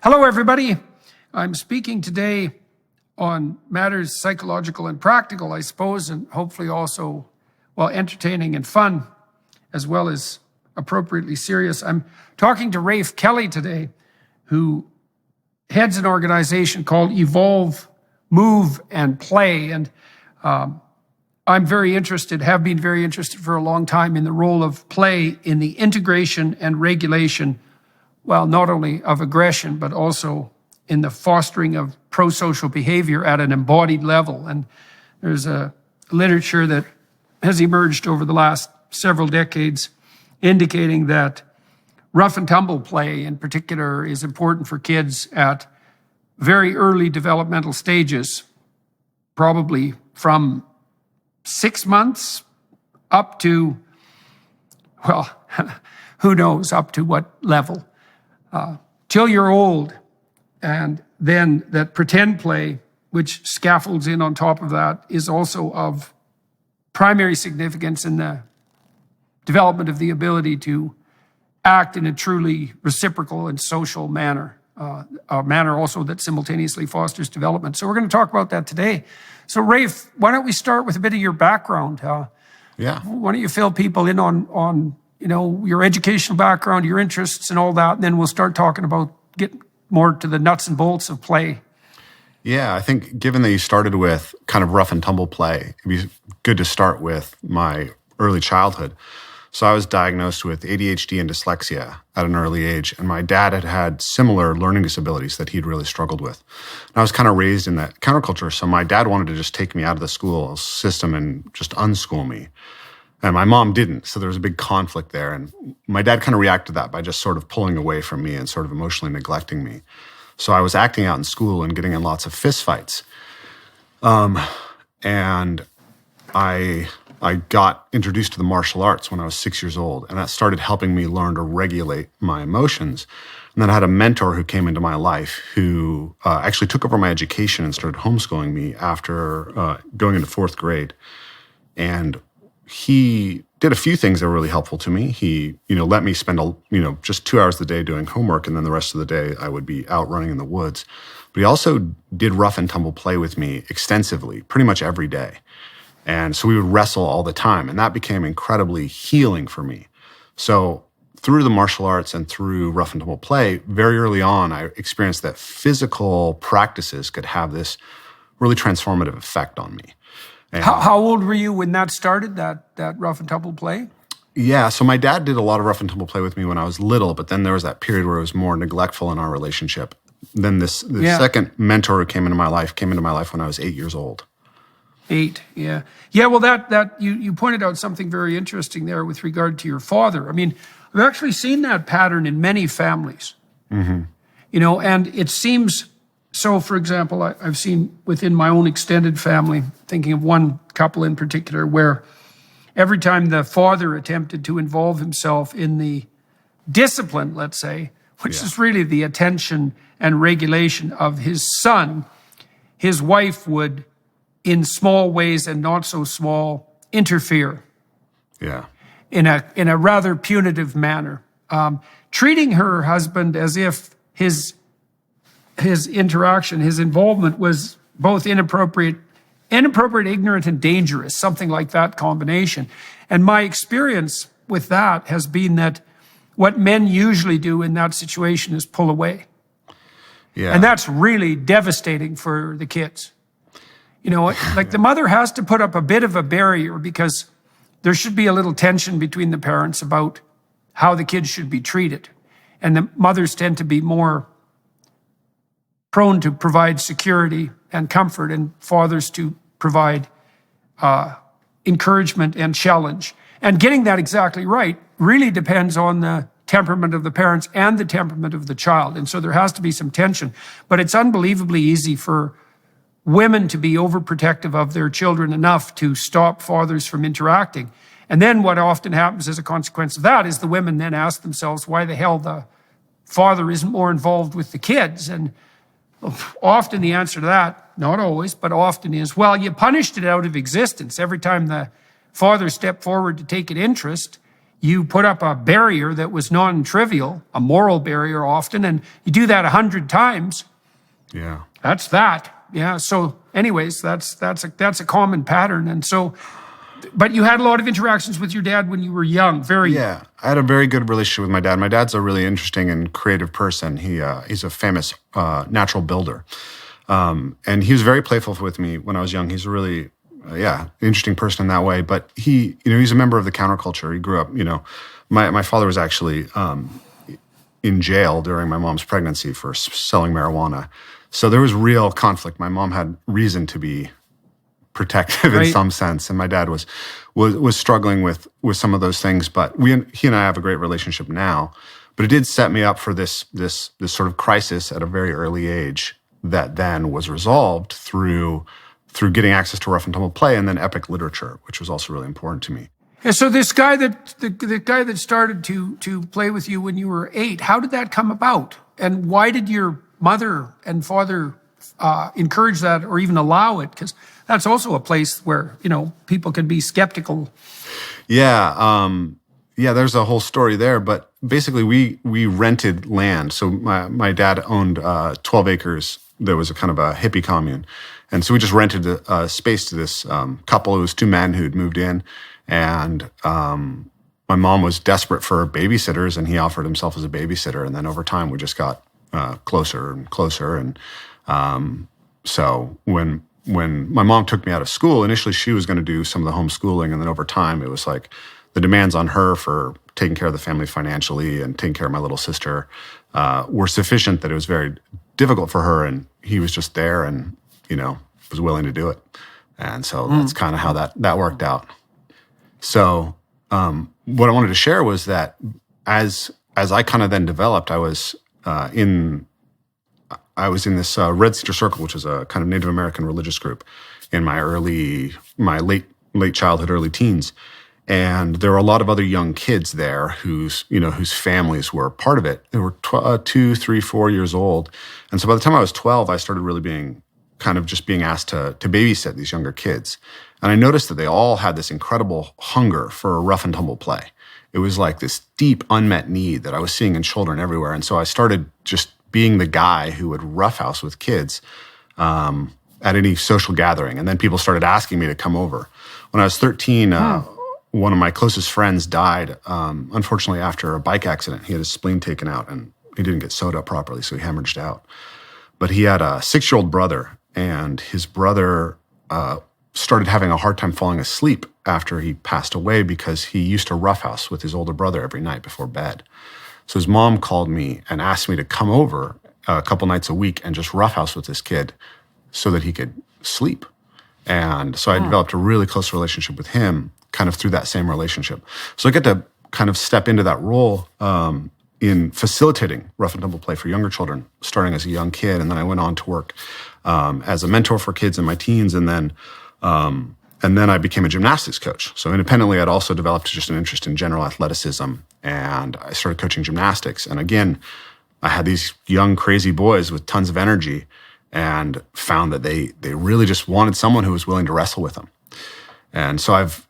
Hello, everybody. I'm speaking today on matters psychological and practical, I suppose, and hopefully also, entertaining and fun, as well as appropriately serious. I'm talking to Rafe Kelley today, who heads an organization called Evolve, Move, and Play. And I'm very interested, have been very interested for a long time in the role of play in the integration and regulation, not only of aggression, but also in the fostering of pro-social behavior at an embodied level. And there's a literature that has emerged over the last several decades indicating that rough and tumble play in particular is important for kids at very early developmental stages, probably from 6 months up to, who knows up to what level, till you're old. And then that pretend play, which scaffolds in on top of that, is also of primary significance in the development of the ability to act in a truly reciprocal and social manner, a manner also that simultaneously fosters development. So we're going to talk about that today. So Rafe, why don't we start with a bit of your background? Yeah. Why don't you fill people in on your educational background, your interests and all that, and then we'll start talking about getting more to the nuts and bolts of play. Yeah, I think given that you started with kind of rough and tumble play, it'd be good to start with my early childhood. So I was diagnosed with ADHD and dyslexia at an early age, and my dad had had similar learning disabilities that he'd really struggled with. And I was kind of raised in that counterculture, so my dad wanted to just take me out of the school system and just unschool me. And my mom didn't, so there was a big conflict there. And my dad kind of reacted to that by just sort of pulling away from me and sort of emotionally neglecting me. So I was acting out in school and getting in lots of fist fights. And I got introduced to the martial arts when I was 6 years old, and that started helping me learn to regulate my emotions. And then I had a mentor who came into my life who actually took over my education and started homeschooling me after going into fourth grade. And he did a few things that were really helpful to me. He, let me spend, just 2 hours a day doing homework, and then the rest of the day I would be out running in the woods. But he also did rough and tumble play with me extensively, pretty much every day. And so we would wrestle all the time, and that became incredibly healing for me. So through the martial arts and through rough and tumble play, very early on, I experienced that physical practices could have this really transformative effect on me. And how old were you when that started, that rough and tumble play? Yeah, so my dad did a lot of rough and tumble play with me when I was little, but then there was that period where it was more neglectful in our relationship. Then this second mentor who came into my life when I was 8 years old. 8, yeah. Yeah, well, that you pointed out something very interesting there with regard to your father. I mean, I've actually seen that pattern in many families. Mm-hmm. And it seems... So, for example, I've seen within my own extended family, thinking of one couple in particular, where every time the father attempted to involve himself in the discipline, let's say, which is really the attention and regulation of his son, his wife would, in small ways and not so small, interfere. Yeah. In a rather punitive manner, treating her husband as if his interaction, his involvement was both inappropriate, ignorant, and dangerous, something like that combination. And my experience with that has been that what men usually do in that situation is pull away. Yeah. And that's really devastating for the kids. Like the mother has to put up a bit of a barrier because there should be a little tension between the parents about how the kids should be treated. And the mothers tend to be more prone to provide security and comfort, and fathers to provide encouragement and challenge. And getting that exactly right really depends on the temperament of the parents and the temperament of the child. And so there has to be some tension. But it's unbelievably easy for women to be overprotective of their children enough to stop fathers from interacting. And then what often happens as a consequence of that is the women then ask themselves why the hell the father isn't more involved with the kids. And often the answer to that, not always, but often is, well, you punished it out of existence. Every time the father stepped forward to take an interest, you put up a barrier that was non-trivial, a moral barrier often, and you do that 100 times. Yeah. That's that. Yeah. So anyways, that's a common pattern. And so, but you had a lot of interactions with your dad when you were young, very young. Yeah, I had a very good relationship with my dad. My dad's a really interesting and creative person. He's a famous natural builder. And he was very playful with me when I was young. He's a really, interesting person in that way. But he's a member of the counterculture. He grew up, my father was actually in jail during my mom's pregnancy for selling marijuana. So there was real conflict. My mom had reason to be protective in some sense, and my dad was struggling with some of those things. But he and I have a great relationship now. But it did set me up for this sort of crisis at a very early age that then was resolved through getting access to rough and tumble play and then epic literature, which was also really important to me. Yeah, so this guy the guy that started to play with you when you were 8, how did that come about? And why did your mother and father encourage that or even allow it? Because that's also a place where, people can be skeptical. Yeah. There's a whole story there. But basically, we rented land. So my dad owned 12 acres. There was a kind of a hippie commune. And so we just rented a space to this couple. It was 2 men who'd moved in. And my mom was desperate for babysitters, and he offered himself as a babysitter. And then over time, we just got closer and closer. And so when my mom took me out of school, initially she was going to do some of the homeschooling. And then over time, it was like the demands on her for taking care of the family financially and taking care of my little sister were sufficient that it was very difficult for her. And he was just there and, was willing to do it. And so that's kind of how that worked out. So what I wanted to share was that as I kind of then developed, I was in this Red Cedar Circle, which is a kind of Native American religious group in my late childhood, early teens. And there were a lot of other young kids there whose families were part of it. They were 2, 3, 4 years old. And so by the time I was 12, I started really being asked to babysit these younger kids. And I noticed that they all had this incredible hunger for rough and tumble play. It was like this deep unmet need that I was seeing in children everywhere. And so I started just being the guy who would roughhouse with kids at any social gathering. And then people started asking me to come over. When I was 13, one of my closest friends died, unfortunately, after a bike accident. He had his spleen taken out, and he didn't get sewed up properly, so he hemorrhaged out. But he had a 6-year-old brother, and his brother started having a hard time falling asleep after he passed away because he used to roughhouse with his older brother every night before bed. So his mom called me and asked me to come over a couple nights a week and just roughhouse with this kid so that he could sleep. And so I developed a really close relationship with him kind of through that same relationship. So I get to kind of step into that role in facilitating rough and tumble play for younger children, starting as a young kid. And then I went on to work as a mentor for kids in my teens. And then I became a gymnastics coach. So independently, I'd also developed just an interest in general athleticism. And I started coaching gymnastics. And again, I had these young, crazy boys with tons of energy and found that they really just wanted someone who was willing to wrestle with them. And so I've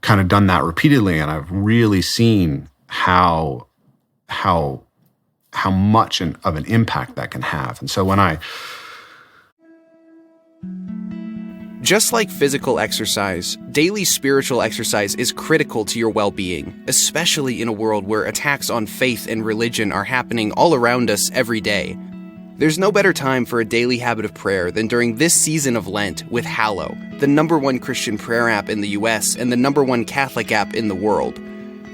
kind of done that repeatedly, and I've really seen how much of an impact that can have. And so Just like physical exercise, daily spiritual exercise is critical to your well-being, especially in a world where attacks on faith and religion are happening all around us every day. There's no better time for a daily habit of prayer than during this season of Lent with Hallow, the #1 Christian prayer app in the US and the #1 Catholic app in the world.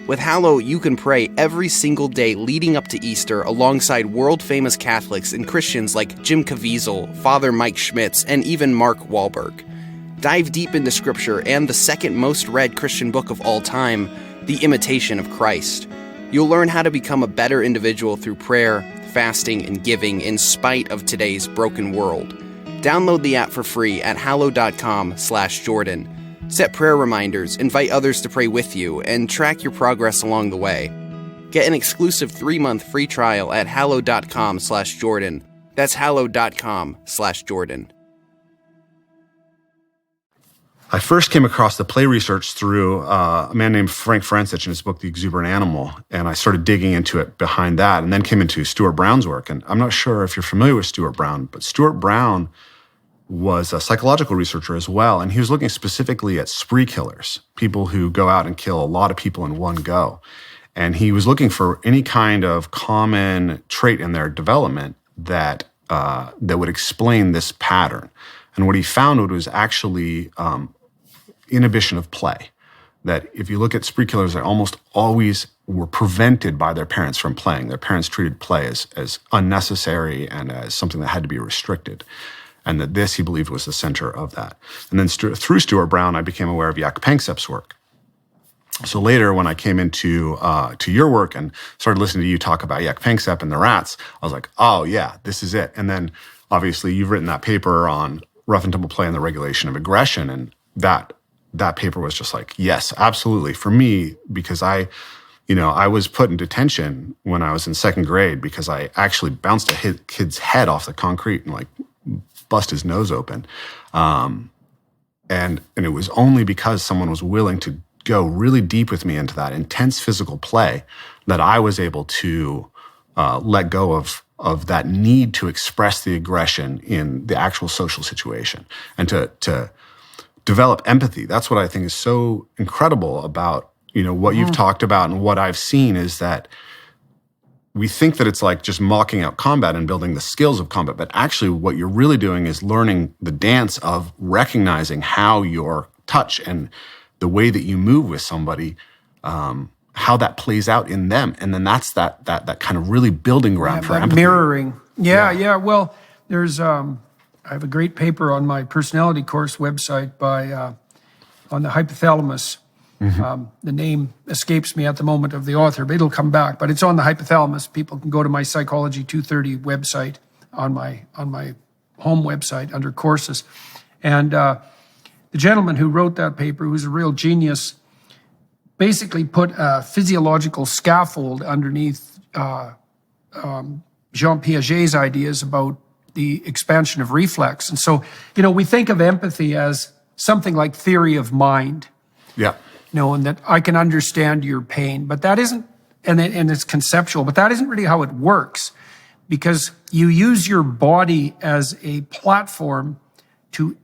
With Hallow, you can pray every single day leading up to Easter alongside world-famous Catholics and Christians like Jim Caviezel, Father Mike Schmitz, and even Mark Wahlberg. Dive deep into Scripture and the second most read Christian book of all time, The Imitation of Christ. You'll learn how to become a better individual through prayer, fasting, and giving in spite of today's broken world. Download the app for free at hallow.com/Jordan. Set prayer reminders, invite others to pray with you, and track your progress along the way. Get an exclusive 3-month free trial at hallow.com/Jordan. That's hallow.com/Jordan. I first came across the play research through a man named Frank Francich in his book, The Exuberant Animal, and I started digging into it behind that, and then came into Stuart Brown's work. And I'm not sure if you're familiar with Stuart Brown, but Stuart Brown was a psychological researcher as well, and he was looking specifically at spree killers, people who go out and kill a lot of people in one go. And he was looking for any kind of common trait in their development that would explain this pattern. And what he found was actually inhibition of play. That if you look at spree killers, they almost always were prevented by their parents from playing. Their parents treated play as unnecessary and as something that had to be restricted. And that this, he believed, was the center of that. And then through Stuart Brown, I became aware of Jaak Panksepp's work. So later, when I came into to your work and started listening to you talk about Jaak Panksepp and the rats, I was like, oh yeah, this is it. And then obviously you've written that paper on rough and tumble play and the regulation of aggression, and that paper was just like, yes, absolutely. For me, because I was put in detention when I was in second grade because I actually bounced a kid's head off the concrete and like bust his nose open. And it was only because someone was willing to go really deep with me into that intense physical play that I was able to let go of that need to express the aggression in the actual social situation and to develop empathy. That's what I think is so incredible about, what you've talked about and what I've seen is that we think that it's like just mocking out combat and building the skills of combat, but actually what you're really doing is learning the dance of recognizing how your touch and the way that you move with somebody, how that plays out in them. And then that's that kind of really building ground for empathy. Mirroring. Yeah. Well, there's, I have a great paper on my personality course website on the hypothalamus. Mm-hmm. The name escapes me at the moment of the author, but it'll come back. But it's on the hypothalamus. People can go to my Psychology 230 website on my home website under courses. And the gentleman who wrote that paper, who's a real genius, basically put a physiological scaffold underneath Jean Piaget's ideas about the expansion of reflex. And so, we think of empathy as something like theory of mind. Yeah. And that I can understand your pain, but that isn't, and it's conceptual, but that isn't really how it works, because you use your body as a platform to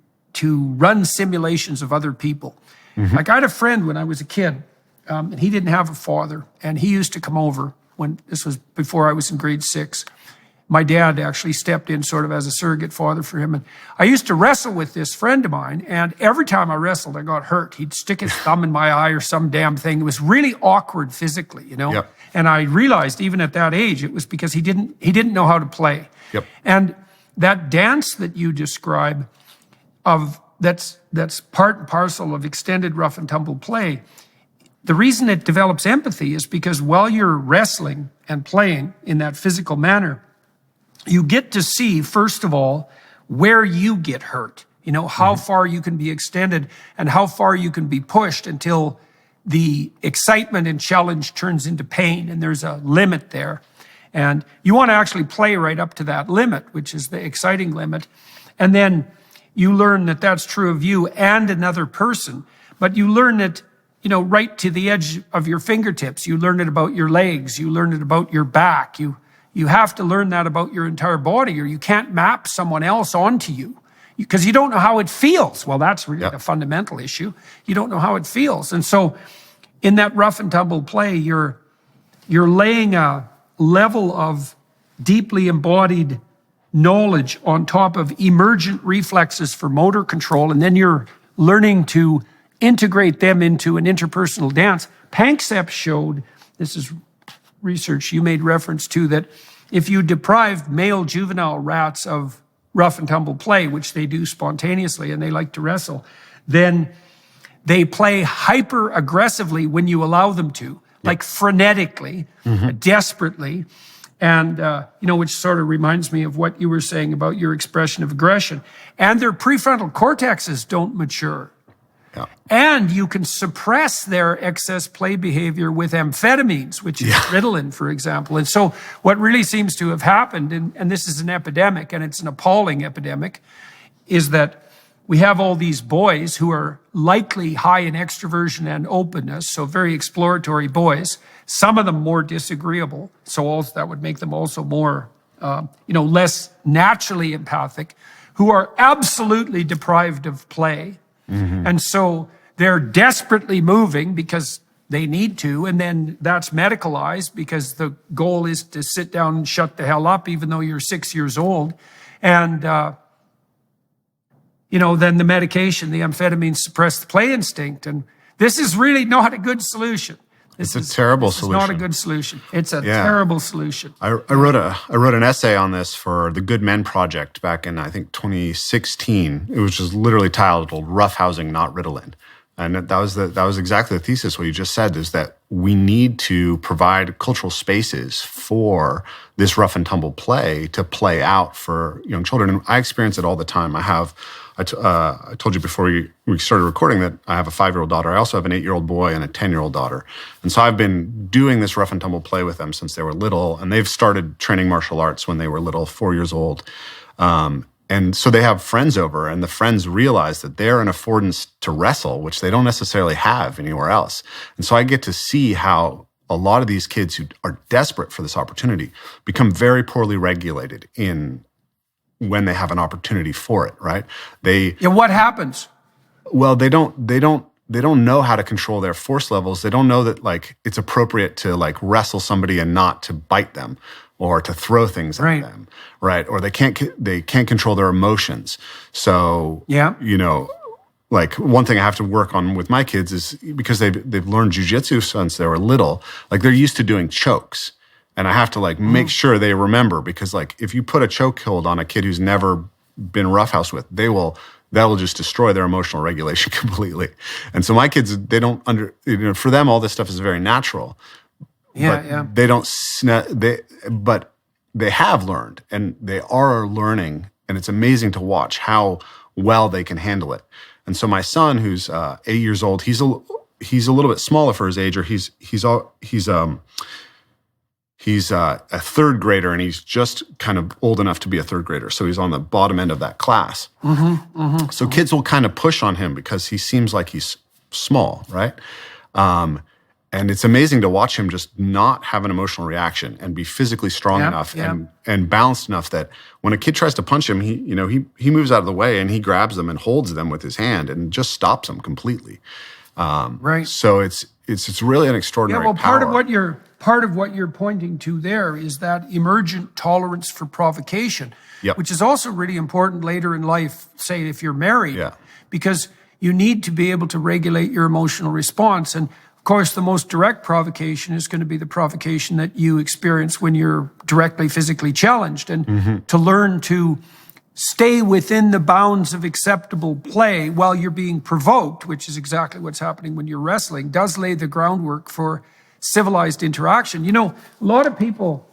run simulations of other people. Mm-hmm. Like I had a friend when I was a kid, and he didn't have a father, and he used to come over when this was before I was in grade 6. My dad actually stepped in sort of as a surrogate father for him. And I used to wrestle with this friend of mine, and every time I wrestled, I got hurt. He'd stick his thumb in my eye or some damn thing. It was really awkward physically, Yep. And I realized even at that age, it was because he didn't know how to play. Yep. And that dance that you describe that's part and parcel of extended rough and tumble play, the reason it develops empathy is because while you're wrestling and playing in that physical manner, you get to see, first of all, where you get hurt, how far you can be extended and how far you can be pushed until the excitement and challenge turns into pain, and there's a limit there. And you want to actually play right up to that limit, which is the exciting limit. And then you learn that that's true of you and another person, but you learn it, right to the edge of your fingertips. You learn it about your legs. You learn it about your back. You have to learn that about your entire body, or you can't map someone else onto you because you don't know how it feels. Well, that's really a fundamental issue. You don't know how it feels. And so in that rough and tumble play, you're laying a level of deeply embodied knowledge on top of emergent reflexes for motor control, and then you're learning to integrate them into an interpersonal dance. Panksepp showed, this is research you made reference to, that if you deprived male juvenile rats of rough and tumble play, which they do spontaneously and they like to wrestle, then they play hyper aggressively when you allow them to, like frenetically, desperately. And, which sort of reminds me of what you were saying about your expression of aggression. And their prefrontal cortexes don't mature. Yeah. And you can suppress their excess play behavior with amphetamines, which is Ritalin, for example. And so what really seems to have happened, and this is an epidemic, and it's an appalling epidemic, is that we have all these boys who are likely high in extroversion and openness, so very exploratory boys, some of them more disagreeable, so also that would make them also more, less naturally empathic, who are absolutely deprived of play. And so they're desperately moving because they need to, and then that's medicalized because the goal is to sit down and shut the hell up even though you're 6 years old. And, then the medication, the amphetamines suppress the play instinct. And this is really not a good solution. It's a terrible solution. It's not a good solution. It's a terrible solution. I wrote an essay on this for the Good Men Project back in, I think, 2016. It was just literally titled "Rough Housing, Not Ritalin." And that was exactly the thesis. What you just said is that we need to provide cultural spaces for this rough and tumble play to play out for young children. And I experience it all the time. I told you before we started recording that I have a 5-year-old daughter. I also have an 8-year-old boy and a 10-year-old daughter. And so I've been doing this rough and tumble play with them since they were little. And they've started training martial arts when they were little, 4 years old. And so they have friends over, and the friends realize that they're an affordance to wrestle, which they don't necessarily have anywhere else. And so I get to see how a lot of these kids who are desperate for this opportunity become very poorly regulated when they have an opportunity for it, right? What happens? Well, they don't know how to control their force levels. They don't know that like it's appropriate to like wrestle somebody and not to bite them or to throw things at them, right? Or they can't control their emotions. So, like one thing I have to work on with my kids is because they've learned jujitsu since they were little, like they're used to doing chokes. And I have to like make sure they remember, because like if you put a chokehold on a kid who's never been roughhoused with, that will just destroy their emotional regulation completely. And so my kids, they don't for them all this stuff is very natural. They don't but they have learned, and they are learning, and it's amazing to watch how well they can handle it. And so my son, who's 8 years old, he's a little bit smaller for his age, or he's a third grader, and he's just kind of old enough to be a third grader. So he's on the bottom end of that class. So kids will kind of push on him because he seems like he's small, right? And it's amazing to watch him just not have an emotional reaction and be physically strong enough and balanced enough that when a kid tries to punch him, he moves out of the way and he grabs them and holds them with his hand and just stops them completely. Right. So it's really an extraordinary power. Part of what you're pointing to there is that emergent tolerance for provocation, which is also really important later in life, say if you're married, because you need to be able to regulate your emotional response. And of course, the most direct provocation is going to be the provocation that you experience when you're directly physically challenged. And to learn to stay within the bounds of acceptable play while you're being provoked, which is exactly what's happening when you're wrestling, does lay the groundwork for civilized interaction. A lot of people,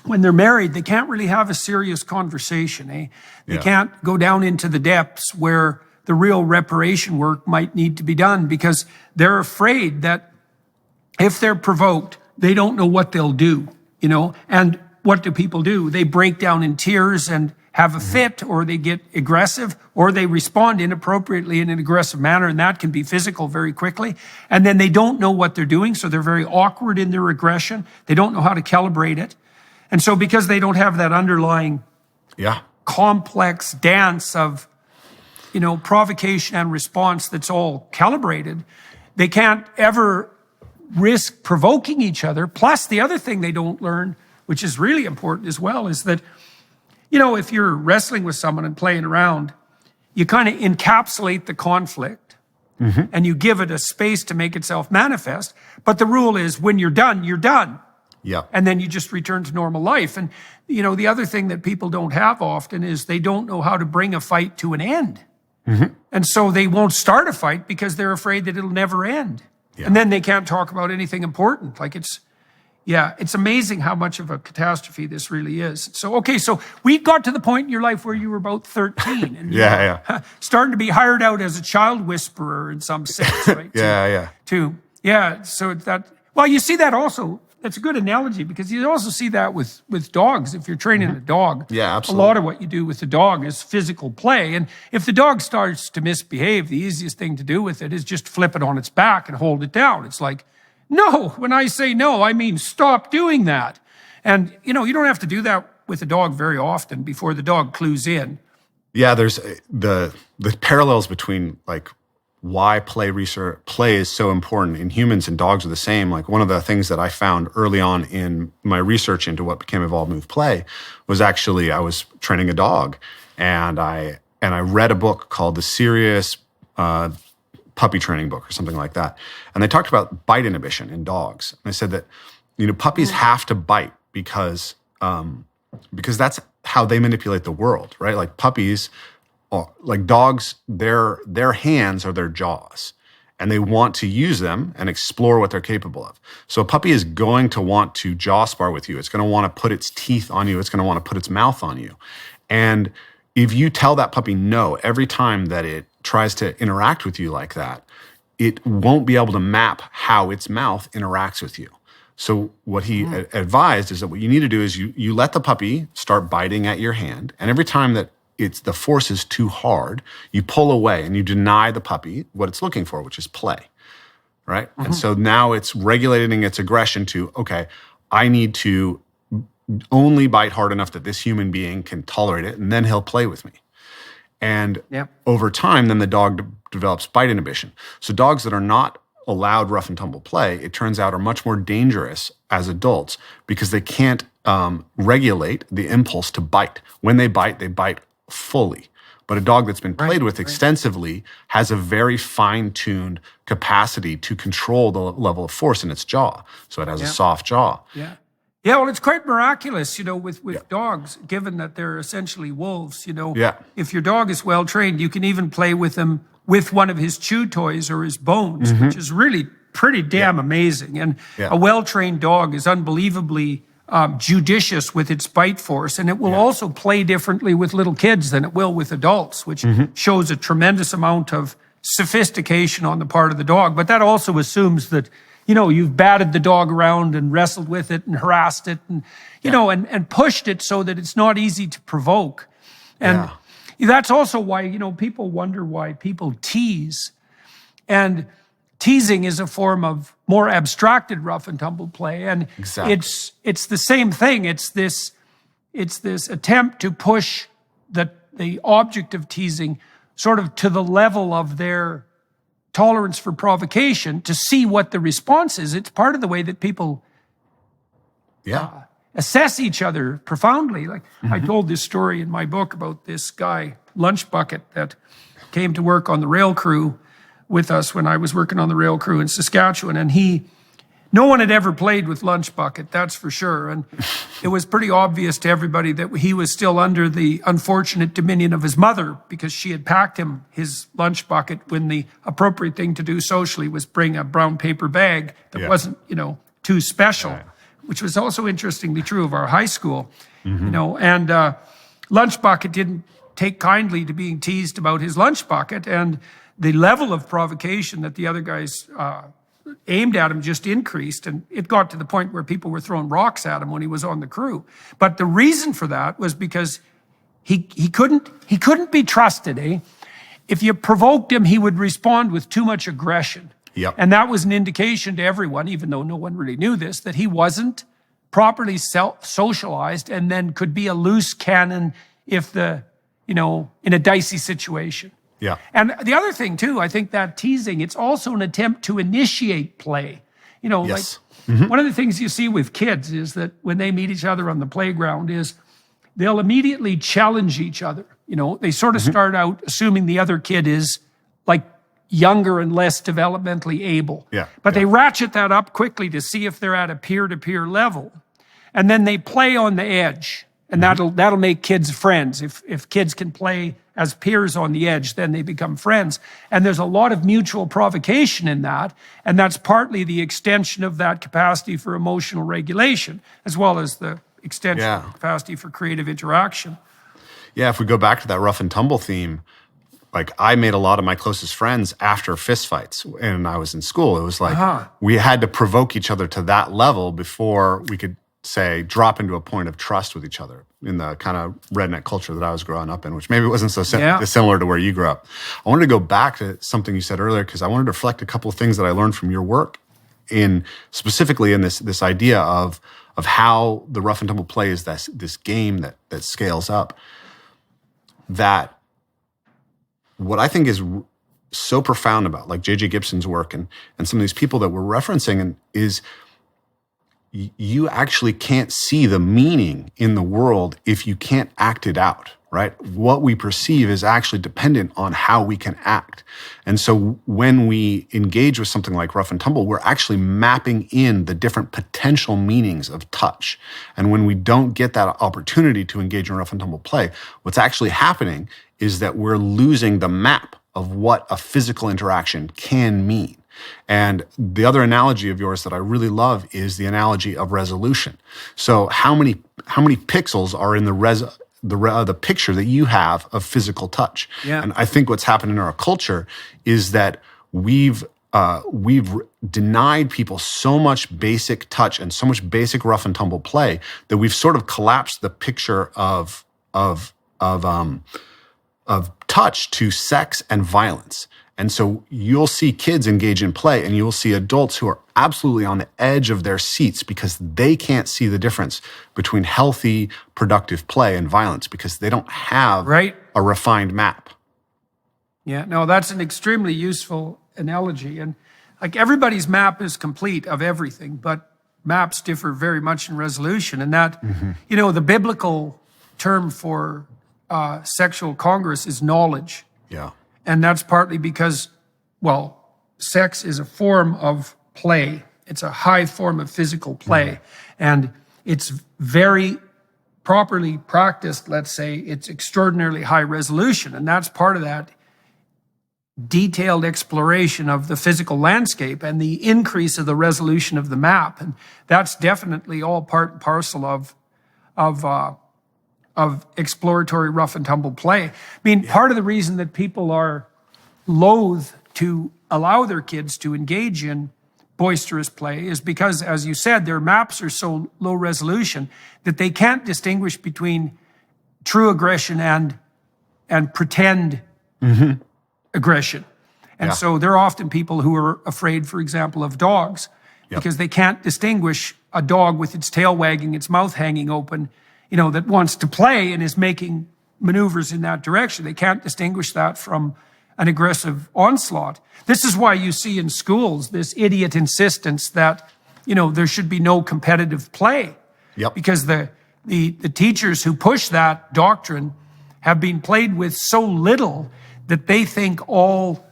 when they're married, they can't really have a serious conversation. They can't go down into the depths where the real reparation work might need to be done, because they're afraid that if they're provoked, they don't know what they'll do, And what do people do? They break down in tears and have a fit, or they get aggressive, or they respond inappropriately in an aggressive manner, and that can be physical very quickly. And then they don't know what they're doing, so they're very awkward in their aggression. They don't know how to calibrate it. And so because they don't have that underlying complex dance of provocation and response that's all calibrated, they can't ever risk provoking each other. Plus, the other thing they don't learn, which is really important as well, is that if you're wrestling with someone and playing around, you kind of encapsulate the conflict and you give it a space to make itself manifest. But the rule is when you're done, you're done. Yeah. And then you just return to normal life. And, the other thing that people don't have often is they don't know how to bring a fight to an end. And so they won't start a fight because they're afraid that it'll never end. Yeah. And then they can't talk about anything important. Like it's amazing how much of a catastrophe this really is. So we got to the point in your life where you were about 13 and starting to be hired out as a child whisperer in some sense, right? So you see that also that's a good analogy, because you also see that with dogs. If you're training a dog, Yeah, absolutely. a lot of what you do with the dog is physical play. And if the dog starts to misbehave, the easiest thing to do with it is just flip it on its back and hold it down. It's like, no, when I say no, I mean stop doing that. And, you don't have to do that with a dog very often before the dog clues in. Yeah, there's the parallels between like why play is so important in humans and dogs are the same. Like one of the things that I found early on in my research into what became Evolve Move Play was actually I was training a dog, and I read a book called The Serious Puppy Training Book or something like that, and they talked about bite inhibition in dogs. And they said that puppies have to bite because that's how they manipulate the world, right? Like puppies. Like dogs, their hands are their jaws, and they want to use them and explore what they're capable of. So a puppy is going to want to jaw spar with you. It's going to want to put its teeth on you. It's going to want to put its mouth on you. And if you tell that puppy no every time that it tries to interact with you like that, it won't be able to map how its mouth interacts with you. So what he advised is that what you need to do is you let the puppy start biting at your hand, and every time that the force is too hard, you pull away and you deny the puppy what it's looking for, which is play, right? And so now it's regulating its aggression to, okay, I need to only bite hard enough that this human being can tolerate it, and then he'll play with me. And over time, then the dog develops bite inhibition. So dogs that are not allowed rough and tumble play, it turns out, are much more dangerous as adults because they can't regulate the impulse to bite. When they bite fully. But a dog that's been played with extensively has a very fine-tuned capacity to control the level of force in its jaw. So it has a soft jaw. Yeah. Yeah, well, it's quite miraculous, with dogs, given that they're essentially wolves, If your dog is well-trained, you can even play with him with one of his chew toys or his bones, which is really pretty damn amazing. And a well-trained dog is unbelievably judicious with its bite force, and it will also play differently with little kids than it will with adults, which shows a tremendous amount of sophistication on the part of the dog. But that also assumes that, you've batted the dog around and wrestled with it and harassed it and, and pushed it so that it's not easy to provoke. And that's also why, people wonder why people tease. And teasing is a form of more abstracted rough and tumble play, and it's the same thing. It's this attempt to push the object of teasing sort of to the level of their tolerance for provocation to see what the response is. It's part of the way that people assess each other profoundly. Like I told this story in my book about this guy, Lunch Bucket, that came to work on the rail crew with us when I was working on the rail crew in Saskatchewan. And no one had ever played with Lunch Bucket, that's for sure. And it was pretty obvious to everybody that he was still under the unfortunate dominion of his mother, because she had packed him his lunch bucket when the appropriate thing to do socially was bring a brown paper bag that wasn't, too special, which was also interestingly true of our high school, and Lunch Bucket didn't take kindly to being teased about his lunch bucket, and the level of provocation that the other guys aimed at him just increased, and it got to the point where people were throwing rocks at him when he was on the crew. But the reason for that was because he couldn't be trusted. If you provoked him, he would respond with too much aggression. Yep. And that was an indication to everyone, even though no one really knew this, that he wasn't properly socialized, and then could be a loose cannon if in a dicey situation. Yeah. And the other thing too, I think that teasing, it's also an attempt to initiate play. Yes. One of the things you see with kids is that when they meet each other on the playground is they'll immediately challenge each other. They sort of start out assuming the other kid is like younger and less developmentally able. Yeah. But they ratchet that up quickly to see if they're at a peer-to-peer level. And then they play on the edge. And that'll make kids friends. If kids can play as peers on the edge, then they become friends. And there's a lot of mutual provocation in that. And that's partly the extension of that capacity for emotional regulation, as well as the extension of capacity for creative interaction. Yeah, if we go back to that rough and tumble theme, like I made a lot of my closest friends after fistfights and I was in school. It was like we had to provoke each other to that level before we could, say, drop into a point of trust with each other in the kind of redneck culture that I was growing up in, which maybe wasn't so dissimilar to where you grew up. I wanted to go back to something you said earlier because I wanted to reflect a couple of things that I learned from your work, in specifically in this idea of how the rough and tumble play is this game that scales up. That what I think is so profound about like J.J. Gibson's work and some of these people that we're referencing is you actually can't see the meaning in the world if you can't act it out, right? What we perceive is actually dependent on how we can act. And so when we engage with something like rough and tumble, we're actually mapping in the different potential meanings of touch. And when we don't get that opportunity to engage in rough and tumble play, what's actually happening is that we're losing the map of what a physical interaction can mean. And the other analogy of yours that I really love is the analogy of resolution. So how many pixels are in the picture that you have of physical touch? Yeah. And I think what's happened in our culture is that we've denied people so much basic touch and so much basic rough and tumble play that we've sort of collapsed the picture of touch to sex and violence. And so you'll see kids engage in play and you'll see adults who are absolutely on the edge of their seats because they can't see the difference between healthy, productive play and violence because they don't have a refined map. Yeah, no, that's an extremely useful analogy. And like everybody's map is complete of everything, but maps differ very much in resolution. And that, you know, the biblical term for sexual congress is knowledge. Yeah. And that's partly because, well, sex is a form of play. It's a high form of physical play. And it's very properly practiced, let's say, it's extraordinarily high resolution. And that's part of that detailed exploration of the physical landscape and the increase of the resolution of the map. And that's definitely all part and parcel of exploratory rough and tumble play. I mean, part of the reason that people are loath to allow their kids to engage in boisterous play is because, as you said, their maps are so low resolution that they can't distinguish between true aggression and pretend aggression. And so they're often people who are afraid, for example, of dogs because they can't distinguish a dog with its tail wagging, its mouth hanging open, you know, that wants to play and is making maneuvers in that direction. They can't distinguish that from an aggressive onslaught. This is why you see in schools this idiot insistence that, you know, there should be no competitive play. Because the teachers who push that doctrine have been played with so little that they think all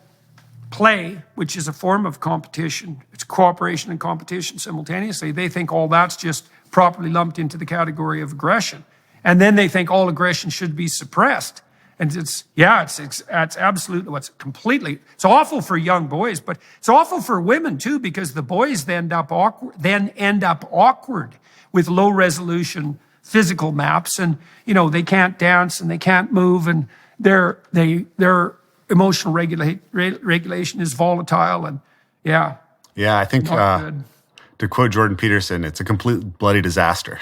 play, which is a form of competition, it's cooperation and competition simultaneously, they think all that's just properly lumped into the category of aggression. And then they think all aggression should be suppressed. And it's absolutely, it's awful for young boys, but it's awful for women too, because the boys then end up awkward with low resolution physical maps. And, you know, they can't dance and they can't move and their emotional regulation is volatile. And I think, to quote Jordan Peterson, it's a complete bloody disaster.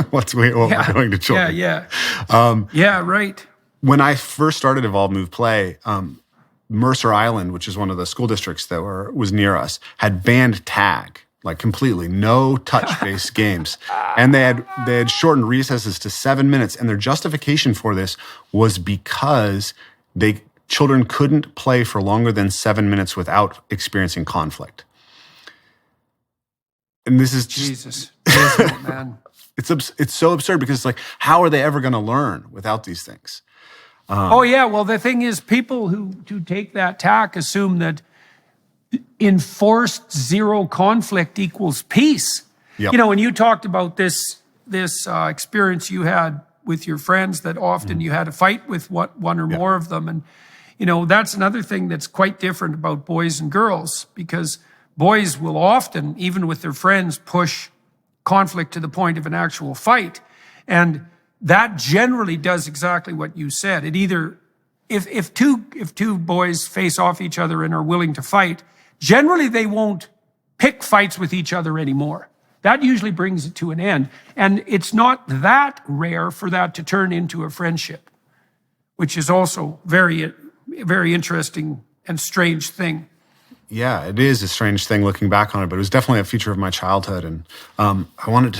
what we're doing to children. Right. When I first started Evolve Move Play, Mercer Island, which is one of the school districts that was near us, had banned tag, like completely, no touch-based games. And they had shortened recesses to 7 minutes. And their justification for this was because children couldn't play for longer than 7 minutes without experiencing conflict. And this is just, Jesus, man. It's so absurd because it's like, how are they ever going to learn without these things? Well, the thing is, people who take that tack assume that enforced zero conflict equals peace. You know, when you talked about this experience you had with your friends, that often you had a fight with one or more of them, and you know that's another thing that's quite different about boys and girls, because boys will often, even with their friends, push conflict to the point of an actual fight. And that generally does exactly what you said. It either if two boys face off each other and are willing to fight, generally they won't pick fights with each other anymore. That usually brings it to an end. And it's not that rare for that to turn into a friendship, which is also very, very interesting and strange thing. Yeah, it is a strange thing looking back on it, but it was definitely a feature of my childhood. And I wanted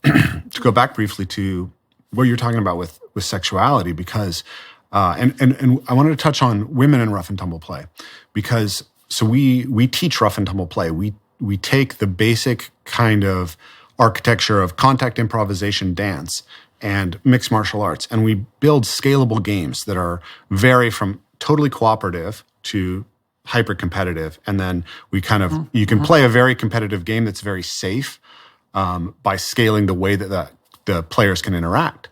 to go back briefly to what you're talking about with sexuality, because and I wanted to touch on women in rough and tumble play, because so we teach rough and tumble play. We take the basic kind of architecture of contact improvisation dance and mixed martial arts, and we build scalable games that vary from totally cooperative to hyper competitive. And then we kind of, you can play a very competitive game that's very safe by scaling the way that the players can interact.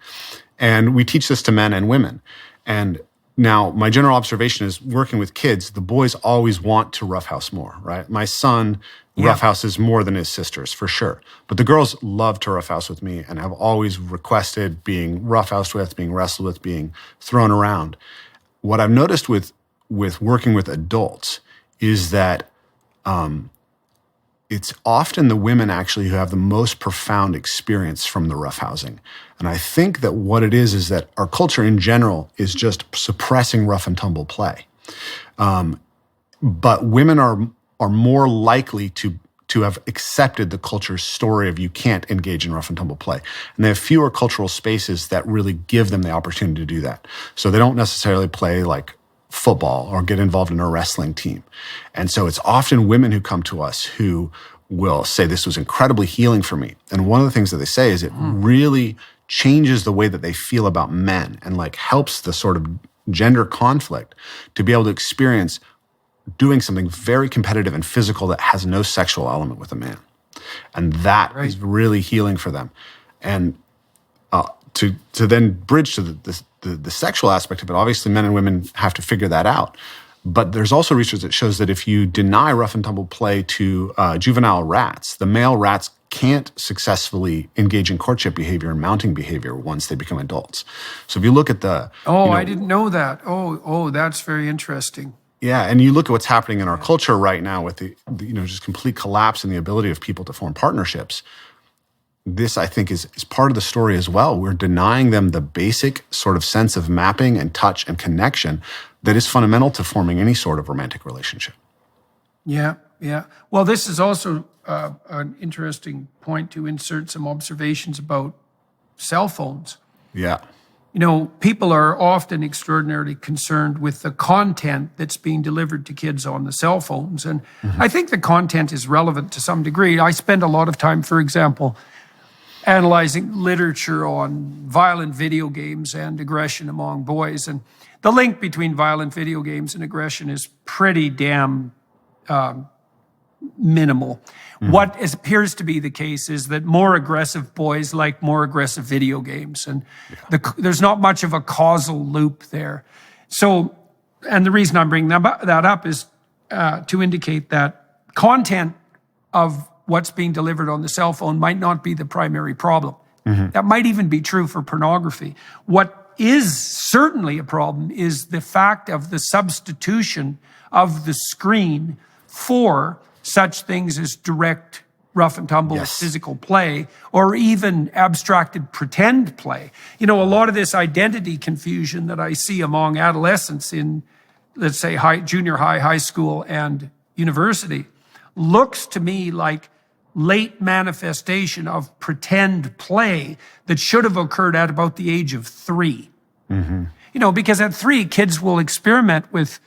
And we teach this to men and women. And now my general observation is, working with kids, the boys always want to roughhouse more, right? My son roughhouses more than his sisters, for sure. But the girls love to roughhouse with me and have always requested being roughhoused with, being wrestled with, being thrown around. What I've noticed with working with adults is that it's often the women actually who have the most profound experience from the roughhousing. And I think that what it is that our culture in general is just suppressing rough and tumble play. But women are more likely to have accepted the culture's story of you can't engage in rough and tumble play. And they have fewer cultural spaces that really give them the opportunity to do that. So they don't necessarily play like football or get involved in a wrestling team. And so it's often women who come to us who will say, this was incredibly healing for me. And one of the things that they say is it really changes the way that they feel about men, and like helps the sort of gender conflict to be able to experience doing something very competitive and physical that has no sexual element with a man. And that is really healing for them. And to then bridge to the sexual aspect of it, obviously men and women have to figure that out. But there's also research that shows that if you deny rough and tumble play to juvenile rats, the male rats can't successfully engage in courtship behavior and mounting behavior once they become adults. So if you look at the... I didn't know that. Oh, that's very interesting. Yeah, and you look at what's happening in our culture right now with the just complete collapse in the ability of people to form partnerships. This, I think, is part of the story as well. We're denying them the basic sort of sense of mapping and touch and connection that is fundamental to forming any sort of romantic relationship. Yeah. Well, this is also an interesting point to insert some observations about cell phones. Yeah. People are often extraordinarily concerned with the content that's being delivered to kids on the cell phones. And I think the content is relevant to some degree. I spend a lot of time, for example, analyzing literature on violent video games and aggression among boys. And the link between violent video games and aggression is pretty damn minimal. What appears to be the case is that more aggressive boys like more aggressive video games. And there's not much of a causal loop there. So, and the reason I'm bringing that up is to indicate that content of what's being delivered on the cell phone might not be the primary problem. That might even be true for pornography. What is certainly a problem is the fact of the substitution of the screen for such things as direct rough and tumble physical play, or even abstracted pretend play. A lot of this identity confusion that I see among adolescents in, let's say, junior high, high school, and university looks to me like late manifestation of pretend play that should have occurred at about the age of 3. Because at 3, kids will experiment with,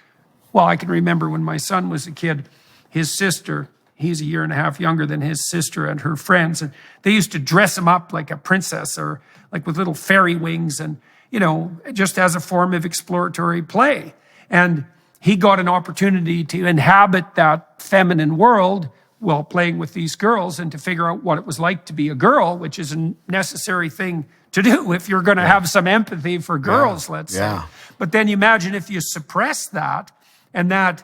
I can remember when my son was a kid, his sister, he's a year and a half younger than his sister and her friends, and they used to dress him up like a princess or like with little fairy wings and, just as a form of exploratory play. And he got an opportunity to inhabit that feminine world while playing with these girls and to figure out what it was like to be a girl, which is a necessary thing to do if you're going to have some empathy for girls, let's say. But then you imagine if you suppress that, and that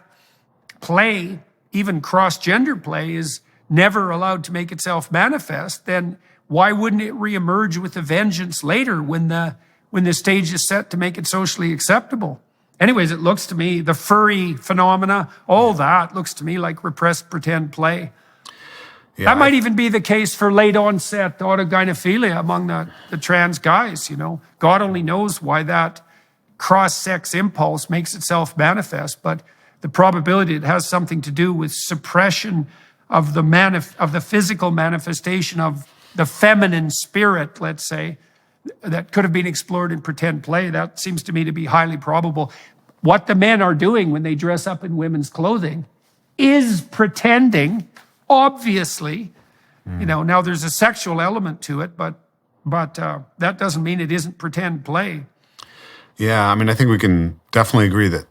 play, even cross-gender play, is never allowed to make itself manifest, then why wouldn't it reemerge with a vengeance later when the stage is set to make it socially acceptable? anyways, it looks to me, the furry phenomena, all that looks to me like repressed pretend play. Yeah, That might even be the case for late onset autogynephilia among the trans guys, God only knows why that cross-sex impulse makes itself manifest, but the probability it has something to do with suppression of the physical manifestation of the feminine spirit, let's say, that could have been explored in pretend play, that seems to me to be highly probable. What the men are doing when they dress up in women's clothing is pretending, obviously. Now there's a sexual element to it, but that doesn't mean it isn't pretend play. Yeah, I mean, I think we can definitely agree that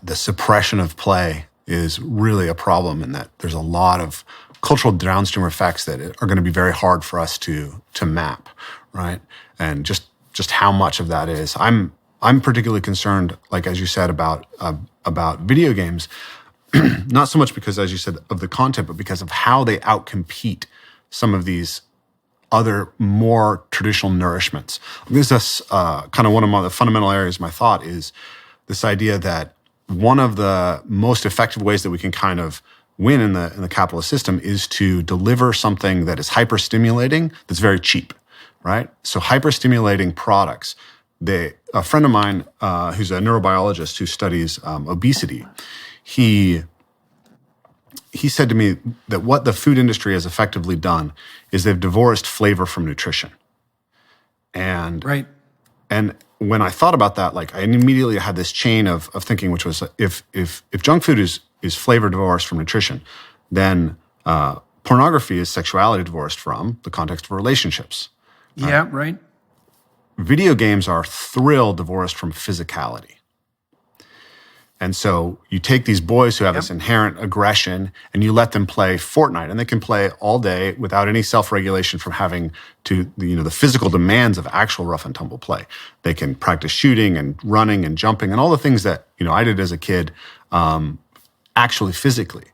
the suppression of play is really a problem, and that there's a lot of cultural downstream effects that are going to be very hard for us to map, right? And just how much of that is. I'm particularly concerned, like as you said, about video games, not so much because, as you said, of the content, but because of how they outcompete some of these other more traditional nourishments. This is kind of one of the fundamental areas of my thought is this idea that one of the most effective ways that we can kind of win in the capitalist system is to deliver something that is hyper-stimulating, that's very cheap, right? So hyper-stimulating products. A friend of mine who's a neurobiologist who studies obesity, he said to me that what the food industry has effectively done is they've divorced flavor from nutrition. And right. And when I thought about that, like I immediately had this chain of thinking, which was if junk food is flavor divorced from nutrition, then pornography is sexuality divorced from the context of relationships. Yeah, right. Video games are thrill divorced from physicality. And so you take these boys who have this inherent aggression and you let them play Fortnite, and they can play all day without any self-regulation from having to, the physical demands of actual rough and tumble play. They can practice shooting and running and jumping and all the things that, I did as a kid, actually physically.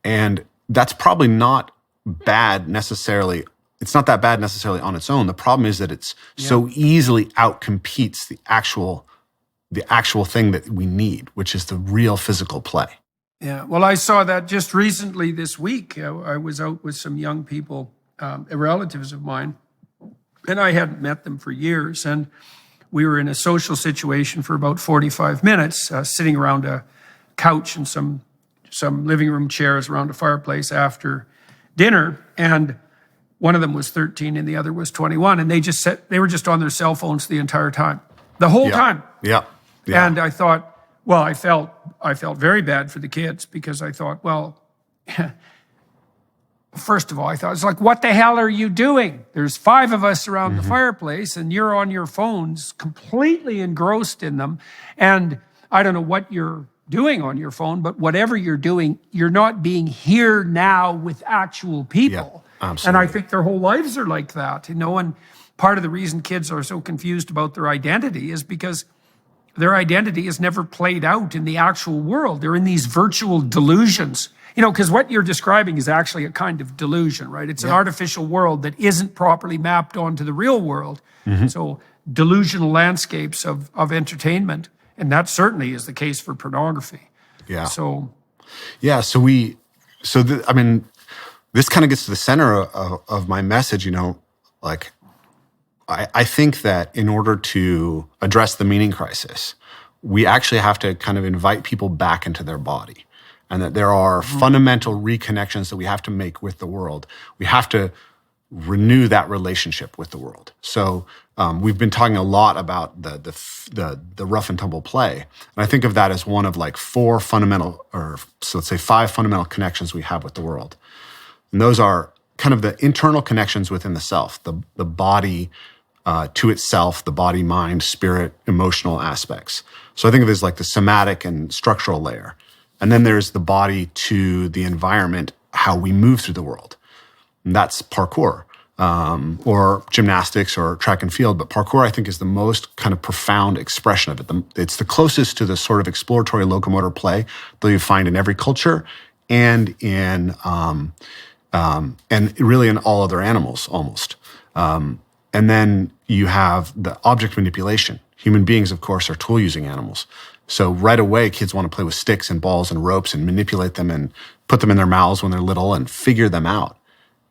And that's probably not bad necessarily. It's not that bad necessarily on its own. The problem is that it's so easily outcompetes the actual thing that we need, which is the real physical play. Yeah, well, I saw that just recently this week. I was out with some young people, relatives of mine, and I hadn't met them for years. And we were in a social situation for about 45 minutes, sitting around a couch and some living room chairs around a fireplace after dinner. And one of them was 13 and the other was 21. And they were just on their cell phones the entire time, the whole time. Yeah. And I thought, well, I felt very bad for the kids because I thought, well, first of all, I thought, it's like, what the hell are you doing? There's 5 of us around the fireplace and you're on your phones, completely engrossed in them. And I don't know what you're doing on your phone, but whatever you're doing, you're not being here now with actual people. Yeah, absolutely. And I think their whole lives are like that, and part of the reason kids are so confused about their identity is because their identity is never played out in the actual world. They're in these virtual delusions. Because what you're describing is actually a kind of delusion, right? It's an artificial world that isn't properly mapped onto the real world. So delusional landscapes of entertainment. And that certainly is the case for pornography. Yeah. So this kind of gets to the center of my message, I think that in order to address the meaning crisis, we actually have to kind of invite people back into their body, and that there are fundamental reconnections that we have to make with the world. We have to renew that relationship with the world. So we've been talking a lot about the rough and tumble play, and I think of that as one of like 4 fundamental, or so let's say 5 fundamental connections we have with the world, and those are kind of the internal connections within the self, the body. To itself, the body, mind, spirit, emotional aspects. So I think of it as like the somatic and structural layer. And then there's the body to the environment, how we move through the world. And that's parkour, or gymnastics or track and field. But parkour, I think, is the most kind of profound expression of it. It's the closest to the sort of exploratory locomotor play that you find in every culture and in and really in all other animals almost. And then you have the object manipulation. Human beings, of course, are tool-using animals. So right away, kids want to play with sticks and balls and ropes and manipulate them and put them in their mouths when they're little and figure them out.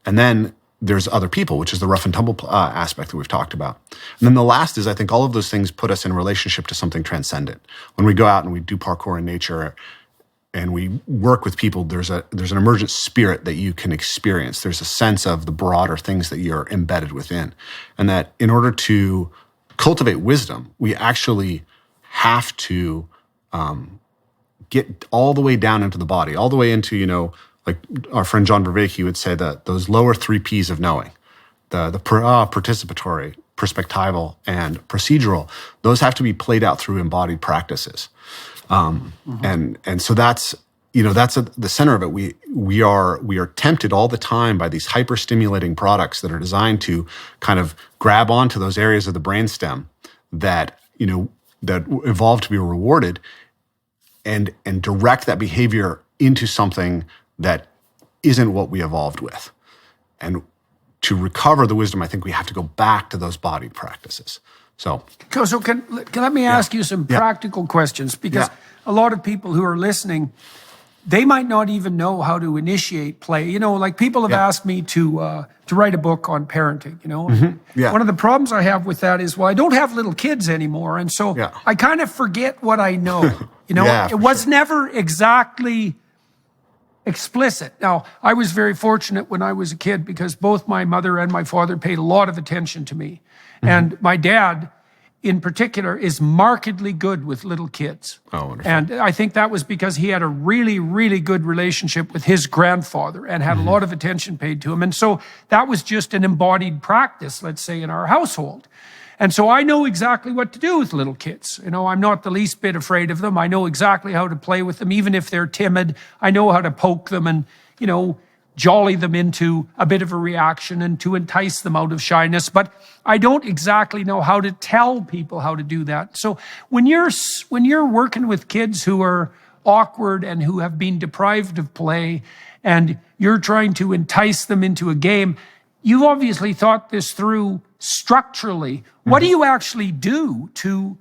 And then there's other people, which is the rough and tumble aspect that we've talked about. And then the last is, I think all of those things put us in relationship to something transcendent. When we go out and we do parkour in nature and we work with people, there's an emergent spirit that you can experience. There's a sense of the broader things that you're embedded within. And that in order to cultivate wisdom, we actually have to get all the way down into the body, all the way into, like our friend John Vervaeke would say, that those lower 3 Ps of knowing, the participatory, perspectival, and procedural, those have to be played out through embodied practices. And so that's at the center of it. We are tempted all the time by these hyper stimulating products that are designed to kind of grab onto those areas of the brainstem that evolved to be rewarded and direct that behavior into something that isn't what we evolved with. And to recover the wisdom, I think we have to go back to those bodied practices. So can let me ask you some practical questions, because a lot of people who are listening, they might not even know how to initiate play. Like people have asked me to write a book on parenting, One of the problems I have with that is, I don't have little kids anymore. And so I kind of forget what I know, It was never exactly explicit. Now, I was very fortunate when I was a kid because both my mother and my father paid a lot of attention to me. And my dad, in particular, is markedly good with little kids. Oh, wonderful. And I think that was because he had a really, really good relationship with his grandfather and had a lot of attention paid to him. And so that was just an embodied practice, let's say, in our household. And so I know exactly what to do with little kids. I'm not the least bit afraid of them. I know exactly how to play with them, even if they're timid. I know how to poke them and, jolly them into a bit of a reaction and to entice them out of shyness. But I don't exactly know how to tell people how to do that. So when you're working with kids who are awkward and who have been deprived of play, and you're trying to entice them into a game, you've obviously thought this through structurally. What do you actually do to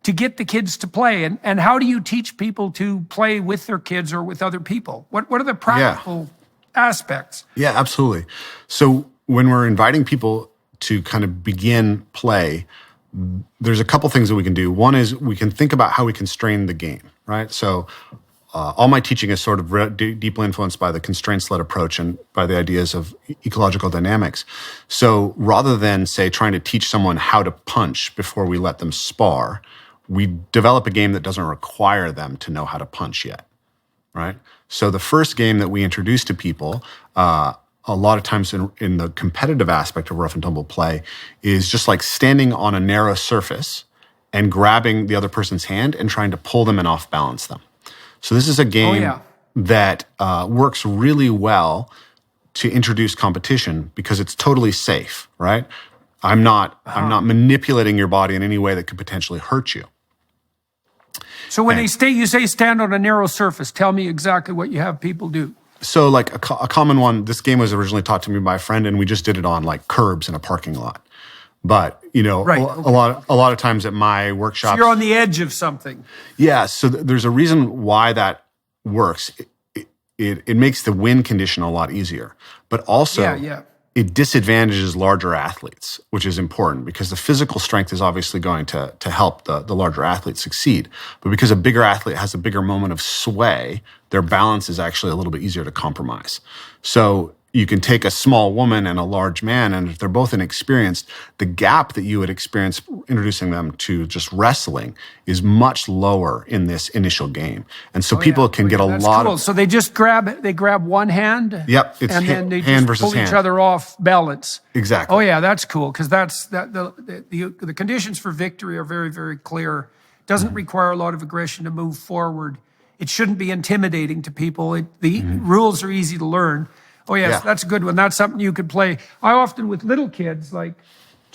get the kids to play? And how do you teach people to play with their kids or with other people? What are the practical aspects? Yeah, absolutely. So when we're inviting people to kind of begin play, there's a couple things that we can do. One is we can think about how we constrain the game, right? So all my teaching is sort of deeply influenced by the constraints-led approach and by the ideas of ecological dynamics. So rather than, say, trying to teach someone how to punch before we let them spar, we develop a game that doesn't require them to know how to punch yet, right? So the first game that we introduce to people, a lot of times in the competitive aspect of rough and tumble play, is just like standing on a narrow surface and grabbing the other person's hand and trying to pull them and off-balance them. So this is a game that works really well to introduce competition because it's totally safe, right? I'm not manipulating your body in any way that could potentially hurt you. So when you say stand on a narrow surface, tell me exactly what you have people do. So like a common one, this game was originally taught to me by a friend, and we just did it on like curbs in a parking lot. But a lot of times at my workshops, so you're on the edge of something. Yeah. So there's a reason why that works. It makes the win condition a lot easier, but also it disadvantages larger athletes, which is important because the physical strength is obviously going to help the larger athletes succeed. But because a bigger athlete has a bigger moment of sway, their balance is actually a little bit easier to compromise. So you can take a small woman and a large man, and if they're both inexperienced, the gap that you would experience introducing them to just wrestling is much lower in this initial game. And so people can get a lot of... So they just grab one hand? Yep, it's and then they hand just versus pull hand. each other off balance. Exactly. Oh yeah, that's cool, because the conditions for victory are very, very clear. It doesn't require a lot of aggression to move forward. It shouldn't be intimidating to people. The rules are easy to learn. Oh, yes, that's a good one. That's something you could play. I often, with little kids, like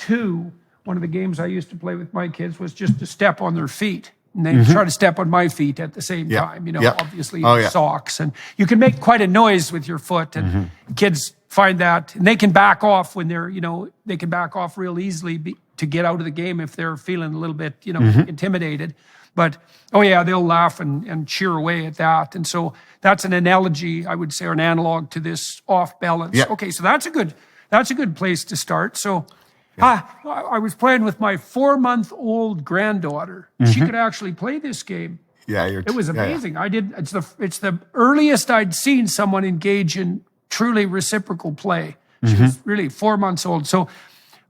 one of the games I used to play with my kids was just to step on their feet. And they try to step on my feet at the same time, obviously socks. And you can make quite a noise with your foot. And kids find that. And they can back off when they can back off real easily to get out of the game if they're feeling a little bit, intimidated. But, they'll laugh and cheer away at that. And so that's an analogy, I would say, or an analog to this off balance. Yeah. Okay, so that's a good place to start. So I was playing with my 4-month-old granddaughter. She could actually play this game. Yeah, it was amazing. It's the earliest I'd seen someone engage in truly reciprocal play. She was really 4 months old. So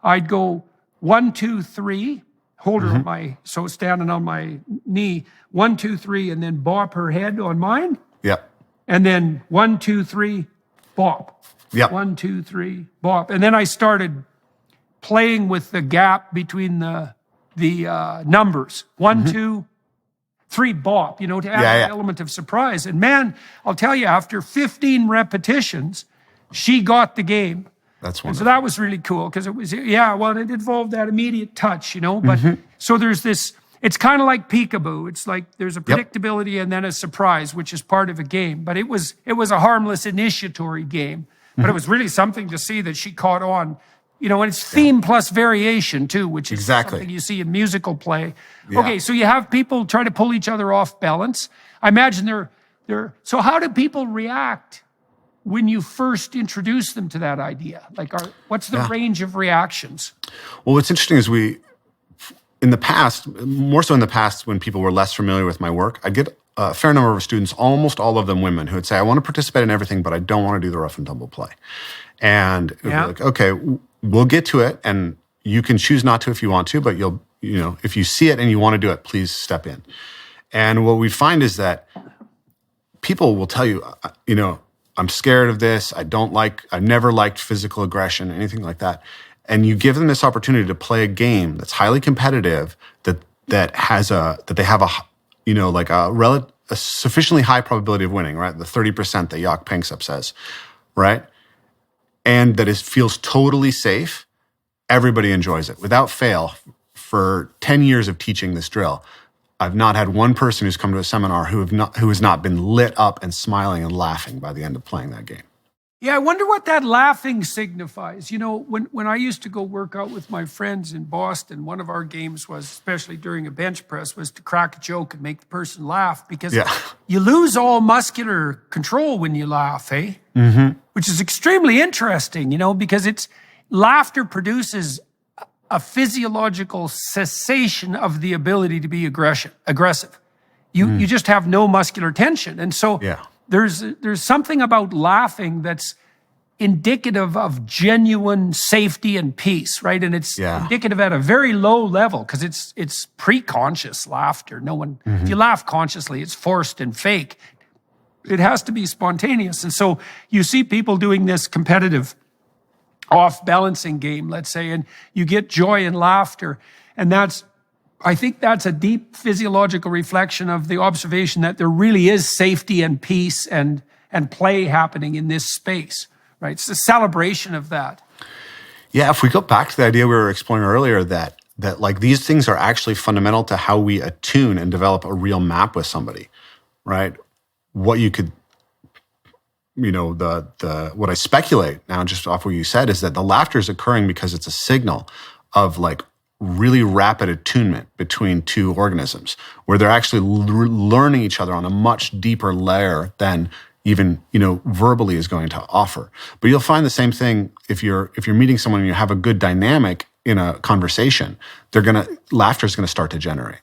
I'd go 1, 2, 3, hold her on standing on my knee, 1, 2, 3, and then bop her head on mine. Yeah. And then 1, 2, 3, bop. Yeah. 1, 2, 3, bop. And then I started playing with the gap between the numbers. 1, 2, 3, bop, to add an element of surprise. And man, I'll tell you, after 15 repetitions, she got the game. That's wonderful. And so that was really cool because it was, it involved that immediate touch, but so there's this, it's kind of like peekaboo. It's like there's a predictability and then a surprise, which is part of a game. But it was a harmless initiatory game. But it was really something to see that she caught on, and it's theme plus variation too, which is something you see in musical play. Yeah. Okay, so you have people try to pull each other off balance. I imagine so how do people react when you first introduce them to that idea? Like, what's the range of reactions? Well, what's interesting is in the past, more so in the past when people were less familiar with my work, I'd get a fair number of students, almost all of them women, who would say, I want to participate in everything, but I don't want to do the rough and tumble play. And it would be like, okay, we'll get to it, and you can choose not to if you want to, but if you see it and you want to do it, please step in. And what we find is that people will tell you, I'm scared of this. I never liked physical aggression, anything like that. And you give them this opportunity to play a game that's highly competitive, that they have a sufficiently high probability of winning, right? The 30% that Jaak Panksepp says, right? And that feels totally safe. Everybody enjoys it without fail. For 10 years of teaching this drill, I've not had one person who's come to a seminar who has not been lit up and smiling and laughing by the end of playing that game. Yeah, I wonder what that laughing signifies. When I used to go work out with my friends in Boston, one of our games was, especially during a bench press, was to crack a joke and make the person laugh, because you lose all muscular control when you laugh, eh? Mm-hmm. Which is extremely interesting, because laughter produces a physiological cessation of the ability to be aggressive. You just have no muscular tension. And so there's something about laughing that's indicative of genuine safety and peace, right? And it's indicative at a very low level, because it's pre-conscious laughter. If you laugh consciously, it's forced and fake. It has to be spontaneous. And so you see people doing this competitive off-balancing game, let's say, and you get joy and laughter. And I think that's a deep physiological reflection of the observation that there really is safety and peace and play happening in this space, right? It's a celebration of that. Yeah, if we go back to the idea we were exploring earlier, that like these things are actually fundamental to how we attune and develop a real map with somebody, right? What you could, what I speculate now, just off what you said, is that the laughter is occurring because it's a signal of like really rapid attunement between two organisms, where they're actually learning each other on a much deeper layer than even verbally is going to offer. But you'll find the same thing if you're meeting someone and you have a good dynamic in a conversation. Laughter is going to start to generate.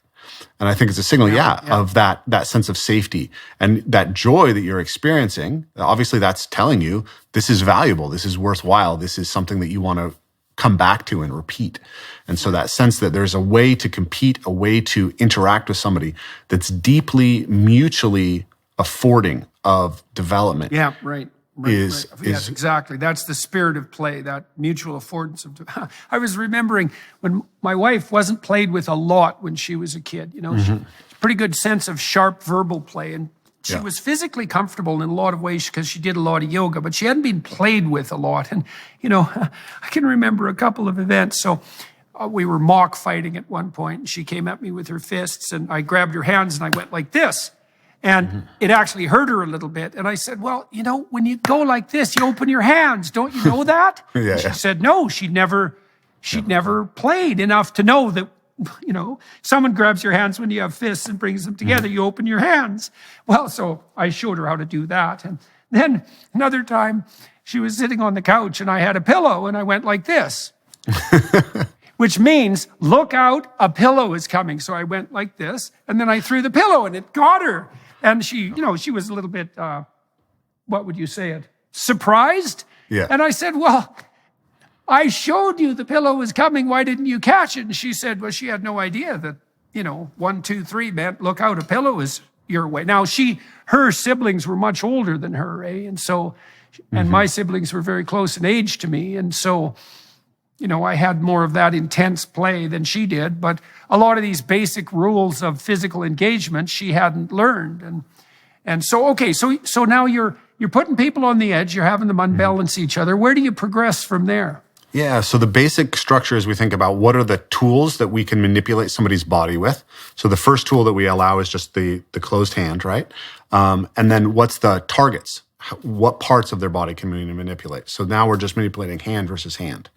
And I think it's a signal, of that sense of safety and that joy that you're experiencing. Obviously, that's telling you this is valuable, this is worthwhile, this is something that you want to come back to and repeat. And so that sense that there's a way to compete, a way to interact with somebody that's deeply mutually affording of development. Yeah, right. Yes, exactly. That's the spirit of play, that mutual affordance of. I was remembering when my wife wasn't played with a lot when she was a kid. She had a pretty good sense of sharp verbal play, and she was physically comfortable in a lot of ways because she did a lot of yoga, but she hadn't been played with a lot. And I can remember a couple of events. So we were mock fighting at one point, and she came at me with her fists, and I grabbed her hands and I went like this. And it actually hurt her a little bit. And I said, well, when you go like this, you open your hands. Don't you know that? She said, no, she never she'd never played enough to know that, someone grabs your hands when you have fists and brings them together, you open your hands. Well, so I showed her how to do that. And then another time she was sitting on the couch and I had a pillow and I went like this, which means, look out, a pillow is coming. So I went like this and then I threw the pillow and it got her. And she was a little bit, what would you say it? Surprised. Yeah. And I said, well, I showed you the pillow was coming. Why didn't you catch it? And she said, well, she had no idea that, 1, 2, 3 meant look out, a pillow is your way. Now her siblings were much older than her, and so, and my siblings were very close in age to me. And so, I had more of that intense play than she did, but a lot of these basic rules of physical engagement she hadn't learned. And so, okay, so now you're putting people on the edge, you're having them unbalance each other. Where do you progress from there? Yeah, so the basic structure is we think about what are the tools that we can manipulate somebody's body with. So the first tool that we allow is just the closed hand, right? And then what's the targets? What parts of their body can we manipulate? So now we're just manipulating hand versus hand.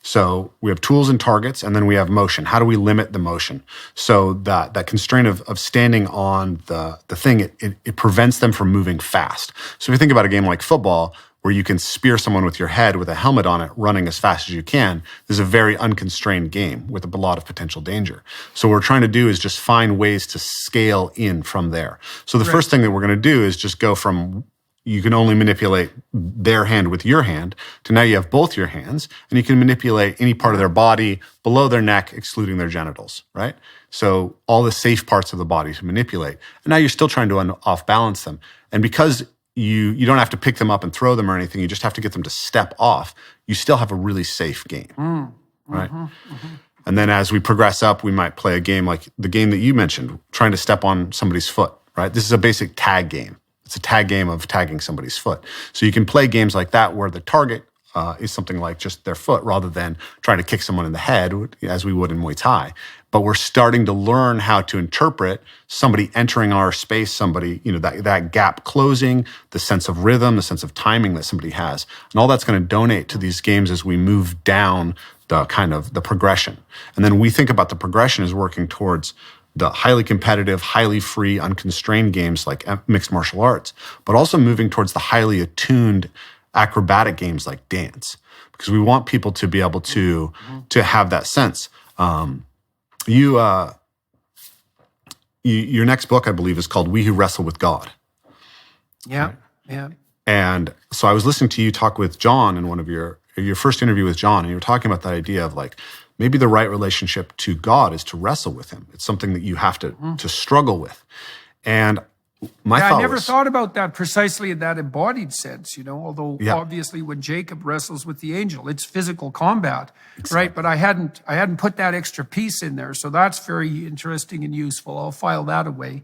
So we have tools and targets, and then we have motion. How do we limit the motion? So that constraint of standing on the thing, it prevents them from moving fast. So if you think about a game like football, where you can spear someone with your head with a helmet on it, running as fast as you can, this is a very unconstrained game with a lot of potential danger. So what we're trying to do is just find ways to scale in from there. So the first thing that we're going to do is just go from you can only manipulate their hand with your hand to now you have both your hands and you can manipulate any part of their body below their neck, excluding their genitals, right? So all the safe parts of the body to manipulate. And now you're still trying to off balance them. And because you don't have to pick them up and throw them or anything. You just have to get them to step off. You still have a really safe game, right? And then as we progress up, we might play a game like the game that you mentioned, trying to step on somebody's foot, right? This is a basic tag game. It's a tag game of tagging somebody's foot. So you can play games like that where the target is something like just their foot rather than trying to kick someone in the head as we would in Muay Thai. But we're starting to learn how to interpret somebody entering our space, somebody, that gap closing, the sense of rhythm, the sense of timing that somebody has. And all that's going to donate to these games as we move down the kind of the progression. And then we think about the progression as working towards the highly competitive, highly free, unconstrained games like mixed martial arts, but also moving towards the highly attuned acrobatic games like dance, because we want people to be able to have that sense. Your next book, I believe, is called We Who Wrestle with God. Yeah, right? yeah. And so I was listening to you talk with John in one of your first interview with John, and you were talking about that idea of like, maybe the right relationship to God is to wrestle with him. It's something that you have to struggle with. And I never thought about that precisely in that embodied sense, although obviously when Jacob wrestles with the angel, it's physical combat, right? But I hadn't put that extra piece in there. So that's very interesting and useful. I'll file that away.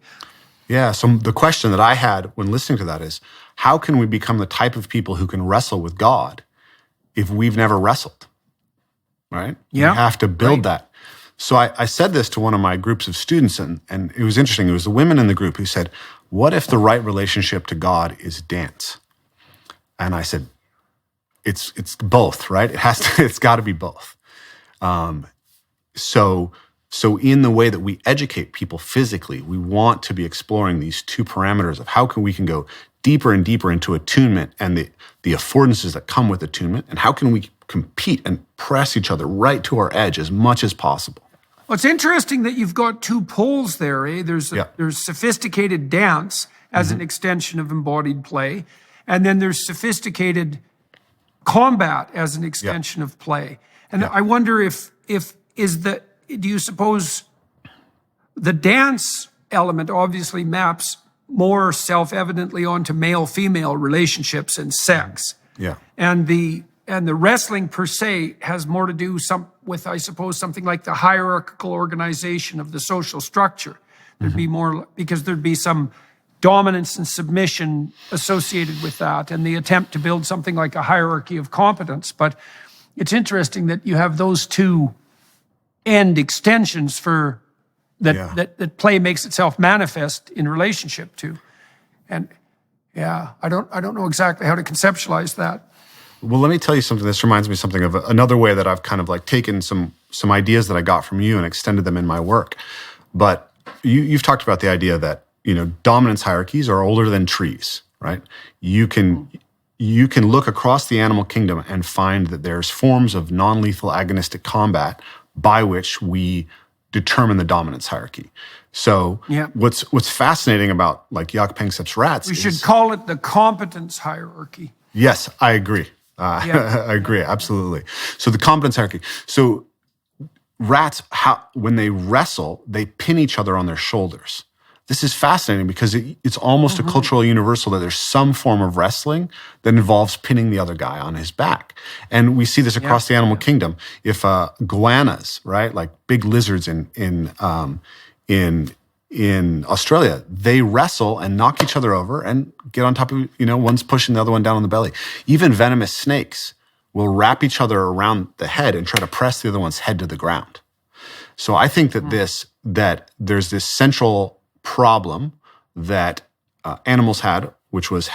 Yeah. So the question that I had when listening to that is, how can we become the type of people who can wrestle with God if we've never wrestled, right? Yeah. We have to build that. So I said this to one of my groups of students, and it was interesting. It was the women in the group who said, what if the right relationship to God is dance? And I said, it's both, right? It's got to be both. So in the way that we educate people physically, we want to be exploring these two parameters of how we can go deeper and deeper into attunement and the affordances that come with attunement, and how can we compete and press each other right to our edge as much as possible. Well, it's interesting that you've got two poles there, eh? There's sophisticated dance as an extension of embodied play, and then there's sophisticated combat as an extension of play. And I wonder do you suppose the dance element obviously maps more self-evidently onto male-female relationships and sex. Yeah. And the wrestling per se has more to do with, I suppose, something like the hierarchical organization of the social structure. There'd be more, because there'd be some dominance and submission associated with that, and the attempt to build something like a hierarchy of competence. But it's interesting that you have those two end extensions for that play makes itself manifest in relationship to. And I don't know exactly how to conceptualize that. Well, let me tell you something. This reminds me of something of another way that I've kind of like taken some ideas that I got from you and extended them in my work. But you've talked about the idea that, dominance hierarchies are older than trees, right? You can look across the animal kingdom and find that there's forms of non-lethal agonistic combat by which we determine the dominance hierarchy. So what's fascinating about like Yakpengsep's rats We should call it the competence hierarchy. Yes, I agree. I agree, absolutely. So the competence hierarchy. So rats, when they wrestle, they pin each other on their shoulders. This is fascinating because it's almost a cultural universal that there's some form of wrestling that involves pinning the other guy on his back. And we see this across the animal kingdom. If goannas, right, like big lizards in Australia, they wrestle and knock each other over and get on top of, one's pushing the other one down on the belly. Even venomous snakes will wrap each other around the head and try to press the other one's head to the ground. So I think that that there's this central problem that animals had, which was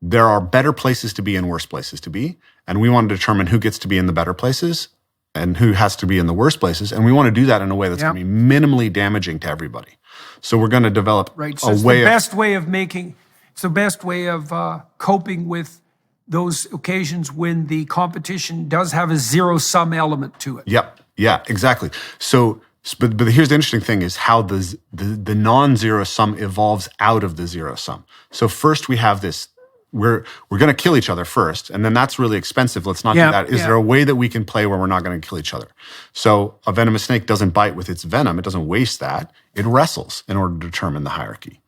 there are better places to be and worse places to be. And we want to determine who gets to be in the better places and who has to be in the worst places. And we want to do that in a way that's going to be minimally damaging to everybody. So we're going to develop so a it's way the best way of it's the best way of coping with those occasions when the competition does have a zero-sum element to it. Yep. Yeah, exactly. So, but here's the interesting thing is how the non-zero sum evolves out of the zero sum. So first we have this, we're going to kill each other first, and then that's really expensive. Let's not do that. Is there a way that we can play where we're not going to kill each other? So a venomous snake doesn't bite with its venom. It doesn't waste that. It wrestles in order to determine the hierarchy.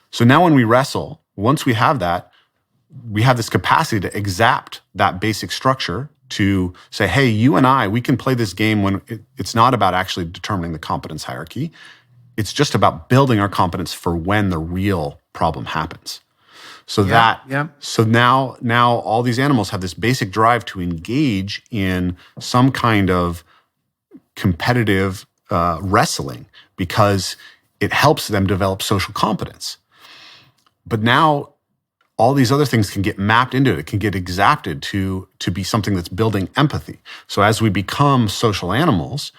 So now when we wrestle, once we have that, we have this capacity to exact that basic structure to say, hey, you and I, we can play this game when it's not about actually determining the competence hierarchy. It's just about building our competence for when the real problem happens. So so now all these animals have this basic drive to engage in some kind of competitive wrestling because it helps them develop social competence. But now all these other things can get mapped into it. It can get exacted to be something that's building empathy. So as we become social animals,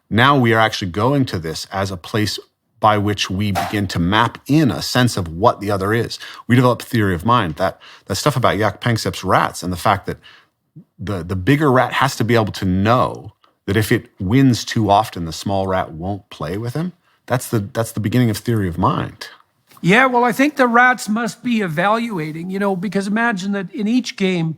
now we are actually going to this as a place by which we begin to map in a sense of what the other is. We develop theory of mind. That stuff about Yakpengsep's rats and the fact that the bigger rat has to be able to know that if it wins too often, the small rat won't play with him. That's the beginning of theory of mind. Yeah, well, I think the rats must be evaluating, because imagine that in each game,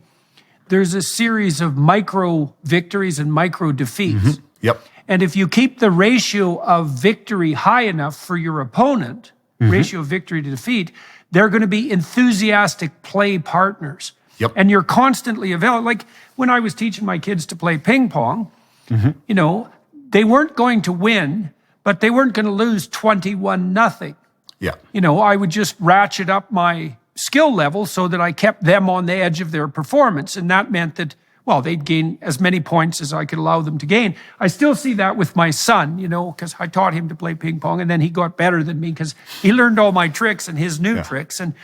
there's a series of micro victories and micro defeats. Mm-hmm. Yep. And if you keep the ratio of victory high enough for your opponent, ratio of victory to defeat, they're going to be enthusiastic play partners. Yep. And you're constantly evaluating. Like when I was teaching my kids to play ping pong, they weren't going to win, but they weren't going to lose 21-0. Yeah. I would just ratchet up my skill level so that I kept them on the edge of their performance. And that meant that, they'd gain as many points as I could allow them to gain. I still see that with my son, because I taught him to play ping pong and then he got better than me because he learned all my tricks and his new tricks. And,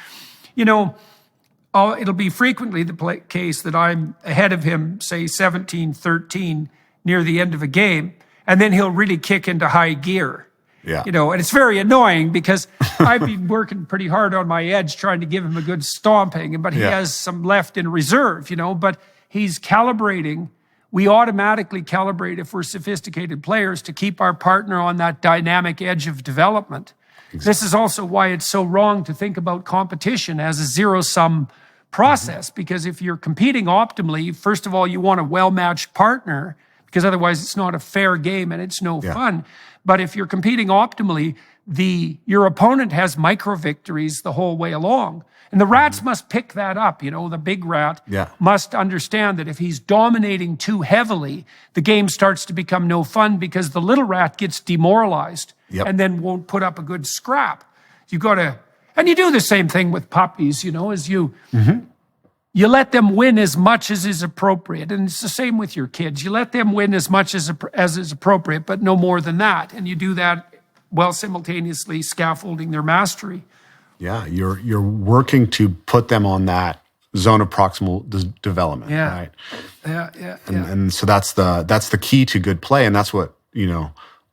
it'll be frequently the case that I'm ahead of him, say 17-13 near the end of a game, and then he'll really kick into high gear. Yeah. And it's very annoying because I've been working pretty hard on my edge trying to give him a good stomping, but he has some left in reserve, but he's calibrating. We automatically calibrate if we're sophisticated players to keep our partner on that dynamic edge of development. Exactly. This is also why it's so wrong to think about competition as a zero-sum process, because if you're competing optimally, first of all, you want a well-matched partner because otherwise it's not a fair game and it's no fun. But if you're competing optimally, your opponent has micro victories the whole way along. And the rats must pick that up. The big rat must understand that if he's dominating too heavily, the game starts to become no fun because the little rat gets demoralized and then won't put up a good scrap. And you do the same thing with puppies, as you let them win as much as is appropriate. And it's the same with your kids. You let them win as much as is appropriate, but no more than that. And you do that while simultaneously scaffolding their mastery. Yeah, you're working to put them on that zone of proximal development, Yeah. right? Yeah. And so that's the key to good play, and that's what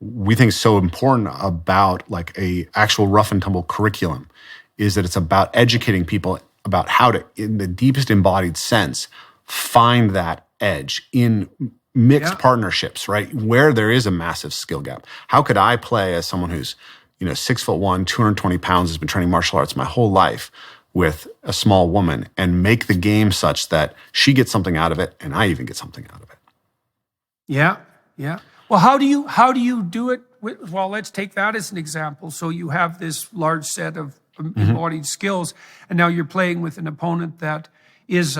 we think is so important about like a actual rough and tumble curriculum, is that it's about educating people about how to, in the deepest embodied sense, find that edge in mixed partnerships, right? Where there is a massive skill gap. How could I play as someone who's 6'1", 220 pounds, has been training martial arts my whole life, with a small woman, and make the game such that she gets something out of it and I even get something out of it? Yeah. Well, how do you do it? Well, let's take that as an example. So you have this large set of embodied skills, and now you're playing with an opponent that is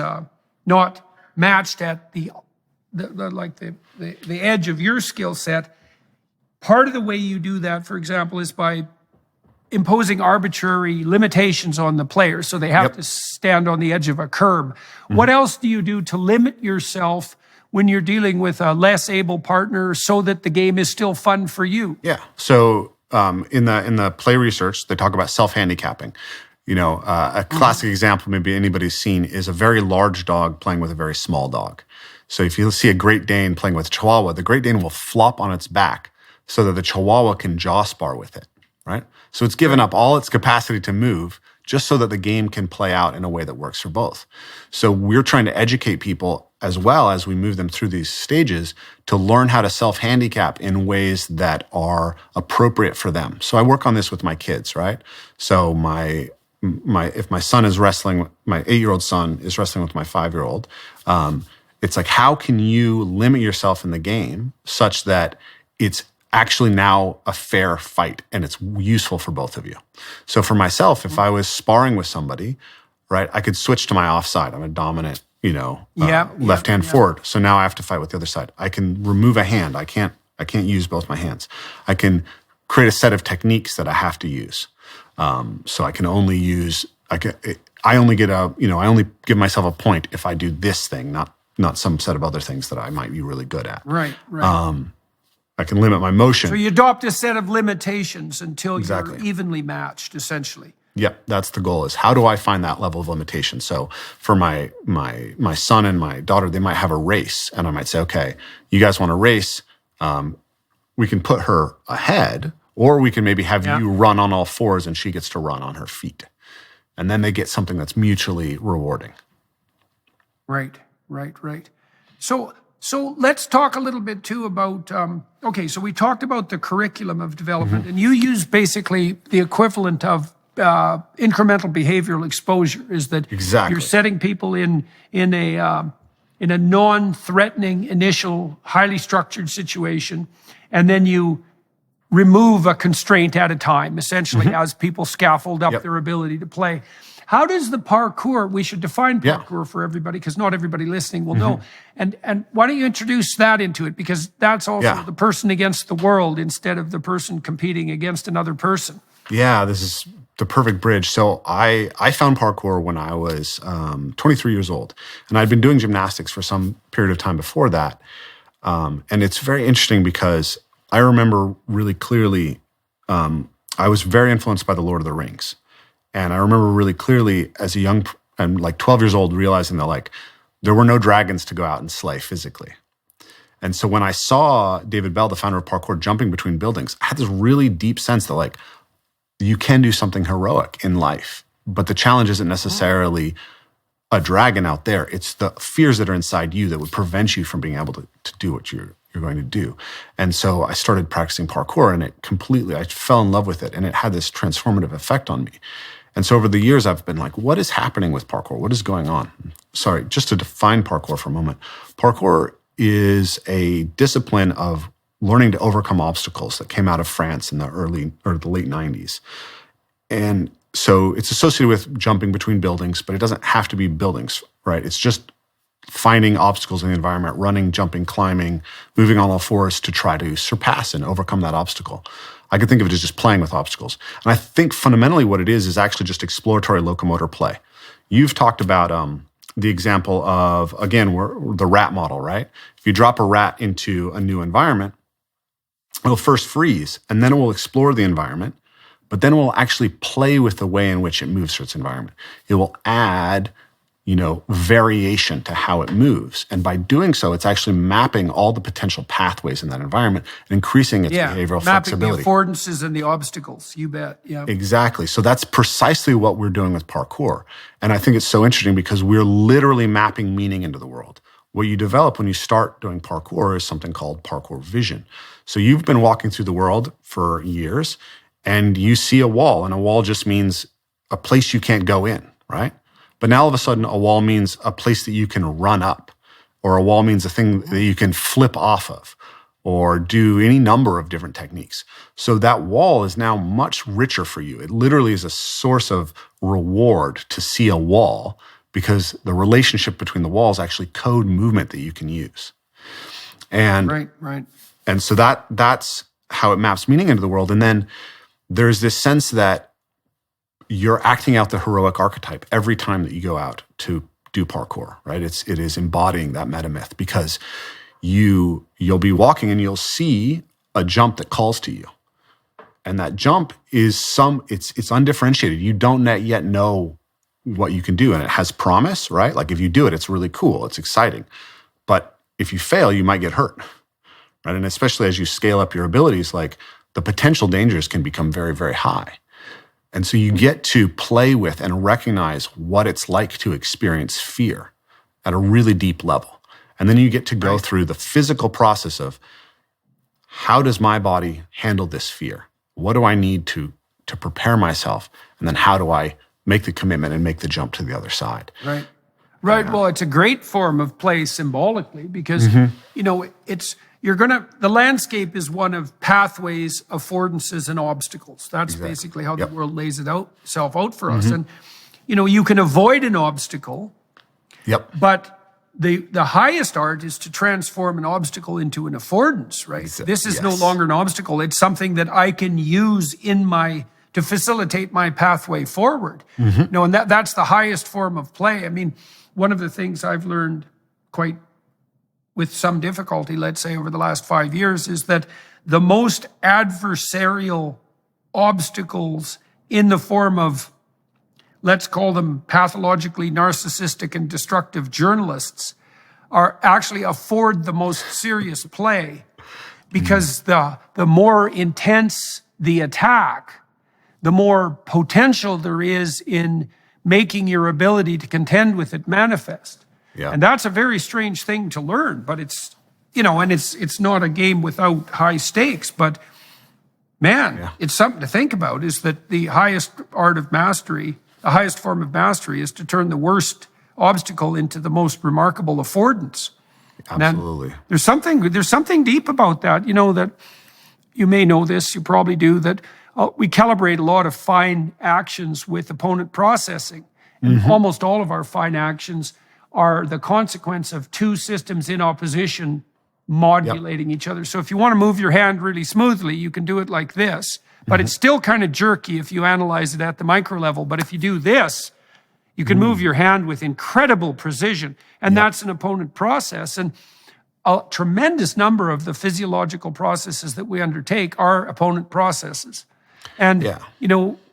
not matched at the edge of your skill set. Part of the way you do that, for example, is by imposing arbitrary limitations on the player, so they have to stand on the edge of a curb. What else do you do to limit yourself when you're dealing with a less able partner, so that the game is still fun for you? Yeah. So in the play research, they talk about self-handicapping. A classic example maybe anybody's seen is a very large dog playing with a very small dog. So if you see a Great Dane playing with a Chihuahua, the Great Dane will flop on its back so that the Chihuahua can jaw spar with it, right? So it's given up all its capacity to move just so that the game can play out in a way that works for both. So we're trying to educate people, as well as we move them through these stages, to learn how to self-handicap in ways that are appropriate for them. So I work on this with my kids, right? So if my son is wrestling, my 8-year-old son is wrestling with my 5-year-old, it's like, how can you limit yourself in the game such that it's actually now a fair fight and it's useful for both of you? So for myself, if I was sparring with somebody, right, I could switch to my offside. I'm a dominant, left-hand forward. So now I have to fight with the other side. I can remove a hand. I can't use both my hands. I can create a set of techniques that I have to use. So I can only use, I only give myself a point if I do this thing, not some set of other things that I might be really good at. Right. I can limit my motion. So you adopt a set of limitations until Exactly. you're evenly matched, essentially. Yep, that's the goal, is how do I find that level of limitation? So for my son and my daughter, they might have a race, and I might say, okay, you guys want to race? We can put her ahead, or we can maybe have you run on all fours and she gets to run on her feet. And then they get something that's mutually rewarding. Right. So let's talk a little bit too about, so we talked about the curriculum of development, and you use basically the equivalent of incremental behavioral exposure, is that you're setting people in a non-threatening initial, highly structured situation, and then you remove a constraint at a time, essentially, as people scaffold up their ability to play. How does the parkour, we should define parkour for everybody, because not everybody listening will know. And why don't you introduce that into it? Because that's also the person against the world instead of the person competing against another person. Yeah, this is the perfect bridge. So I found parkour when I was 23 years old, and I'd been doing gymnastics for some period of time before that. And it's very interesting because I remember really clearly, I was very influenced by The Lord of the Rings. And I remember really clearly as a young, I'm like 12 years old, realizing that there were no dragons to go out and slay physically. And so when I saw David Bell, the founder of parkour, jumping between buildings, I had this really deep sense that you can do something heroic in life, but the challenge isn't necessarily a dragon out there. It's the fears that are inside you that would prevent you from being able to do what you're going to do. And so I started practicing parkour, and I fell in love with it, and it had this transformative effect on me. And so over the years, I've been like, what is happening with parkour? What is going on? Sorry, just to define parkour for a moment. Parkour is a discipline of learning to overcome obstacles that came out of France in the late 90s. And so it's associated with jumping between buildings, but it doesn't have to be buildings, right? It's just finding obstacles in the environment, running, jumping, climbing, moving on all fours to try to surpass and overcome that obstacle. I could think of it as just playing with obstacles. And I think fundamentally what it is actually just exploratory locomotor play. You've talked about the example of, again, the rat model, right? If you drop a rat into a new environment, it'll first freeze, and then it will explore the environment, but then it will actually play with the way in which it moves through its environment. It will add variation to how it moves. And by doing so, it's actually mapping all the potential pathways in that environment and increasing its behavioral flexibility. Mapping the affordances and the obstacles, you bet. Yeah. Exactly. So that's precisely what we're doing with parkour. And I think it's so interesting because we're literally mapping meaning into the world. What you develop when you start doing parkour is something called parkour vision. So you've been walking through the world for years and you see a wall, and a wall just means a place you can't go in, right? But now all of a sudden, a wall means a place that you can run up, or a wall means a thing that you can flip off of, or do any number of different techniques. So that wall is now much richer for you. It literally is a source of reward to see a wall, because the relationship between the walls actually code movement that you can use. And right. And so that's how it maps meaning into the world. And then there's this sense that you're acting out the heroic archetype every time that you go out to do parkour, right? It is embodying that meta myth, because you'll be walking and you'll see a jump that calls to you. And that jump is it's undifferentiated. You don't yet know what you can do, and it has promise, right? Like if you do it, it's really cool, it's exciting. But if you fail, you might get hurt, right? And especially as you scale up your abilities, like the potential dangers can become very, very high. And so you get to play with and recognize what it's like to experience fear at a really deep level. And then you get to go through the physical process of, how does my body handle this fear? What do I need to prepare myself? And then how do I make the commitment and make the jump to the other side? Right. Well, it's a great form of play symbolically, because, the landscape is one of pathways, affordances, and obstacles. That's basically how the world lays itself out for us. And, you can avoid an obstacle, but the highest art is to transform an obstacle into an affordance, right? This is no longer an obstacle. It's something that I can use to facilitate my pathway forward. And that's the highest form of play. I mean, one of the things I've learned with some difficulty, let's say over the last 5 years, is that the most adversarial obstacles in the form of, let's call them pathologically narcissistic and destructive journalists, are actually afford the most serious play, because the more intense the attack, the more potential there is in making your ability to contend with it manifest. And that's a very strange thing to learn, but it's, and it's not a game without high stakes, but man, it's something to think about, is that the highest art of mastery, the highest form of mastery, is to turn the worst obstacle into the most remarkable affordance. Absolutely. There's something deep about that, that you may know this, you probably do, that we calibrate a lot of fine actions with opponent processing. And almost all of our fine actions are the consequence of two systems in opposition modulating each other. So if you want to move your hand really smoothly, you can do it like this, but it's still kind of jerky if you analyze it at the micro level. But if you do this, you can move your hand with incredible precision, and that's an opponent process. And a tremendous number of the physiological processes that we undertake are opponent processes. And,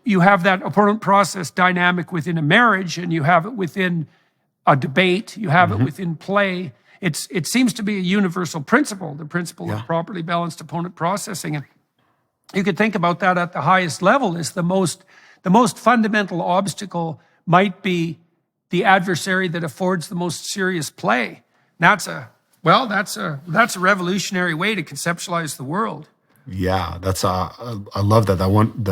you have that opponent process dynamic within a marriage, and you have it within a debate, you have it within play. It seems to be a universal principle, the principle of properly balanced opponent processing. And you could think about that at the highest level, is the most fundamental obstacle might be the adversary that affords the most serious play. That's a revolutionary way to conceptualize the world. Yeah, I love that. That one,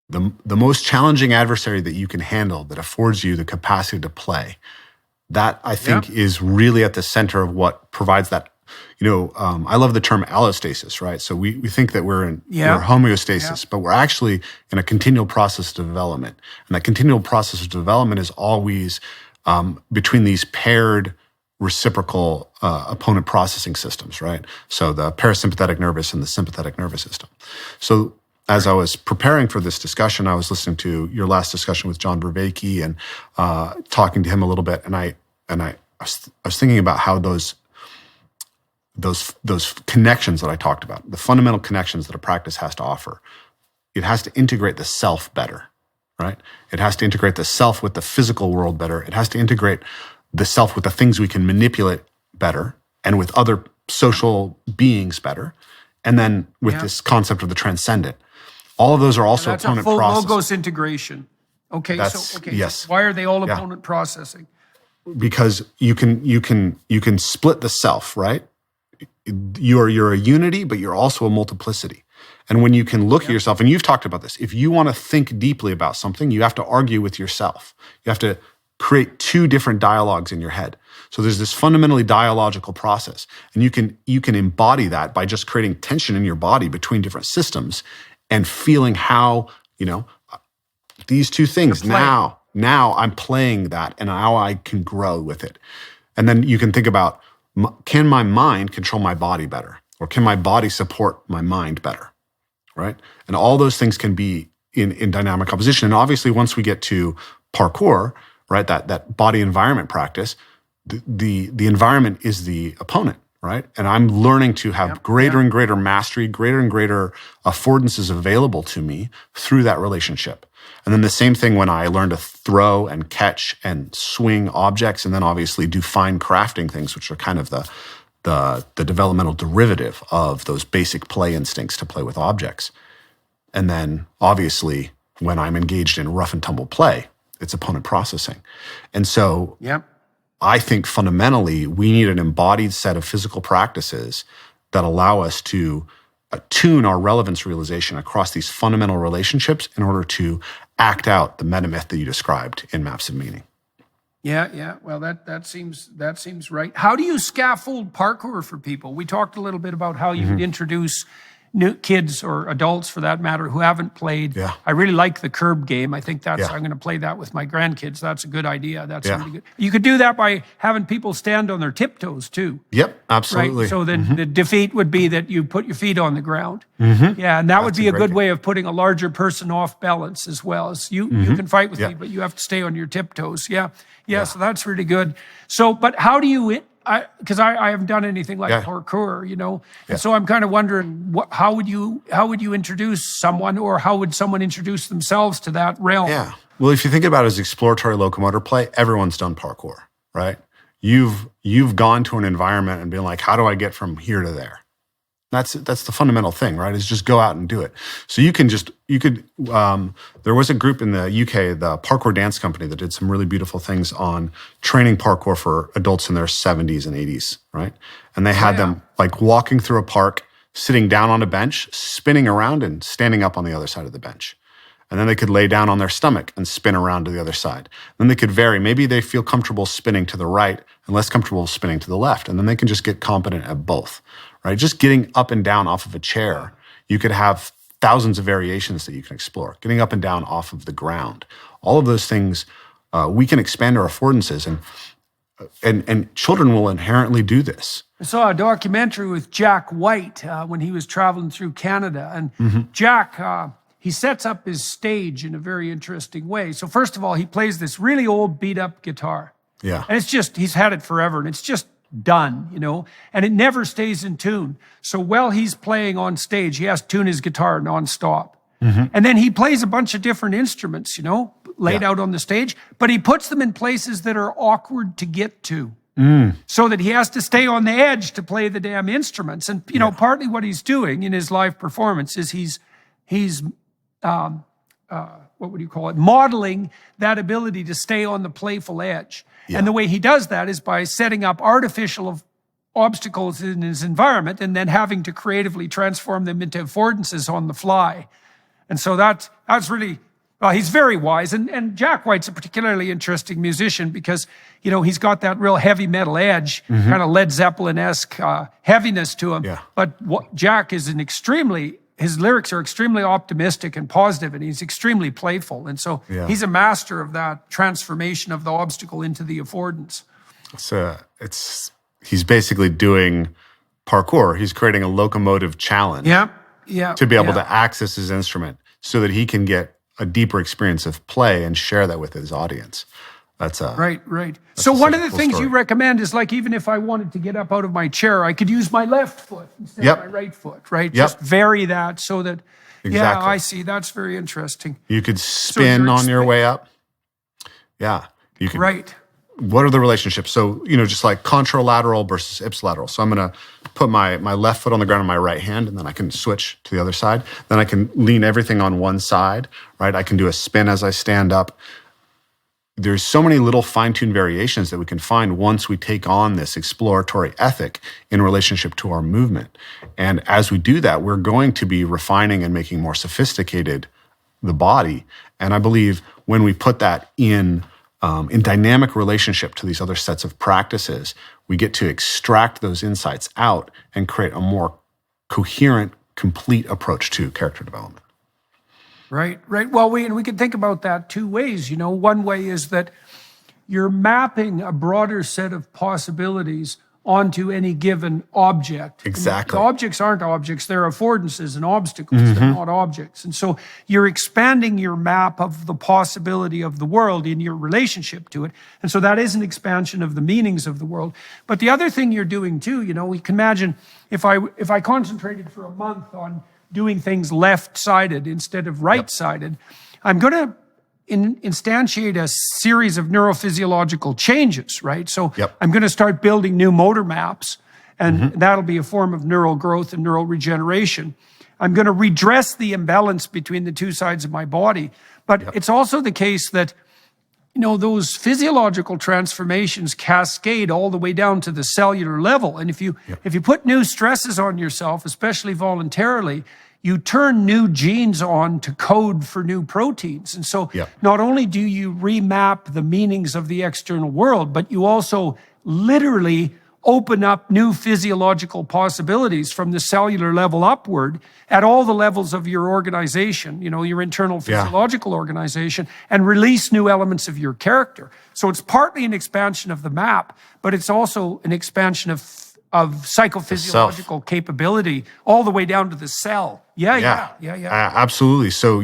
the most challenging adversary that you can handle, that affords you the capacity to play, that I think is really at the center of what provides that. I love the term allostasis, right? So we think that we're homeostasis, but we're actually in a continual process of development. And that continual process of development is always between these paired reciprocal opponent processing systems, right? So the parasympathetic nervous and the sympathetic nervous system. So as I was preparing for this discussion, I was listening to your last discussion with John Vervaeke and talking to him a little bit, and I was thinking about how those connections that I talked about, the fundamental connections that a practice has to offer, it has to integrate the self better. right? It has to integrate the self with the physical world better. It has to integrate the self with the things we can manipulate better and with other social beings better. And then with this concept of the transcendent. All of those are also that's opponent a full processing. logos integration. Okay, Yes. So why are they all opponent processing? Because you can split the self, right? You're a unity, but you're also a multiplicity. And when you can look at yourself, and you've talked about this, if you want to think deeply about something, you have to argue with yourself. You have to create two different dialogues in your head. So there's this fundamentally dialogical process. And you can embody that by just creating tension in your body between different systems and feeling how, these two things now I'm playing that and how I can grow with it. And then you can think about, can my mind control my body better? Or can my body support my mind better? Right? And all those things can be in dynamic opposition. And obviously, once we get to parkour, right, that body environment practice, the environment is the opponent, right? And I'm learning to have greater and greater mastery, greater and greater affordances available to me through that relationship. And then the same thing when I learn to throw and catch and swing objects, and then obviously do fine crafting things, which are kind of the developmental derivative of those basic play instincts to play with objects. And then obviously when I'm engaged in rough and tumble play, it's opponent processing. And so I think fundamentally we need an embodied set of physical practices that allow us to tune our relevance realization across these fundamental relationships in order to act out the metamyth that you described in Maps of Meaning. Yeah. Well, that seems right. How do you scaffold parkour for people? We talked a little bit about how you would introduce new kids or adults, for that matter, who haven't played. Yeah. I really like the curb game. I think I'm going to play that with my grandkids. That's a good idea. That's really good. You could do that by having people stand on their tiptoes too. Yep, absolutely. Right? So then the defeat would be that you put your feet on the ground. Yeah, and that would be a good way of putting a larger person off balance as well. As you can fight with me, but you have to stay on your tiptoes. Yeah, so that's really good. So, but how do you... Because I haven't done anything like parkour, and so I'm kind of wondering, how would you introduce someone, or how would someone introduce themselves to that realm? Yeah. Well, if you think about it as exploratory locomotor play, everyone's done parkour, right? You've gone to an environment and been like, how do I get from here to there? That's the fundamental thing, right? Is just go out and do it. So there was a group in the UK, the Parkour Dance Company, that did some really beautiful things on training parkour for adults in their 70s and 80s, right? And they had them like walking through a park, sitting down on a bench, spinning around and standing up on the other side of the bench. And then they could lay down on their stomach and spin around to the other side. Then they could vary. Maybe they feel comfortable spinning to the right and less comfortable spinning to the left. And then they can just get competent at both, right? Just getting up and down off of a chair, you could have thousands of variations that you can explore. Getting up and down off of the ground. All of those things, we can expand our affordances, and children will inherently do this. I saw a documentary with Jack White when he was traveling through Canada. And Jack... he sets up his stage in a very interesting way. So first of all, he plays this really old beat-up guitar. Yeah. And it's just, he's had it forever, and it's just done, and it never stays in tune. So while he's playing on stage, he has to tune his guitar nonstop. And then he plays a bunch of different instruments, laid out on the stage, but he puts them in places that are awkward to get to. So that he has to stay on the edge to play the damn instruments. And, partly what he's doing in his live performance is he's what would you call it? Modeling that ability to stay on the playful edge. Yeah. And the way he does that is by setting up artificial obstacles in his environment and then having to creatively transform them into affordances on the fly. And so that's really, he's very wise. And Jack White's a particularly interesting musician because, he's got that real heavy metal edge, kind of Led Zeppelin-esque heaviness to him. Yeah. But Jack is his lyrics are extremely optimistic and positive, and he's extremely playful. And so he's a master of that transformation of the obstacle into the affordance. He's basically doing parkour. He's creating a locomotive challenge to be able to access his instrument so that he can get a deeper experience of play and share that with his audience. That's right. So one of the things you recommend is, like, even if I wanted to get up out of my chair, I could use my left foot instead of my right foot, right? Just vary that so that Yeah, I see. That's very interesting. You could spin on your way up. Yeah. You could. Right. What are the relationships? So, just like contralateral versus ipsilateral. So I'm going to put my left foot on the ground on my right hand, and then I can switch to the other side. Then I can lean everything on one side, right? I can do a spin as I stand up. There's so many little fine-tuned variations that we can find once we take on this exploratory ethic in relationship to our movement. And as we do that, we're going to be refining and making more sophisticated the body. And I believe when we put that in dynamic relationship to these other sets of practices, we get to extract those insights out and create a more coherent, complete approach to character development. Right. Well, we can think about that two ways. One way is that you're mapping a broader set of possibilities onto any given object. Exactly. And the objects aren't objects, they're affordances and obstacles, they're not objects. And so you're expanding your map of the possibility of the world in your relationship to it. And so that is an expansion of the meanings of the world. But the other thing you're doing too, we can imagine if I concentrated for a month on doing things left-sided instead of right-sided, I'm going to instantiate a series of neurophysiological changes, right? So I'm going to start building new motor maps, and that'll be a form of neural growth and neural regeneration. I'm going to redress the imbalance between the two sides of my body. But it's also the case that, those physiological transformations cascade all the way down to the cellular level. And if you put new stresses on yourself, especially voluntarily, you turn new genes on to code for new proteins. And so not only do you remap the meanings of the external world, but you also literally open up new physiological possibilities from the cellular level upward at all the levels of your organization, your internal physiological organization, and release new elements of your character. So it's partly an expansion of the map, but it's also an expansion of psychophysiological capability all the way down to the cell. Yeah. Absolutely. So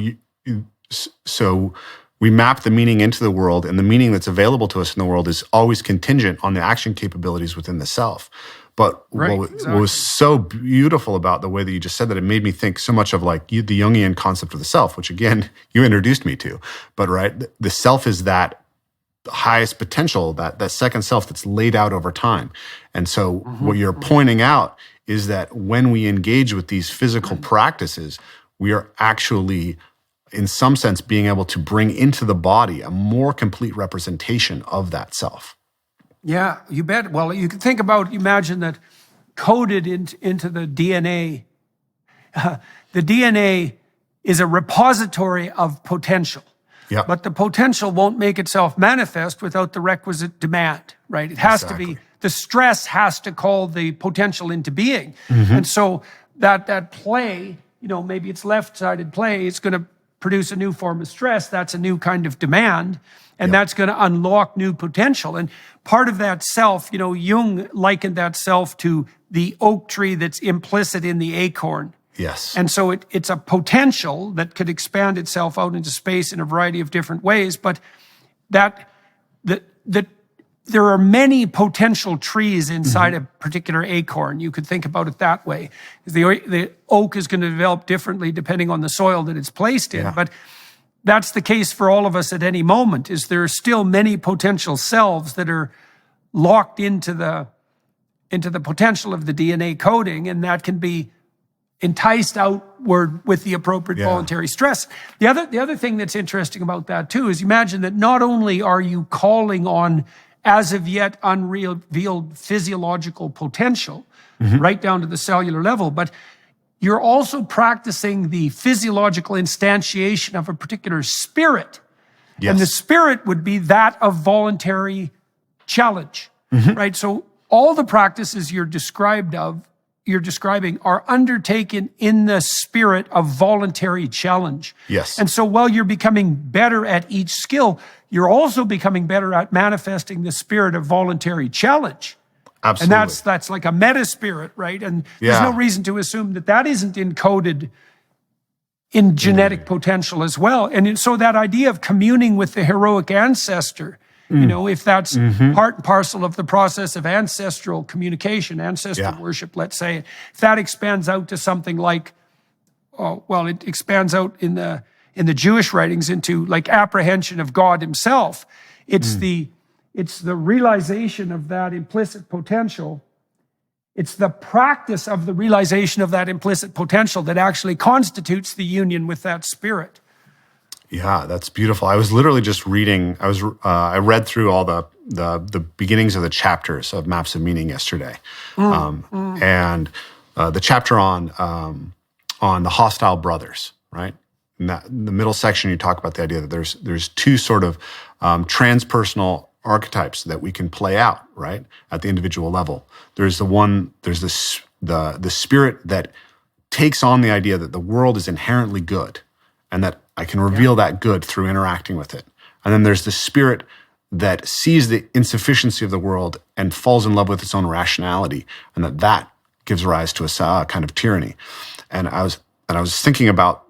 we map the meaning into the world, and the meaning that's available to us in the world is always contingent on the action capabilities within the self. But what was so beautiful about the way that you just said that, it made me think so much of like the Jungian concept of the self, which again, you introduced me to. But the self is that highest potential, that second self that's laid out over time. And so what you're pointing out is that when we engage with these physical practices, we are actually, in some sense, being able to bring into the body a more complete representation of that self. Yeah, you bet. Well, you can imagine that coded into the DNA. The DNA is a repository of potential. Yep. But the potential won't make itself manifest without the requisite demand, right? It has to be, the stress has to call the potential into being. And so that play, maybe it's left-sided play, it's going to produce a new form of stress. That's a new kind of demand, and that's going to unlock new potential. And part of that self, Jung likened that self to the oak tree that's implicit in the acorn. Yes. And so it's a potential that could expand itself out into space in a variety of different ways, but that there are many potential trees inside a particular acorn. You could think about it that way. The oak is going to develop differently depending on the soil that it's placed in, but that's the case for all of us at any moment, is there are still many potential selves that are locked into the potential of the DNA coding, and that can be enticed outward with the appropriate voluntary stress. The other thing that's interesting about that too is imagine that not only are you calling on as of yet unrevealed physiological potential right down to the cellular level, but you're also practicing the physiological instantiation of a particular spirit. And the spirit would be that of voluntary challenge, right? So all the practices you're describing are undertaken in the spirit of voluntary challenge. Yes. And so while you're becoming better at each skill, you're also becoming better at manifesting the spirit of voluntary challenge. Absolutely. And that's like a meta spirit, right? And there's no reason to assume that isn't encoded in genetic potential as well. And so that idea of communing with the heroic ancestor, if that's part and parcel of the process of ancestral communication, ancestor worship, let's say, if that expands out to something like well, it expands out in the Jewish writings into like apprehension of God himself. It's the realization of that implicit potential. It's the practice of the realization of that implicit potential that actually constitutes the union with that spirit. Yeah, that's beautiful. I was literally just reading. I read through all the beginnings of the chapters of Maps of Meaning yesterday, and the chapter on the hostile brothers. Right, in the middle section, you talk about the idea that there's two sort of transpersonal archetypes that we can play out. Right, at the individual level, there's the spirit that takes on the idea that the world is inherently good, and that I can reveal that good through interacting with it. And then there's the spirit that sees the insufficiency of the world and falls in love with its own rationality, and that gives rise to a kind of tyranny. And I was thinking about,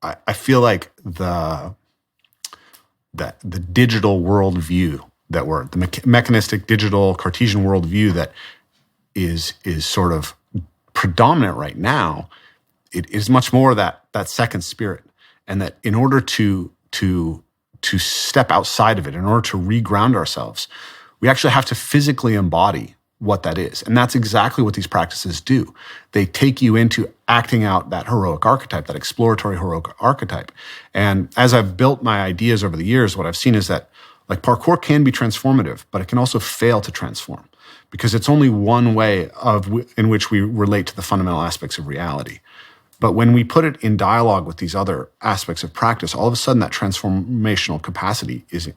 I feel like the digital worldview that the mechanistic digital Cartesian worldview that is sort of predominant right now. It is much more that second spirit, and that in order to step outside of it, in order to reground ourselves, we actually have to physically embody what that is. And that's exactly what these practices do. They take you into acting out that heroic archetype, that exploratory heroic archetype. And as I've built my ideas over the years, what I've seen is that like parkour can be transformative, but it can also fail to transform, because it's only one way in which we relate to the fundamental aspects of reality. But when we put it in dialogue with these other aspects of practice, all of a sudden that transformational capacity is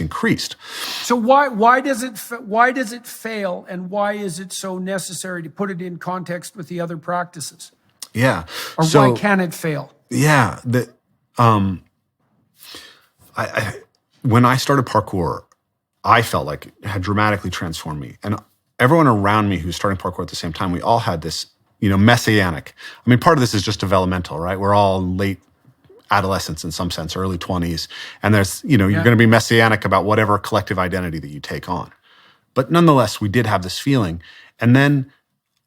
increased. So why does it fail, and why is it so necessary to put it in context with the other practices? Yeah. Or why can it fail? Yeah. When I started parkour, I felt like it had dramatically transformed me, and everyone around me who's starting parkour at the same time, we all had this messianic. I mean, part of this is just developmental, right? We're all late adolescence in some sense, early 20s. And there's, you're going to be messianic about whatever collective identity that you take on. But nonetheless, we did have this feeling. And then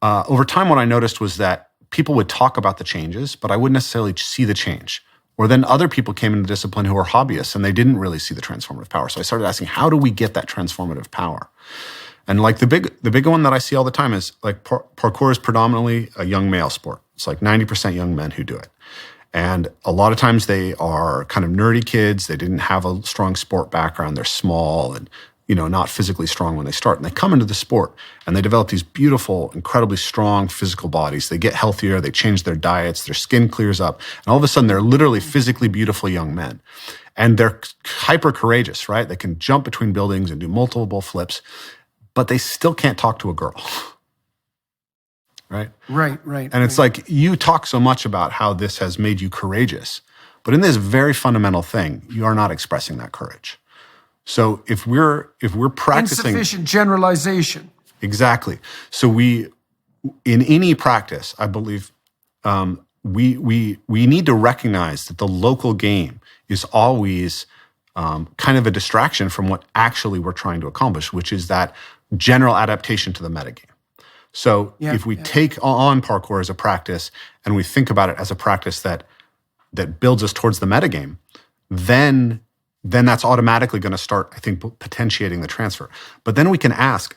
over time, what I noticed was that people would talk about the changes, but I wouldn't necessarily see the change. Or then other people came into the discipline who were hobbyists, and they didn't really see the transformative power. So I started asking, how do we get that transformative power? And like the big one that I see all the time is like parkour is predominantly a young male sport. It's like 90% young men who do it. And a lot of times they are kind of nerdy kids. They didn't have a strong sport background. They're small and, not physically strong when they start. And they come into the sport and they develop these beautiful, incredibly strong physical bodies. They get healthier. They change their diets. Their skin clears up. And all of a sudden they're literally physically beautiful young men. And they're hyper courageous, right? They can jump between buildings and do multiple flips, but they still can't talk to a girl. Right? Right. And it's like, you talk so much about how this has made you courageous, but in this very fundamental thing, you are not expressing that courage. So if we're practicing insufficient generalization. Exactly. So in any practice, I believe, we need to recognize that the local game is always kind of a distraction from what actually we're trying to accomplish, which is that general adaptation to the metagame. So if we take on parkour as a practice and we think about it as a practice that builds us towards the metagame, then that's automatically going to start, I think, potentiating the transfer. But then we can ask,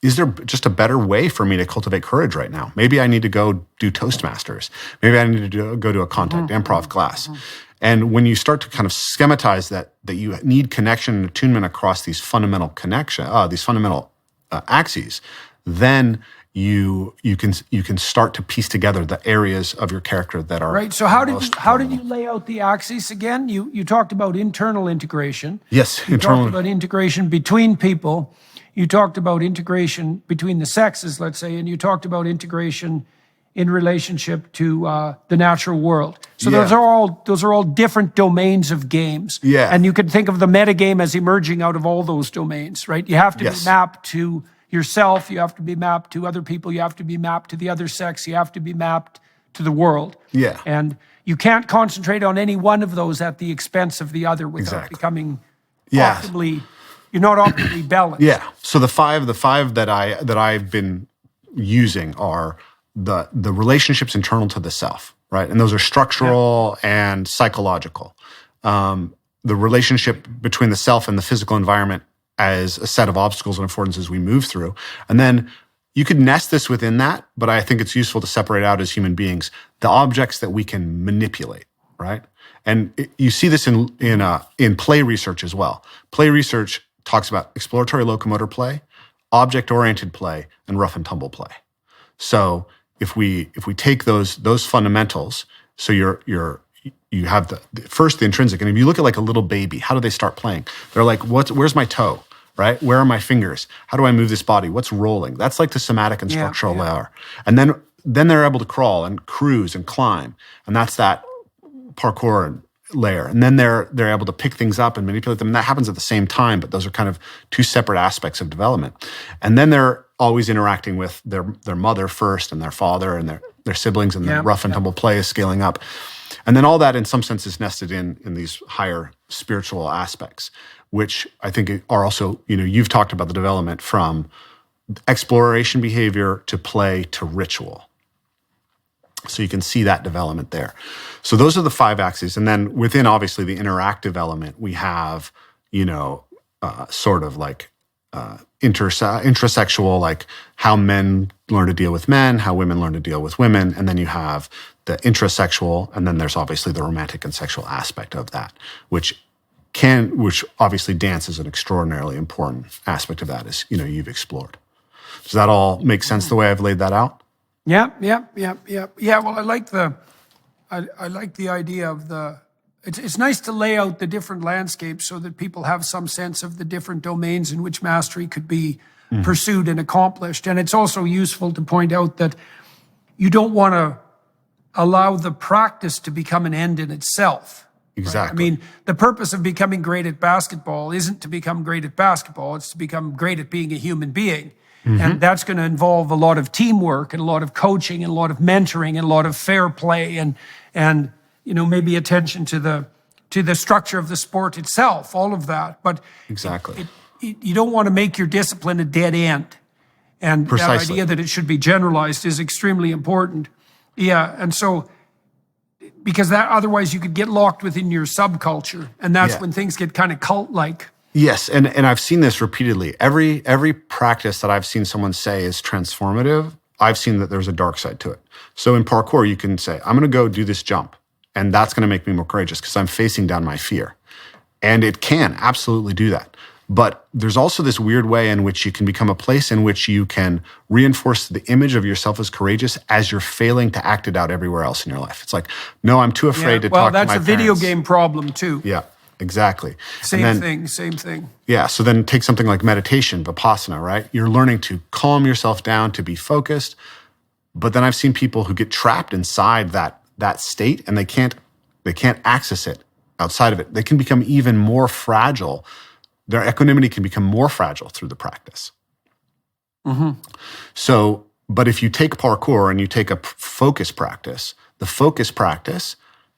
is there just a better way for me to cultivate courage right now? Maybe I need to go do Toastmasters. Maybe I need to go to a contact improv class. And when you start to kind of schematize that you need connection and attunement across these fundamental axes, then you can start to piece together the areas of your character that are right. So how did you lay out the axes again? You talked about internal integration. Yes, you talked about integration between people. You talked about integration between the sexes, let's say, and you talked about integration in relationship to the natural world. So those are all different domains of games. Yeah. And you can think of the metagame as emerging out of all those domains, right? You have to be mapped to yourself, you have to be mapped to other people, you have to be mapped to the other sex, you have to be mapped to the world. Yeah. And you can't concentrate on any one of those at the expense of the other without becoming optimally, you're not optimally balanced. Yeah. So the five that I've been using are the relationships internal to the self, right? And those are structural and psychological. The relationship between the self and the physical environment as a set of obstacles and affordances we move through. And then you could nest this within that, but I think it's useful to separate out as human beings the objects that we can manipulate, right? And you see this in play research as well. Play research talks about exploratory locomotor play, object-oriented play, and rough and tumble play. So if we take those fundamentals, so you have the intrinsic, and if you look at like a little baby, how do they start playing? They're like, where's my toe, right? Where are my fingers? How do I move this body? What's rolling? That's like the somatic and structural layer. And then they're able to crawl and cruise and climb, and that's that parkour layer. And then they're able to pick things up and manipulate them. And that happens at the same time, but those are kind of two separate aspects of development. And then they're always interacting with their mother first and their father and their siblings, and the rough and tumble play is scaling up. And then all that in some sense is nested in these higher spiritual aspects, which I think are also, you've talked about the development from exploration behavior to play to ritual. So you can see that development there. So those are the 5 axes. And then within, obviously, the interactive element, we have, sort of like intrasexual, like how men learn to deal with men, how women learn to deal with women. And then you have the intrasexual, and then there's obviously the romantic and sexual aspect of that, which obviously dance is an extraordinarily important aspect of that, as you've explored. Does that all make sense the way I've laid that out? Yeah. Well, I like the idea of it's nice to lay out the different landscapes so that people have some sense of the different domains in which mastery could be pursued and accomplished. And it's also useful to point out that you don't want to allow the practice to become an end in itself. Exactly. Right? I mean, the purpose of becoming great at basketball isn't to become great at basketball. It's to become great at being a human being. And that's going to involve a lot of teamwork and a lot of coaching and a lot of mentoring and a lot of fair play and maybe attention to the structure of the sport itself, all of that. But exactly, you don't want to make your discipline a dead end. And Precisely. That idea that it should be generalized is extremely important. Yeah, and so because that otherwise you could get locked within your subculture, and that's when things get kind of cult-like. Yes, and I've seen this repeatedly. Every practice that I've seen someone say is transformative, I've seen that there's a dark side to it. So in parkour, you can say, I'm going to go do this jump, and that's going to make me more courageous because I'm facing down my fear. And it can absolutely do that. But there's also this weird way in which you can become a place in which you can reinforce the image of yourself as courageous as you're failing to act it out everywhere else in your life. It's like, no, I'm too afraid to talk to my parents. Well, that's a video game problem too. Yeah. Exactly. Same thing. Yeah. So then take something like meditation, Vipassana, right? You're learning to calm yourself down, to be focused. But then I've seen people who get trapped inside that state and they can't access it outside of it. They can become even more fragile. Their equanimity can become more fragile through the practice. So, but if you take parkour and you take a focus practice, the focus practice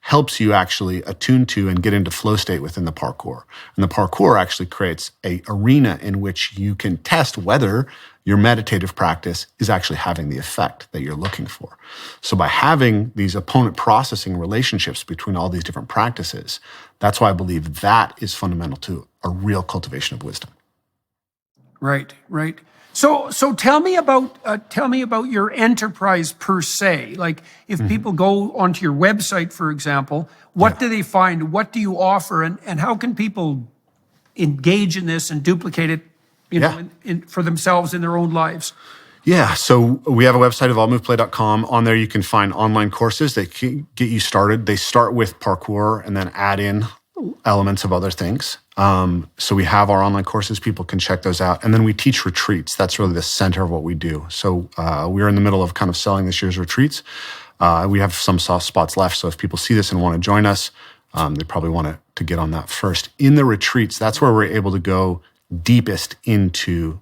helps you actually attune to and get into flow state within the parkour. And the parkour actually creates an arena in which you can test whether your meditative practice is actually having the effect that you're looking for. So by having these opponent processing relationships between all these different practices, that's why I believe that is fundamental to a real cultivation of wisdom. Right. So tell me about your enterprise per se. Like if people go onto your website, for example, what do they find? What do you offer? And how can people engage in this and duplicate it, for themselves in their own lives? Yeah, so we have a website, evolvemoveplay.com. On there you can find online courses that can get you started. They start with parkour and then add in elements of other things. So we have our online courses. People can check those out. And then we teach retreats. That's really the center of what we do. So we're in the middle of kind of selling this year's retreats. We have some soft spots left. So if people see this and want to join us, they probably want to get on that first. In the retreats, that's where we're able to go deepest into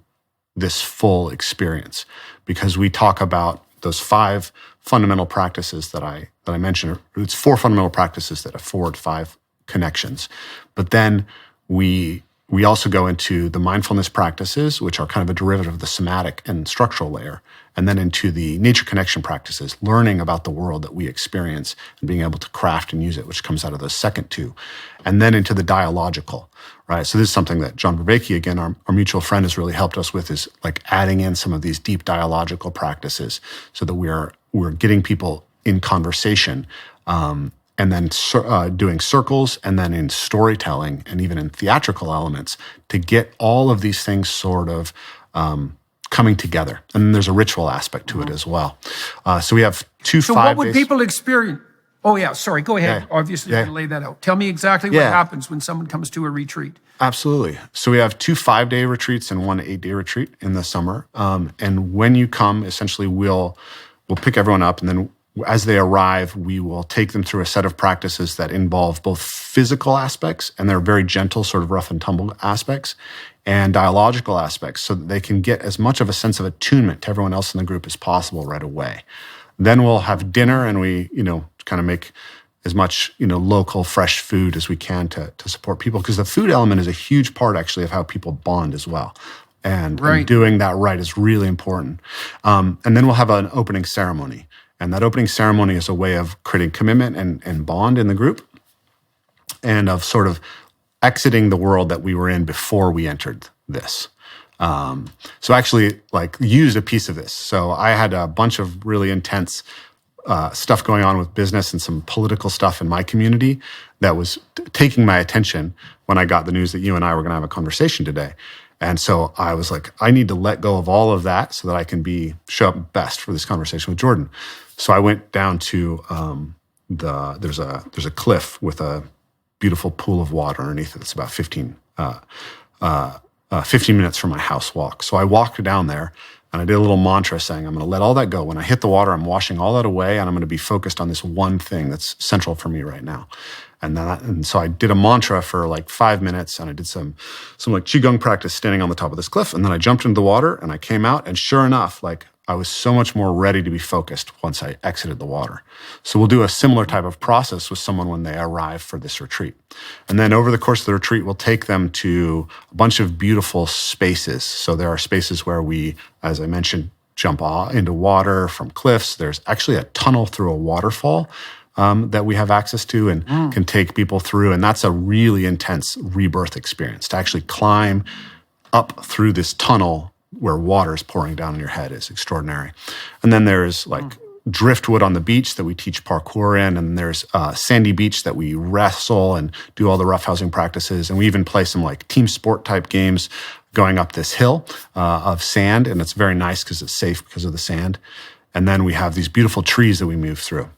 this full experience, because we talk about those 5 fundamental practices that I mentioned. It's 4 fundamental practices that afford 5 connections. But then we we also go into the mindfulness practices, which are kind of a derivative of the somatic and structural layer, and then into the nature connection practices, learning about the world that we experience and being able to craft and use it, which comes out of those second two, and then into the dialogical, right? So this is something that John Vervaeke, again, our mutual friend, has really helped us with, is like adding in some of these deep dialogical practices so that we're getting people in conversation, and then doing circles, and then in storytelling and even in theatrical elements to get all of these things sort of coming together. And then there's a ritual aspect to it as well. So we have two 5 days. So what would people experience? Oh, yeah, sorry, go ahead. Yeah. Obviously, Yeah. you can lay that out. Tell me exactly what happens when someone comes to a retreat. Absolutely. So we have 2 5-day retreats and 1 8-day retreat in the summer. And when you come, essentially we'll pick everyone up, and then as they arrive, we will take them through a set of practices that involve both physical aspects, and they're very gentle, sort of rough and tumble aspects, and dialogical aspects, so that they can get as much of a sense of attunement to everyone else in the group as possible right away. Then we'll have dinner, and we, kind of make as much, local, fresh food as we can to support people, because the food element is a huge part, actually, of how people bond as well. And doing that right is really important. And then we'll have an opening ceremony. And that opening ceremony is a way of creating commitment and bond in the group, and of sort of exiting the world that we were in before we entered this. So actually, use a piece of this. So I had a bunch of really intense stuff going on with business and some political stuff in my community that was taking my attention when I got the news that you and I were going to have a conversation today. And so I was like, I need to let go of all of that so that I can show up best for this conversation with Jordan. So I went down to there's a cliff with a beautiful pool of water underneath it. It's about 15 minutes from my house walk. So I walked down there, and I did a little mantra saying, I'm going to let all that go. When I hit the water, I'm washing all that away, and I'm going to be focused on this one thing that's central for me right now. And so I did a mantra for 5 minutes, and I did some qigong practice standing on the top of this cliff. And then I jumped into the water, and I came out, and sure enough, I was so much more ready to be focused once I exited the water. So we'll do a similar type of process with someone when they arrive for this retreat. And then over the course of the retreat, we'll take them to a bunch of beautiful spaces. So there are spaces where we, as I mentioned, jump into water from cliffs. There's actually a tunnel through a waterfall that we have access to and can take people through. And that's a really intense rebirth experience. To actually climb up through this tunnel where water is pouring down on your head is extraordinary. And then there's driftwood on the beach that we teach parkour in, and there's sandy beach that we wrestle and do all the roughhousing practices. And we even play some team sport type games going up this hill of sand, and it's very nice because it's safe because of the sand. And then we have these beautiful trees that we move through.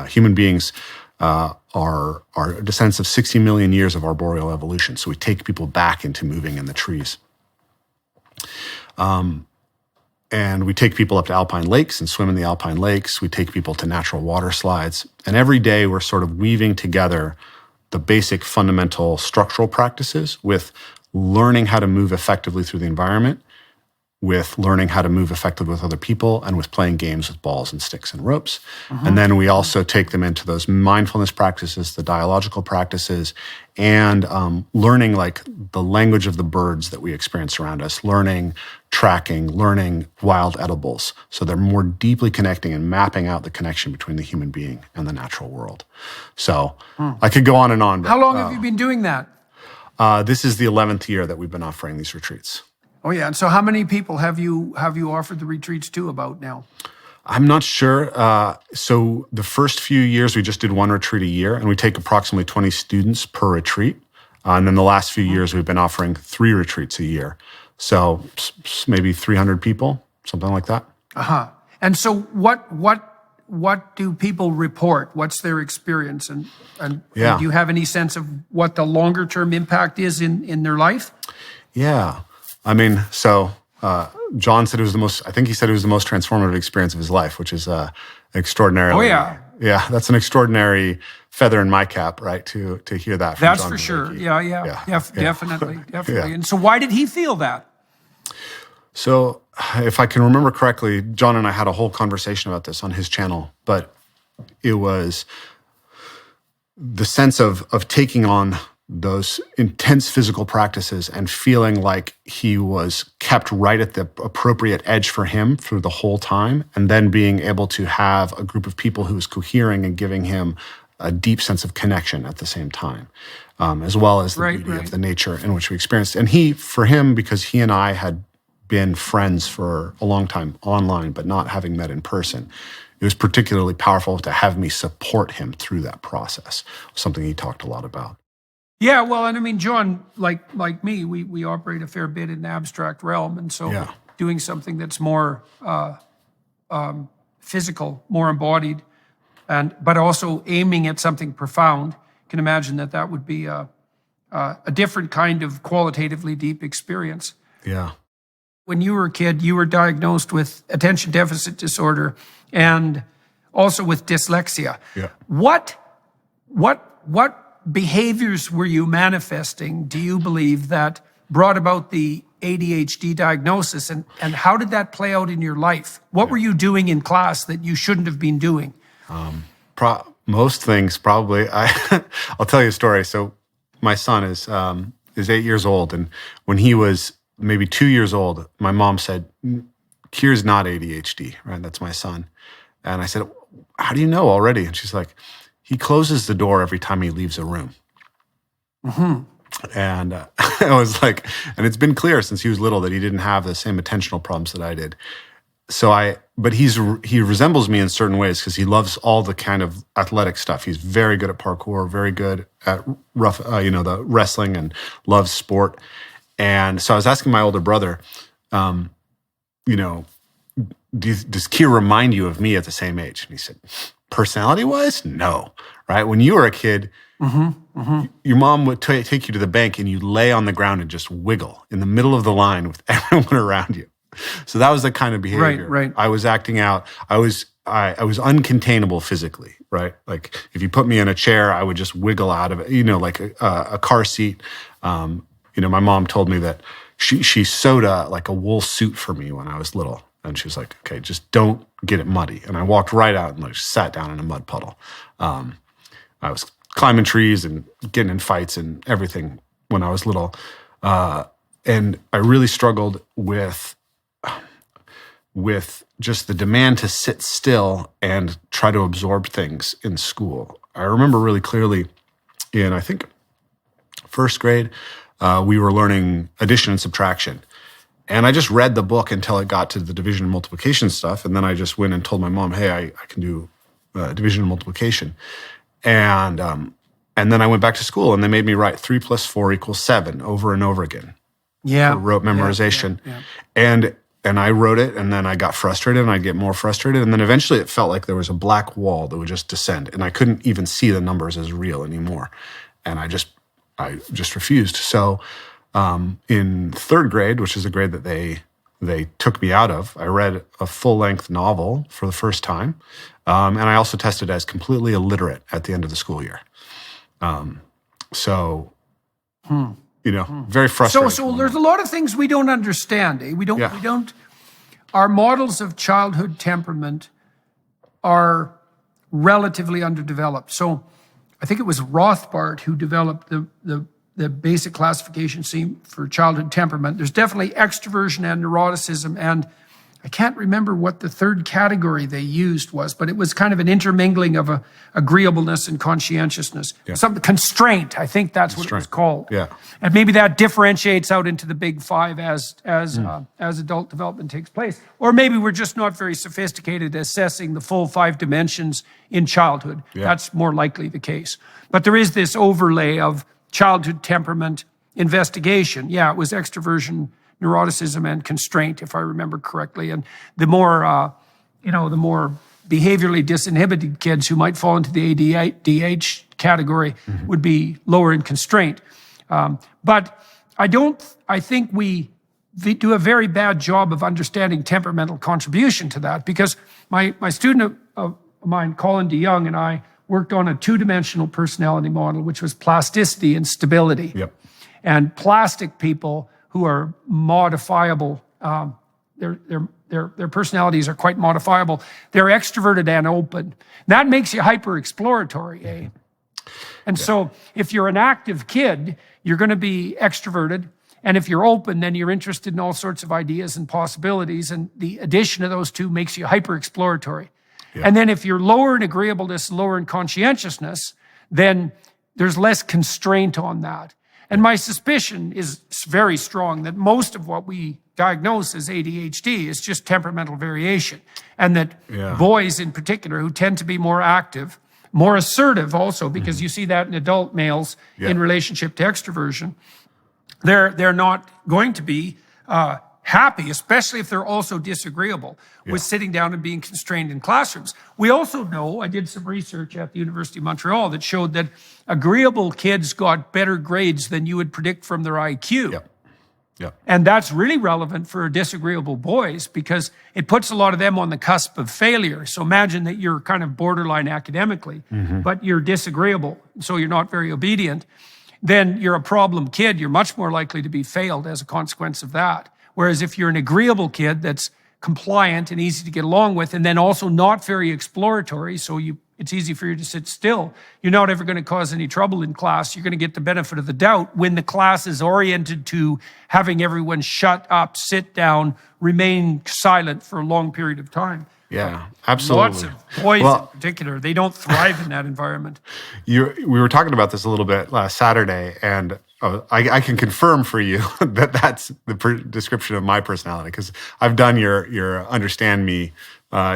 Human beings are descendants of 60 million years of arboreal evolution. So we take people back into moving in the trees. And we take people up to alpine lakes and swim in the alpine lakes. We take people to natural water slides. And every day we're sort of weaving together the basic fundamental structural practices with learning how to move effectively through the environment, with learning how to move effectively with other people, and with playing games with balls and sticks and ropes. And then we also take them into those mindfulness practices, the dialogical practices, and learning the language of the birds that we experience around us, learning tracking, learning wild edibles. So they're more deeply connecting and mapping out the connection between the human being and the natural world. So I could go on and on. But, how long have you been doing that? This is the 11th year that we've been offering these retreats. Oh, yeah. And so how many people have you offered the retreats to about now? I'm not sure. So the first few years, we just did 1 retreat a year, and we take approximately 20 students per retreat. And then the last few years, we've been offering 3 retreats a year. So maybe 300 people, something like that. Uh-huh. And so what do people report? What's their experience? And do you have any sense of what the longer term impact is in their life? Yeah. I mean, so John said it was the most transformative experience of his life, which is extraordinarily. Oh, yeah. Yeah, that's an extraordinary feather in my cap, right, to hear that from That's John for sure. Vervaeke. Yeah. Definitely. Yeah. And so why did he feel that? So if I can remember correctly, John and I had a whole conversation about this on his channel, but it was the sense of taking on those intense physical practices and feeling like he was kept right at the appropriate edge for him through the whole time, and then being able to have a group of people who was cohering and giving him a deep sense of connection at the same time, as well as the beauty of the nature in which we experienced. And for him, because he and I had been friends for a long time online, but not having met in person, it was particularly powerful to have me support him through that process, something he talked a lot about. Yeah, well, and I mean, John, like me, we operate a fair bit in the abstract realm, and so doing something that's more physical, more embodied, but also aiming at something profound, can imagine that would be a different kind of qualitatively deep experience. Yeah. When you were a kid, you were diagnosed with attention deficit disorder and also with dyslexia. Yeah. What behaviors were you manifesting, do you believe, that brought about the ADHD diagnosis, and how did that play out in your life? What were you doing in class that you shouldn't have been doing? Most things, probably. I'll tell you a story. So my son is 8 years old, and when he was maybe 2 years old, my mom said, "Kier's not ADHD, right? That's my son." And I said, "How do you know already?" And she's like, "He closes the door every time he leaves a room." Mm-hmm. And I was like, and it's been clear since he was little that he didn't have the same attentional problems that I did. But he resembles me in certain ways because he loves all the kind of athletic stuff. He's very good at parkour, very good at the wrestling, and loves sport. And so I was asking my older brother, does Kier remind you of me at the same age? And he said, personality-wise, no. Right? When you were a kid, your mom would take you to the bank and you lay on the ground and just wiggle in the middle of the line with everyone around you. So that was the kind of behavior. Right. I was acting out. I was uncontainable physically, right? Like if you put me in a chair, I would just wiggle out of it, like a car seat. My mom told me that she sewed a wool suit for me when I was little. And she was like, "Okay, just don't get it muddy." And I walked right out and sat down in a mud puddle. I was climbing trees and getting in fights and everything when I was little. And I really struggled with just the demand to sit still and try to absorb things in school. I remember really clearly in, I think, first grade, we were learning addition and subtraction. And I just read the book until it got to the division and multiplication stuff. And then I just went and told my mom, "Hey, I can do division and multiplication." And then I went back to school and they made me write 3 + 4 = 7 over and over again. Yeah. For rote memorization. Yeah. And I wrote it, and then I got frustrated and I'd get more frustrated. And then eventually it felt like there was a black wall that would just descend. And I couldn't even see the numbers as real anymore. And I just refused. So in third grade, which is a grade that they took me out of, I read a full-length novel for the first time. And I also tested as completely illiterate at the end of the school year. Very frustrating. So there's a lot of things we don't understand. We don't. Our models of childhood temperament are relatively underdeveloped. So I think it was Rothbard who developed the basic classification scheme for childhood temperament. There's definitely extroversion and neuroticism, and I can't remember what the third category they used was, but it was kind of an intermingling of agreeableness and conscientiousness. Yeah. Some constraint, I think that's what it was called. Yeah. And maybe that differentiates out into the big five as adult development takes place. Or maybe we're just not very sophisticated at assessing the full 5 dimensions in childhood. Yeah. That's more likely the case. But there is this overlay of childhood temperament investigation. Yeah, it was extroversion, neuroticism, and constraint, if I remember correctly. And the more, the more behaviorally disinhibited kids who might fall into the ADH category would be lower in constraint. But I think we do a very bad job of understanding temperamental contribution to that, because my student of mine, Colin DeYoung, and I worked on a 2-dimensional personality model, which was plasticity and stability. Yep. And plastic people who are modifiable, their personalities are quite modifiable. They're extroverted and open. That makes you hyper exploratory, eh? And so if you're an active kid, you're going to be extroverted. And if you're open, then you're interested in all sorts of ideas and possibilities. And the addition of those two makes you hyper exploratory. Yeah. And then if you're lower in agreeableness, lower in conscientiousness, then there's less constraint on that. And my suspicion is very strong that most of what we diagnose as ADHD is just temperamental variation. And that boys in particular who tend to be more active, more assertive also, because you see that in adult males in relationship to extroversion, they're not going to be happy, especially if they're also disagreeable with sitting down and being constrained in classrooms. We also know, I did some research at the University of Montreal that showed that agreeable kids got better grades than you would predict from their IQ. And that's really relevant for disagreeable boys because it puts a lot of them on the cusp of failure. So imagine that you're kind of borderline academically, but you're disagreeable, so you're not very obedient. Then you're a problem kid. You're much more likely to be failed as a consequence of that. Whereas if you're an agreeable kid that's compliant and easy to get along with, and then also not very exploratory, so it's easy for you to sit still, you're not ever going to cause any trouble in class. You're going to get the benefit of the doubt when the class is oriented to having everyone shut up, sit down, remain silent for a long period of time. Yeah, absolutely. Lots of boys in particular, they don't thrive in that environment. We were talking about this a little bit last Saturday, and I can confirm for you that that's the description of my personality, because I've done your Understand Me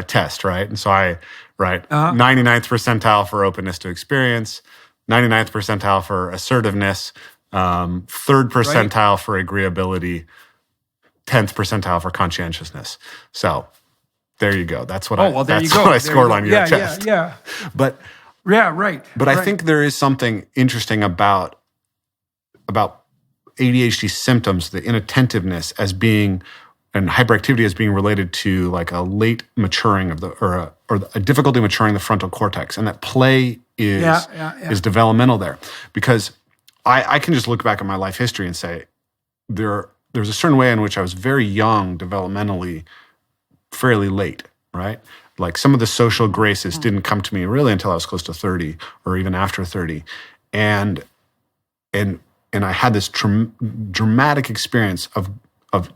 test, right? And so 99th percentile for openness to experience, 99th percentile for assertiveness, 3rd percentile for agreeability, 10th percentile for conscientiousness. So there you go. That's what I scored on your test. But I think there is something interesting about ADHD symptoms, the inattentiveness as being, and hyperactivity as being related to like a late maturing of or a difficulty maturing the frontal cortex, and that play is developmental there. Because I can just look back at my life history and say there's a certain way in which I was very young developmentally, fairly late, right? Like some of the social graces didn't come to me really until I was close to 30 or even after 30. And I had this dramatic experience of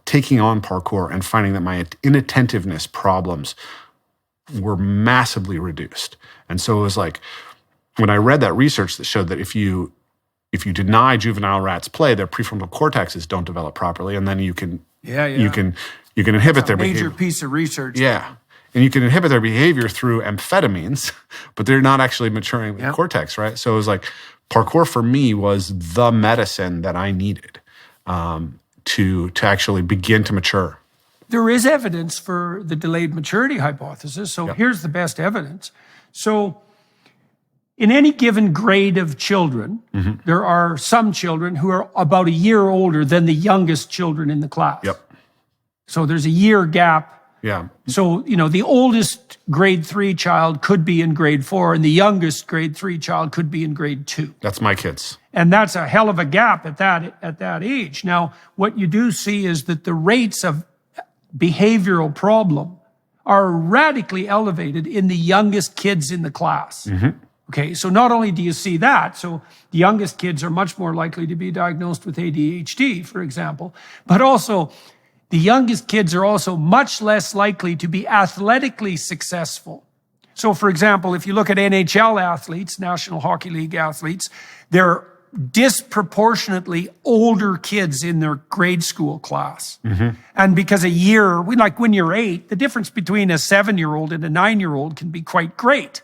taking on parkour and finding that my inattentiveness problems were massively reduced. And so it was like, when I read that research that showed that if you deny juvenile rats play, their prefrontal cortexes don't develop properly, and then you can inhibit their behavior. Major piece of research. Yeah. And you can inhibit their behavior through amphetamines, but they're not actually maturing the cortex, right? So it was like, parkour for me was the medicine that I needed to actually begin to mature. There is evidence for the delayed maturity hypothesis. So here's the best evidence. So in any given grade of children, there are some children who are about a year older than the youngest children in the class. So there's a year gap. So, the oldest grade 3 child could be in grade 4, and the youngest grade 3 child could be in grade 2. That's my kids. And that's a hell of a gap at that age. Now, what you do see is that the rates of behavioral problem are radically elevated in the youngest kids in the class. Okay, so not only do you see that, so the youngest kids are much more likely to be diagnosed with ADHD, for example, but also the youngest kids are also much less likely to be athletically successful. So, for example, if you look at NHL athletes, National Hockey League athletes, they're disproportionately older kids in their grade school class. And because when you're 8, the difference between a 7-year-old and a 9-year-old can be quite great.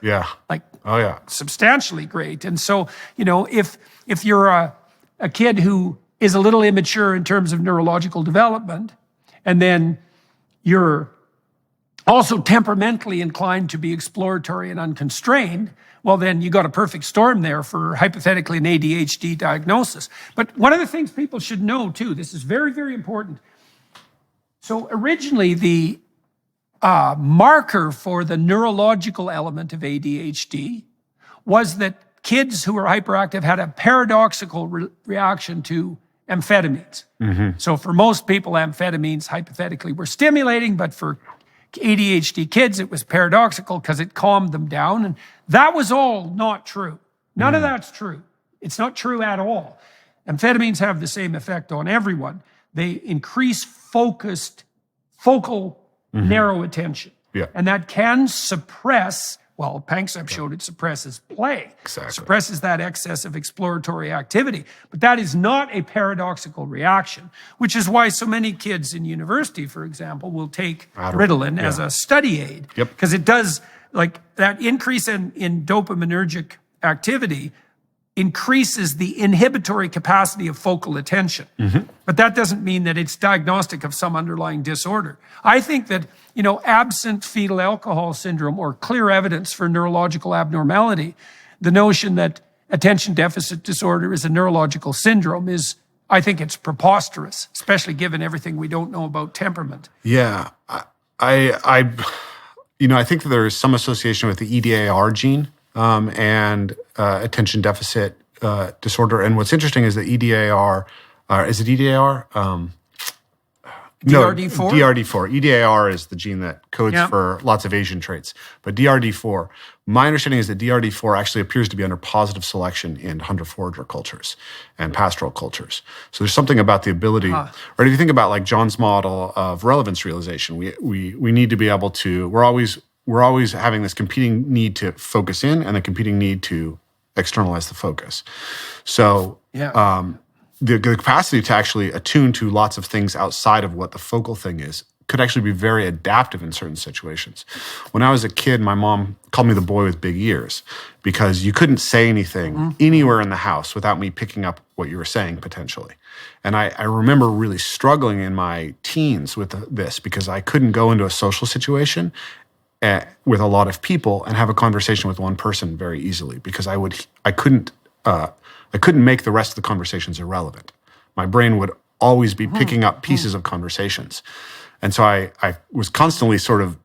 Substantially great. And so, if you're a kid who is a little immature in terms of neurological development, and then you're also temperamentally inclined to be exploratory and unconstrained, well, then you got a perfect storm there for hypothetically an ADHD diagnosis. But one of the things people should know, too, this is very, very important. So originally, the marker for the neurological element of ADHD was that kids who were hyperactive had a paradoxical reaction to amphetamines. So for most people, amphetamines hypothetically were stimulating, but for ADHD kids, it was paradoxical because it calmed them down. And that was all not true. None of that's true. It's not true at all. Amphetamines have the same effect on everyone. They increase focal, narrow attention. Yeah. And that can suppress, well, Panksepp showed it suppresses play. Exactly. Suppresses that excess of exploratory activity. But that is not a paradoxical reaction, which is why so many kids in university, for example, will take Ritalin as a study aid. Yep. Because it does, like, that increase in dopaminergic activity increases the inhibitory capacity of focal attention. But that doesn't mean that it's diagnostic of some underlying disorder. I think that, absent fetal alcohol syndrome or clear evidence for neurological abnormality, the notion that attention deficit disorder is a neurological syndrome I think it's preposterous, especially given everything we don't know about temperament. Yeah. I think that there is some association with the EDAR gene and attention deficit disorder. And what's interesting is that EDAR, is it EDAR? DRD4? No, DRD4. EDAR is the gene that codes for lots of Asian traits. But DRD4, my understanding is that DRD4 actually appears to be under positive selection in hunter-forager cultures and pastoral cultures. So there's something about the ability, or if you think about like John's model of relevance realization, we need to be able to, we're always having this competing need to focus in and the competing need to externalize the focus. So the capacity to actually attune to lots of things outside of what the focal thing is could actually be very adaptive in certain situations. When I was a kid, my mom called me the boy with big ears because you couldn't say anything anywhere in the house without me picking up what you were saying potentially. And I remember really struggling in my teens with this because I couldn't go into a social situation with a lot of people and have a conversation with one person very easily because I couldn't make the rest of the conversations irrelevant. My brain would always be picking up pieces of conversations. And so I was constantly sort of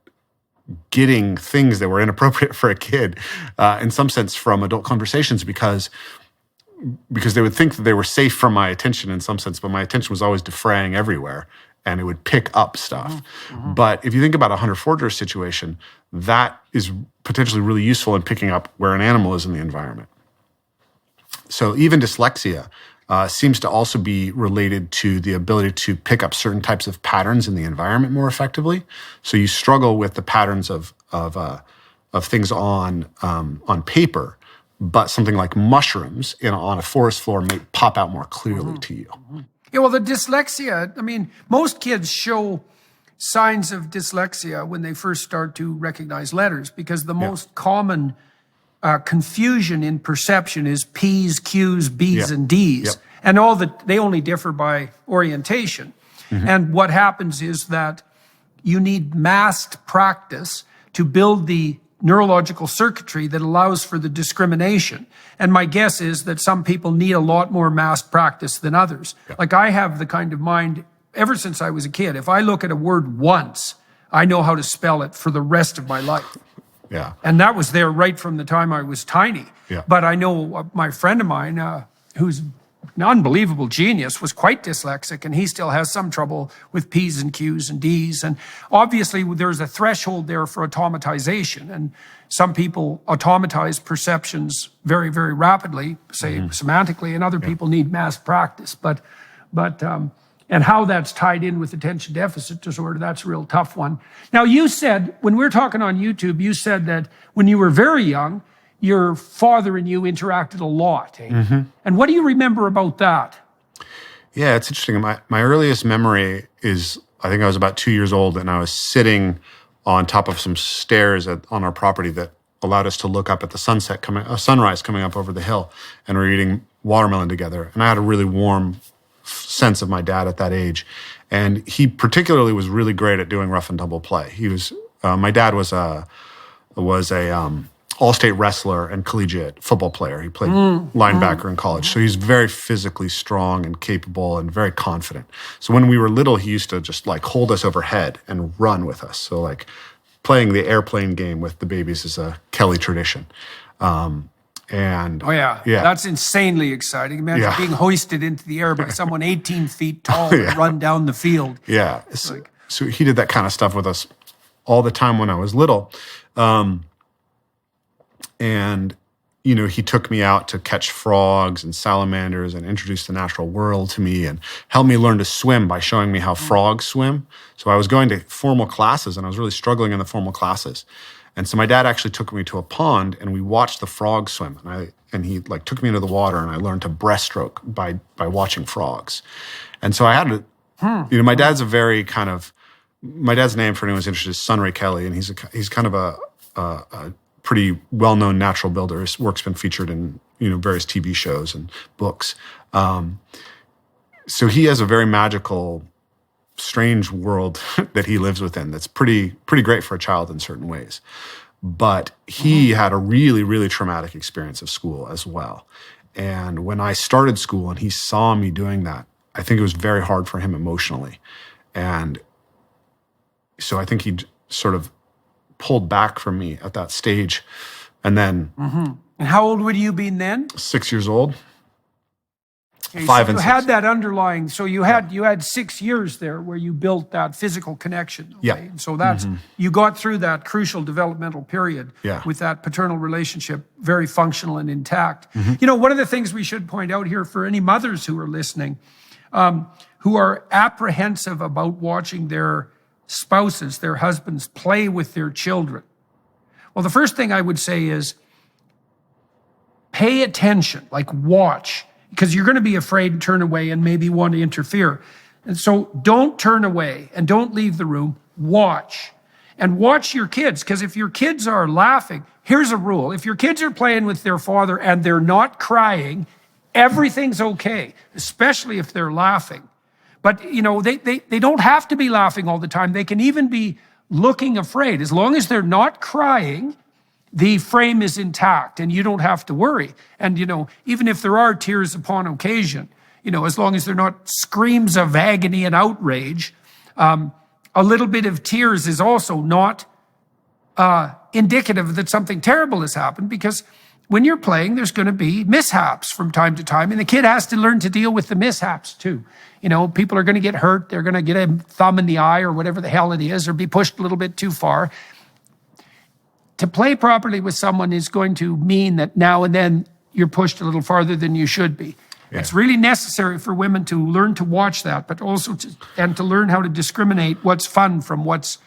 getting things that were inappropriate for a kid in some sense from adult conversations because they would think that they were safe from my attention in some sense, but my attention was always defraying everywhere. And it would pick up stuff. But if you think about a hunter-forager situation, that is potentially really useful in picking up where an animal is in the environment. So even dyslexia seems to also be related to the ability to pick up certain types of patterns in the environment more effectively. So you struggle with the patterns of things on paper, but something like mushrooms on a forest floor may pop out more clearly to you. Yeah, well, the dyslexia, most kids show signs of dyslexia when they first start to recognize letters because the most common confusion in perception is P's, Q's, B's, and D's. And they only differ by orientation. And what happens is that you need massed practice to build the neurological circuitry that allows for the discrimination. And my guess is that some people need a lot more massed practice than others. Like I have the kind of mind, ever since I was a kid, if I look at a word once, I know how to spell it for the rest of my life. Yeah. And that was there right from the time I was tiny. Yeah. But I know my friend of mine, who's an unbelievable genius, was quite dyslexic, and he still has some trouble with P's and Q's and D's. And obviously there's a threshold there for automatization. And some people automatize perceptions very, very rapidly, say semantically, and other people need mass practice. But and how that's tied in with attention deficit disorder, that's a real tough one. Now, you said, when we were talking on YouTube, you said that when you were very young, your father and you interacted a lot. Eh? And what do you remember about that? Yeah, it's interesting. My earliest memory is, I think I was about 2 years old, and I was sitting on top of some stairs on our property that allowed us to look up at the sunrise coming up over the hill, and we were eating watermelon together. And I had a really warm sense of my dad at that age. And he particularly was really great at doing rough and tumble play. He was, my dad was a all-state wrestler and collegiate football player. He played linebacker in college. So he's very physically strong and capable and very confident. So when we were little, he used to just like hold us overhead and run with us. So like playing the airplane game with the babies is a Kelley tradition. That's insanely exciting. Imagine being hoisted into the air by someone 18 feet tall and run down the field. Yeah. So he did that kind of stuff with us all the time when I was little. And he took me out to catch frogs and salamanders and introduced the natural world to me and helped me learn to swim by showing me how frogs swim. So I was going to formal classes and I was really struggling in the formal classes. And so my dad actually took me to a pond and we watched the frogs swim. And he like took me into the water and I learned to breaststroke by watching frogs. And so I had to, my dad's my dad's name, for anyone who's interested, is son Rafe Kelley, and he's kind of a pretty well-known natural builder. His work's been featured in various TV shows and books. So he has a very magical, strange world that he lives within that's pretty great for a child in certain ways. But he had a really, really traumatic experience of school as well. And when I started school and he saw me doing that, I think it was very hard for him emotionally. And so I think he sort of pulled back from me at that stage. And then... And how old would you been then? 6 years old. Okay, 5 so and you 6. had that underlying, so you had 6 years there where you built that physical connection. Okay? Yeah. And so that's, you got through that crucial developmental period with that paternal relationship very functional and intact. One of the things we should point out here for any mothers who are listening, who are apprehensive about watching their spouses, their husbands, play with their children. Well, the first thing I would say is pay attention, like watch, because you're going to be afraid and turn away and maybe want to interfere. And so don't turn away and don't leave the room. Watch. And watch your kids, because if your kids are laughing, here's a rule. If your kids are playing with their father and they're not crying, everything's okay, especially if they're laughing. But, they don't have to be laughing all the time. They can even be looking afraid. As long as they're not crying, the frame is intact and you don't have to worry. And, even if there are tears upon occasion, as long as they're not screams of agony and outrage, a little bit of tears is also not indicative that something terrible has happened, because when you're playing, there's going to be mishaps from time to time, and the kid has to learn to deal with the mishaps too. People are going to get hurt. They're going to get a thumb in the eye or whatever the hell it is, or be pushed a little bit too far. To play properly with someone is going to mean that now and then you're pushed a little farther than you should be. Yeah. It's really necessary for women to learn to watch that, but also to learn how to discriminate what's fun from what's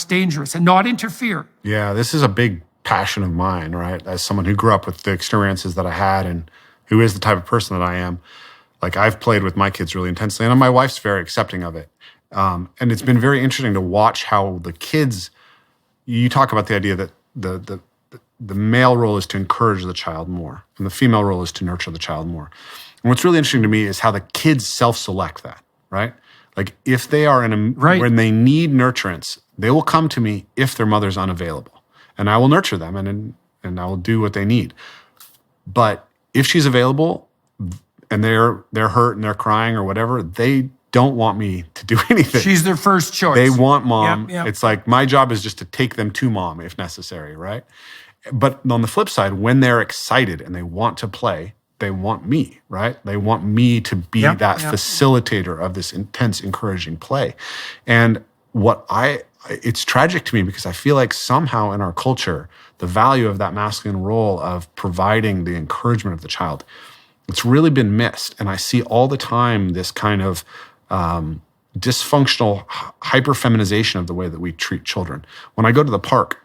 dangerous and not interfere. Yeah, this is a big passion of mine, right? As someone who grew up with the experiences that I had and who is the type of person that I am, like I've played with my kids really intensely, and my wife's very accepting of it. And it's been very interesting to watch how the kids, you talk about the idea that the male role is to encourage the child more, and the female role is to nurture the child more. And what's really interesting to me is how the kids self-select that, right? Like if they are when they need nurturance, they will come to me if their mother's unavailable, and I will nurture them and I will do what they need. But if she's available and they're hurt and they're crying or whatever, they don't want me to do anything. She's their first choice. They want mom. Yep. It's like my job is just to take them to mom if necessary, right? But on the flip side, when they're excited and they want to play, they want me, right? They want me to be that facilitator of this intense, encouraging play. And it's tragic to me because I feel like somehow in our culture, the value of that masculine role of providing the encouragement of the child, it's really been missed. And I see all the time this kind of dysfunctional hyper-feminization of the way that we treat children. When I go to the park,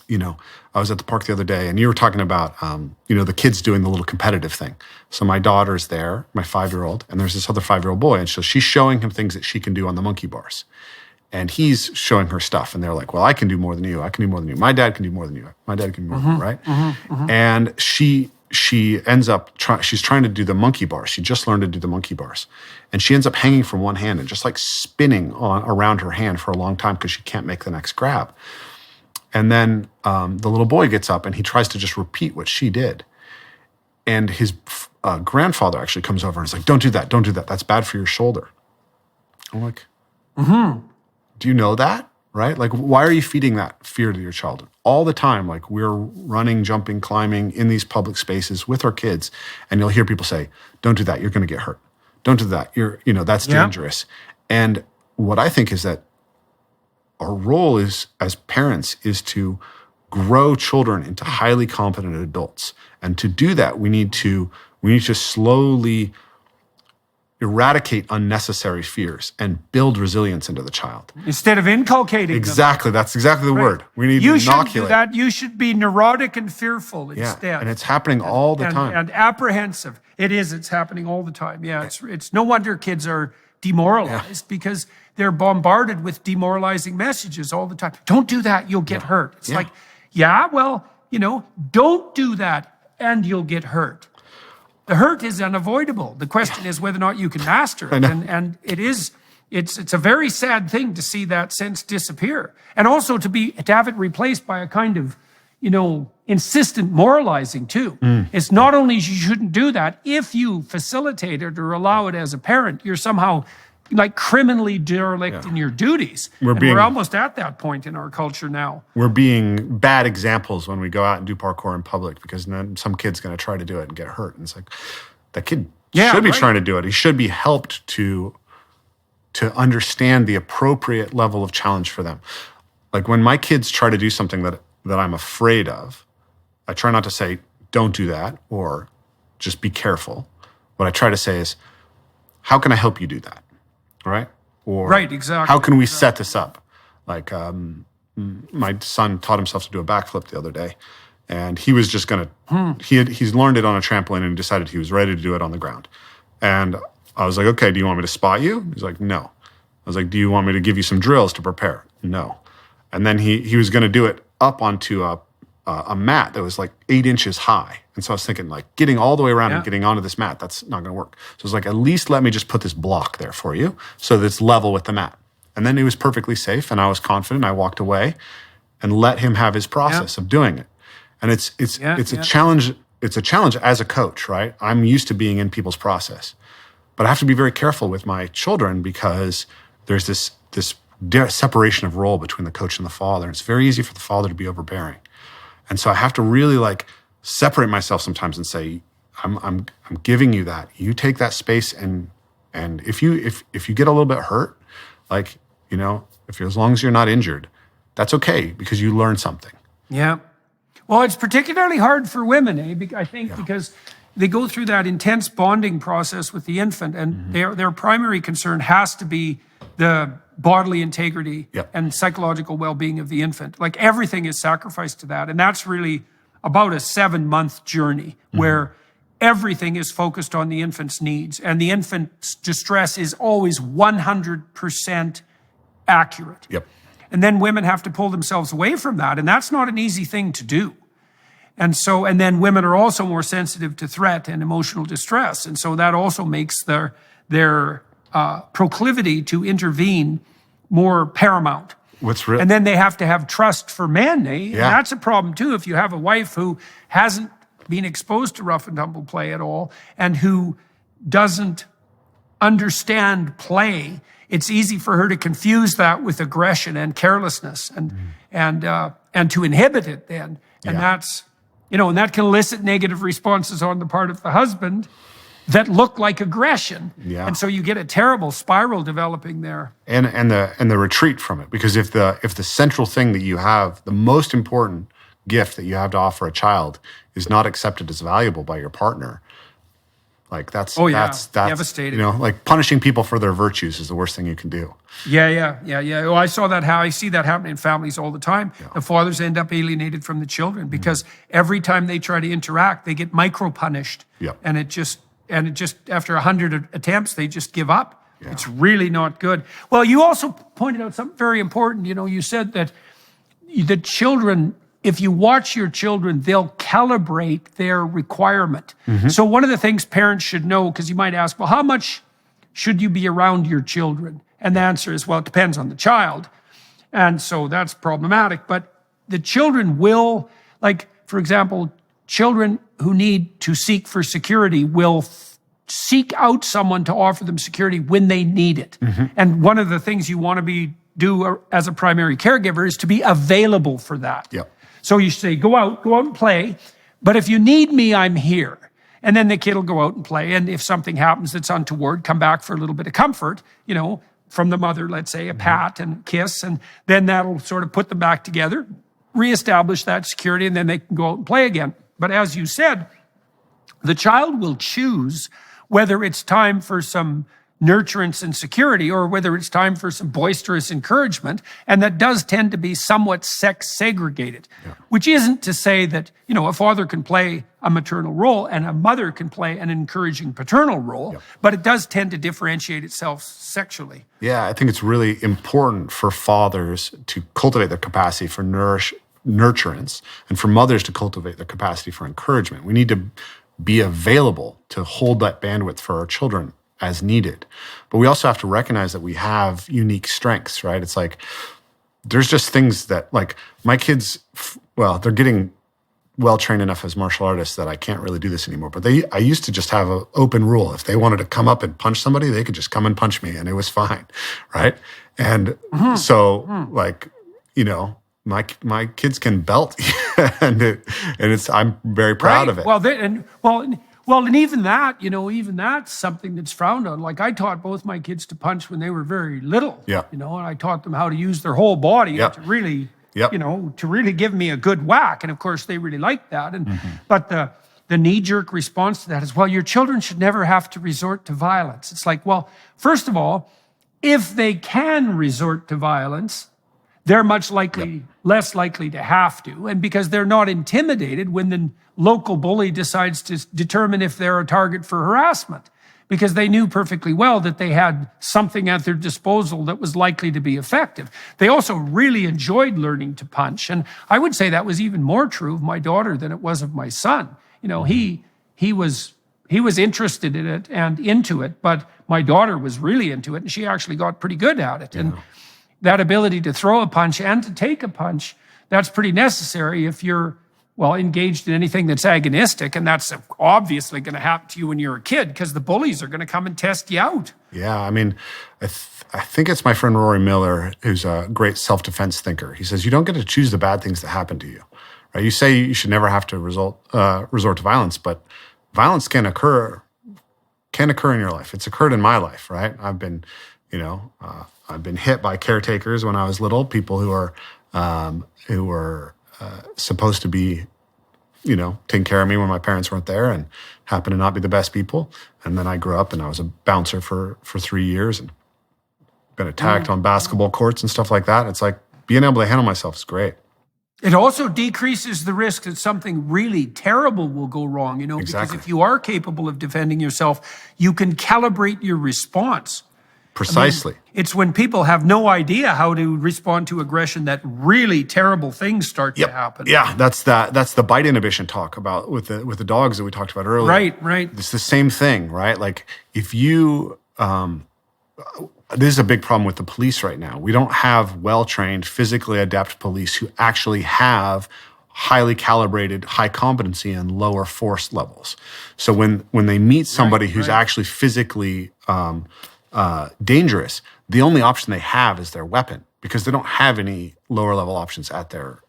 I was at the park the other day and you were talking about, the kids doing the little competitive thing. So my daughter's there, my 5-year-old, and there's this other 5-year-old boy. And so she's showing him things that she can do on the monkey bars. And he's showing her stuff. And they're like, well, I can do more than you. I can do more than you. My dad can do more than you. My dad can do more than you, right? And she ends up, she's trying to do the monkey bars. She just learned to do the monkey bars. And she ends up hanging from one hand and just like spinning around her hand for a long time because she can't make the next grab. And then the little boy gets up and he tries to just repeat what she did. And his grandfather actually comes over and is like, don't do that. Don't do that. That's bad for your shoulder. I'm like, do you know that? Right? Like, why are you feeding that fear to your child? All the time, like we're running, jumping, climbing in these public spaces with our kids. And you'll hear people say, don't do that. You're going to get hurt. Don't do that. That's dangerous. And what I think is that our role is, as parents, is to grow children into highly competent adults. And to do that, we need to slowly eradicate unnecessary fears and build resilience into the child. Instead of inculcating them. Exactly. That's exactly the word. We need to You shouldn't do inoculate. that. You should be neurotic and fearful Yeah, instead. and it's happening all the time. And apprehensive. It is. It's happening all the time. Yeah, it's no wonder kids are demoralized because they're bombarded with demoralizing messages all the time. Don't do that. You'll get hurt. It's like, don't do that and you'll get hurt. The hurt is unavoidable. The question is whether or not you can master it. And it's a very sad thing to see that sense disappear. And also to have it replaced by a kind of, insistent moralizing too. It's not only you shouldn't do that, if you facilitate it or allow it as a parent, you're somehow like criminally derelict in your duties. We're almost at that point in our culture now. We're being bad examples when we go out and do parkour in public because then some kid's going to try to do it and get hurt. And it's like, that kid should be trying to do it. He should be helped to understand the appropriate level of challenge for them. Like when my kids try to do something that I'm afraid of, I try not to say, don't do that, or just be careful. What I try to say is, how can I help you do that? Right? Or exactly. How can we set this up? Like my son taught himself to do a backflip the other day, and he was just going to, he's learned it on a trampoline and decided he was ready to do it on the ground. And I was like, okay, do you want me to spot you? He's like, no. I was like, do you want me to give you some drills to prepare? No. And then he was going to do it up onto a mat that was like 8 inches high. And so I was thinking, like, getting all the way around and getting onto this mat, that's not going to work. So I was like, at least let me just put this block there for you so that it's level with the mat. And then he was perfectly safe, and I was confident. I walked away and let him have his process of doing it. And it's a challenge. It's a challenge as a coach, right? I'm used to being in people's process, but I have to be very careful with my children because there's this separation of role between the coach and the father. It's very easy for the father to be overbearing. And so I have to really separate myself sometimes and say, I'm giving you that. You take that space, and if you get a little bit hurt, as long as you're not injured, that's okay because you learned something. Yeah. Well, it's particularly hard for women, I think, because they go through that intense bonding process with the infant, and their primary concern has to be the bodily integrity and psychological well-being of the infant. Like everything is sacrificed to that. And that's really about a 7-month journey where everything is focused on the infant's needs. And the infant's distress is always 100% accurate. Yep. And then women have to pull themselves away from that. And that's not an easy thing to do. And then women are also more sensitive to threat and emotional distress. And so that also makes their proclivity to intervene more paramount. And then they have to have trust for men. And that's a problem too. If you have a wife who hasn't been exposed to rough and tumble play at all and who doesn't understand play, it's easy for her to confuse that with aggression and carelessness and to inhibit it then. And that's, and that can elicit negative responses on the part of the husband that look like aggression. Yeah. And so you get a terrible spiral developing there. And the retreat from it. Because if the central thing that you have, the most important gift that you have to offer a child is not accepted as valuable by your partner, that's devastating. Like punishing people for their virtues is the worst thing you can do. Yeah. Well, I see that happen in families all the time. Yeah. The fathers end up alienated from the children because every time they try to interact, they get micro-punished. Yeah. And it just after 100 attempts, they just give up. Yeah. It's really not good. Well, you also pointed out something very important. You said that the children, if you watch your children, they'll calibrate their requirement. So one of the things parents should know, because you might ask, well, how much should you be around your children? And the answer is, well, it depends on the child. And so that's problematic. But the children will, for example, children who need to seek for security will seek out someone to offer them security when they need it. And one of the things you want to do as a primary caregiver is to be available for that. Yep. So you say, go out and play, but if you need me, I'm here. And then the kid will go out and play, and if something happens that's untoward, come back for a little bit of comfort, from the mother, let's say, a pat and a kiss, and then that'll sort of put them back together. reestablish that security, and then they can go out and play again. But as you said, the child will choose whether it's time for some nurturance and security or whether it's time for some boisterous encouragement. And that does tend to be somewhat sex segregated, which isn't to say that, a father can play a maternal role and a mother can play an encouraging paternal role, but it does tend to differentiate itself sexually. Yeah, I think it's really important for fathers to cultivate their capacity for nurturance and for mothers to cultivate their capacity for encouragement. We need to be available to hold that bandwidth for our children as needed. But we also have to recognize that we have unique strengths, right? It's like, there's just things that, like, my kids, well, they're getting well-trained enough as martial artists that I can't really do this anymore. But I used to just have an open rule. If they wanted to come up and punch somebody, they could just come and punch me and it was fine, right? And like, my kids can belt and I'm very proud of it. Well, and even that, even that's something that's frowned on. Like, I taught both my kids to punch when they were very little. And I taught them how to use their whole body to really, to really give me a good whack. And of course, they really liked that. And but the knee-jerk response to that is, well, your children should never have to resort to violence. It's like, well, first of all, if they can resort to violence, they're much less likely to have to. And because they're not intimidated when the local bully decides to determine if they're a target for harassment, because they knew perfectly well that they had something at their disposal that was likely to be effective. They also really enjoyed learning to punch. And I would say that was even more true of my daughter than it was of my son. He was interested in it and into it, but my daughter was really into it, and she actually got pretty good at it. And that ability to throw a punch and to take a punch, that's pretty necessary if you're, engaged in anything that's agonistic, and that's obviously going to happen to you when you're a kid because the bullies are going to come and test you out. Yeah, I mean, I think it's my friend Rory Miller, who's a great self-defense thinker. He says, you don't get to choose the bad things that happen to you, right? You say you should never have to resort to violence, but violence can occur in your life. It's occurred in my life, right? I've been hit by caretakers when I was little, people who were supposed to be, taking care of me when my parents weren't there and happened to not be the best people. And then I grew up and I was a bouncer for 3 years and been attacked on basketball courts and stuff like that. It's like being able to handle myself is great. It also decreases the risk that something really terrible will go wrong, because if you are capable of defending yourself, you can calibrate your response. Precisely. It's when people have no idea how to respond to aggression that really terrible things start to happen. Yeah, that's the bite inhibition talk about with the dogs that we talked about earlier. Right. It's the same thing, right? Like, if you this is a big problem with the police right now. We don't have well-trained, physically adept police who actually have highly calibrated, high competency and lower force levels. So when they meet somebody who's actually physically dangerous, the only option they have is their weapon, because they don't have any lower level options at their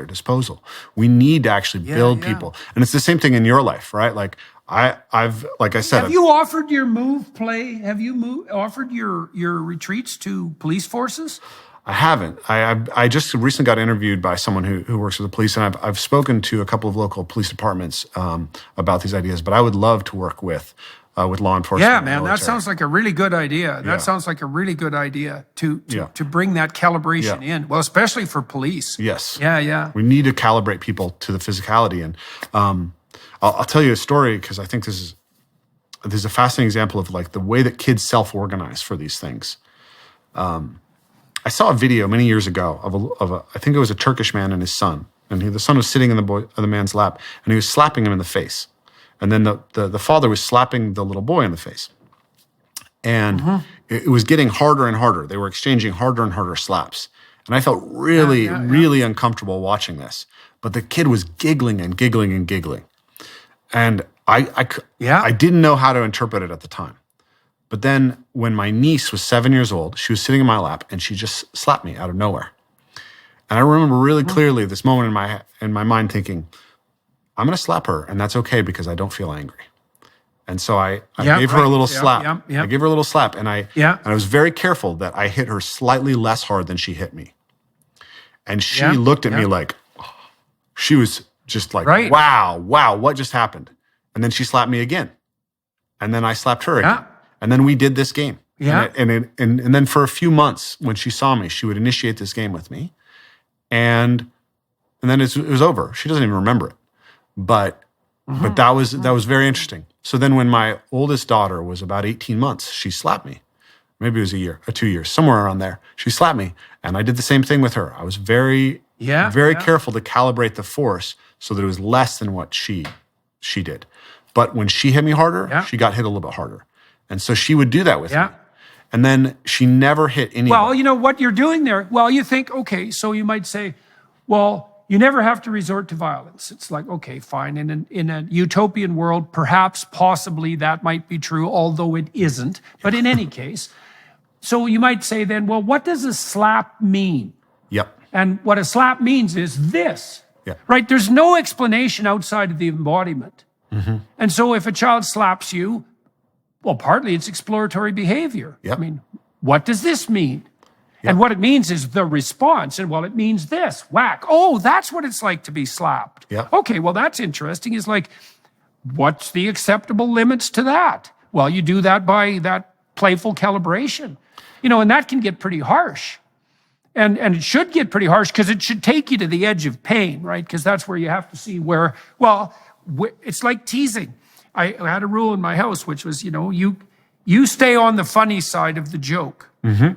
disposal. We need to actually build people. And it's the same thing in your life, right? Like, I've like I said, have you offered your move play? Have you offered your retreats to police forces? I haven't. I just recently got interviewed by someone who works with the police, and I've spoken to a couple of local police departments about these ideas. But I would love to work with law enforcement. Yeah, man, that sounds like a really good idea. That sounds like a really good idea to bring that calibration in. Well, especially for police. Yes. Yeah. We need to calibrate people to the physicality, and I'll tell you a story because I think there's a fascinating example of like the way that kids self-organize for these things. I saw a video many years ago of a I think it was a Turkish man and his son, and the son was sitting in the man's lap, and he was slapping him in the face. And then the father was slapping the little boy in the face. And it was getting harder and harder. They were exchanging harder and harder slaps. And I felt really uncomfortable watching this. But the kid was giggling and giggling and giggling. And I didn't know how to interpret it at the time. But then when my niece was 7 years old, she was sitting in my lap and she just slapped me out of nowhere. And I remember really clearly this moment in my mind thinking, I'm going to slap her, and that's okay because I don't feel angry. And so I gave her a little slap. I gave her a little slap, and I was very careful that I hit her slightly less hard than she hit me. And she looked at me like, She was just like, Right. wow, what just happened? And then she slapped me again. And then I slapped her again. Yeah. And then we did this game. Yeah. And then for a few months, when she saw me, she would initiate this game with me. And then it was over. She doesn't even remember it. But that was very interesting. So then when my oldest daughter was about 18 months, she slapped me. Maybe it was a year or 2 years, somewhere around there. She slapped me. And I did the same thing with her. I was very careful to calibrate the force so that it was less than what she did. But when she hit me harder, she got hit a little bit harder. And so she would do that with me. And then she never hit anyone. Well, you know what you're doing there? Well, you think, okay, so you might say, well, you never have to resort to violence. It's like, okay, fine. In a utopian world, perhaps, possibly that might be true, although it isn't. But in any case, so you might say then, well, what does a slap mean? Yep. And what a slap means is this, right? There's no explanation outside of the embodiment. And so if a child slaps you, well, partly it's exploratory behavior. Yep. I mean, what does this mean? And what it means is the response. And well, it means this, whack. Oh, that's what it's like to be slapped. Okay, well, that's interesting. It's like, what's the acceptable limits to that? Well, you do that by that playful calibration. You know, and that can get pretty harsh. And it should get pretty harsh because it should take you to the edge of pain, right? Because that's where you have to see where, well, it's like teasing. I had a rule in my house, which was, you know, you stay on the funny side of the joke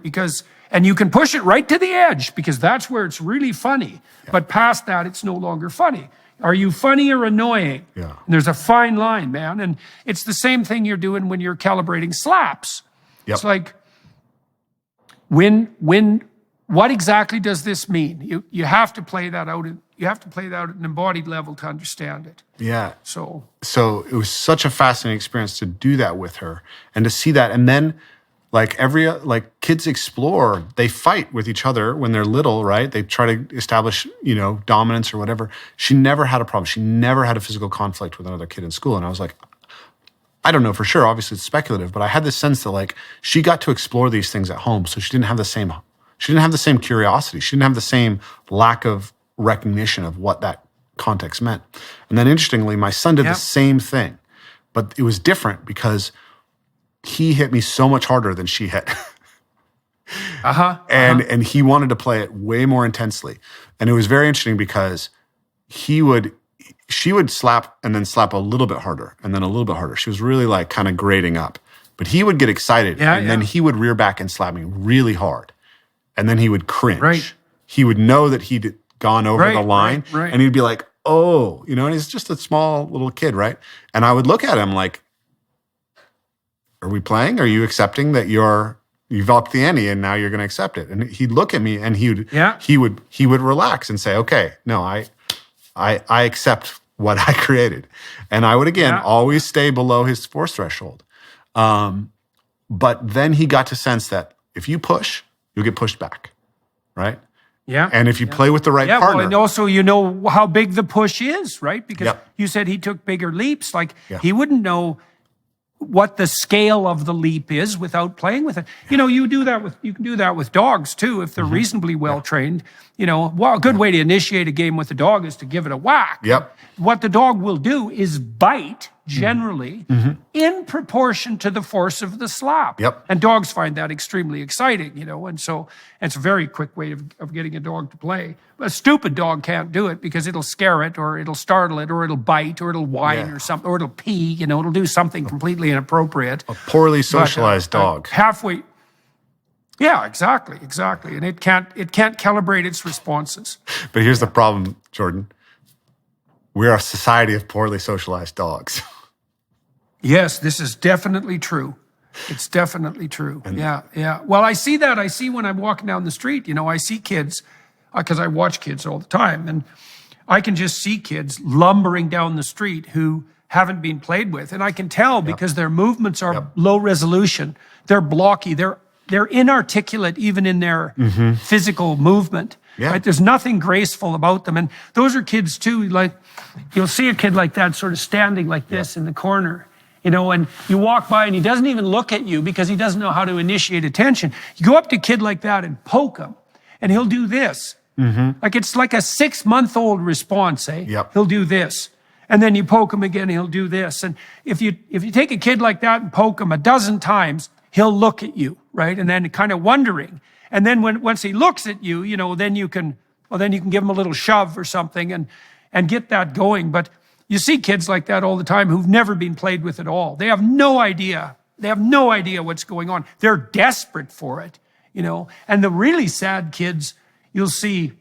because, and you can push it right to the edge because that's where it's really funny. But past that, it's no longer funny. Are you funny or annoying? And there's a fine line, man. And it's the same thing you're doing when you're calibrating slaps. It's like, what exactly does this mean? You have to play that out. You have to play that at an embodied level to understand it. So it was such a fascinating experience to do that with her and to see that. And then like kids explore, they fight with each other when they're little, right? They try to establish, you know, dominance or whatever. She never had a problem. She never had a physical conflict with another kid in school. And I was like, I don't know for sure. Obviously it's speculative, but I had this sense that like she got to explore these things at home. So she didn't have the same curiosity. She didn't have the same lack of recognition of what that context meant. And then interestingly, my son did the same thing, but it was different because he hit me so much harder than she hit. And he wanted to play it way more intensely. And it was very interesting because she would slap and then slap a little bit harder and then a little bit harder. She was really like kind of grading up. But he would get excited and then he would rear back and slap me really hard. And then he would cringe. He would know that he'd gone over the line and he'd be like, oh, you know, and he's just a small little kid, right? And I would look at him like, are we playing? Are you accepting that you've upped the ante and now you're going to accept it? And he'd look at me and he would relax and say, okay, no, I accept what I created. And I would, again, always stay below his force threshold. But then he got to sense that if you push, you'll get pushed back, right? And if you play with the right partner. Well, and also you know how big the push is, right? Because you said he took bigger leaps. Like he wouldn't know what the scale of the leap is without playing with it. You know, you can do that with dogs too if they're reasonably well trained. You know, well, a good way to initiate a game with a dog is to give it a whack. What the dog will do is bite generally in proportion to the force of the slap. And dogs find that extremely exciting, you know, and so it's a very quick way of getting a dog to play. A stupid dog can't do it because it'll scare it or it'll startle it or it'll bite or it'll whine or something or it'll pee, you know, it'll do something completely inappropriate. A poorly socialized dog. Halfway. Yeah, exactly. And it can't calibrate its responses. But here's the problem, Jordan. We're a society of poorly socialized dogs. Yes, this is definitely true. It's definitely true. Well, I see that. I see when I'm walking down the street, you know, I see kids, because I watch kids all the time, and I can just see kids lumbering down the street who haven't been played with. And I can tell because their movements are low resolution. They're blocky. They're inarticulate even in their physical movement. Right? There's nothing graceful about them. And those are kids too. Like you'll see a kid like that sort of standing like this in the corner, you know, and you walk by and he doesn't even look at you because he doesn't know how to initiate attention. You go up to a kid like that and poke him and he'll do this. Like it's like a 6-month-old response, eh? Yep. He'll do this. And then you poke him again, he'll do this. And if you take a kid like that and poke him a dozen times, he'll look at you, right? And then kind of wondering. And then once he looks at you, then you can give him a little shove or something and get that going. But you see kids like that all the time who've never been played with at all. They have no idea. They have no idea what's going on. They're desperate for it, And the really sad kids, you'll see,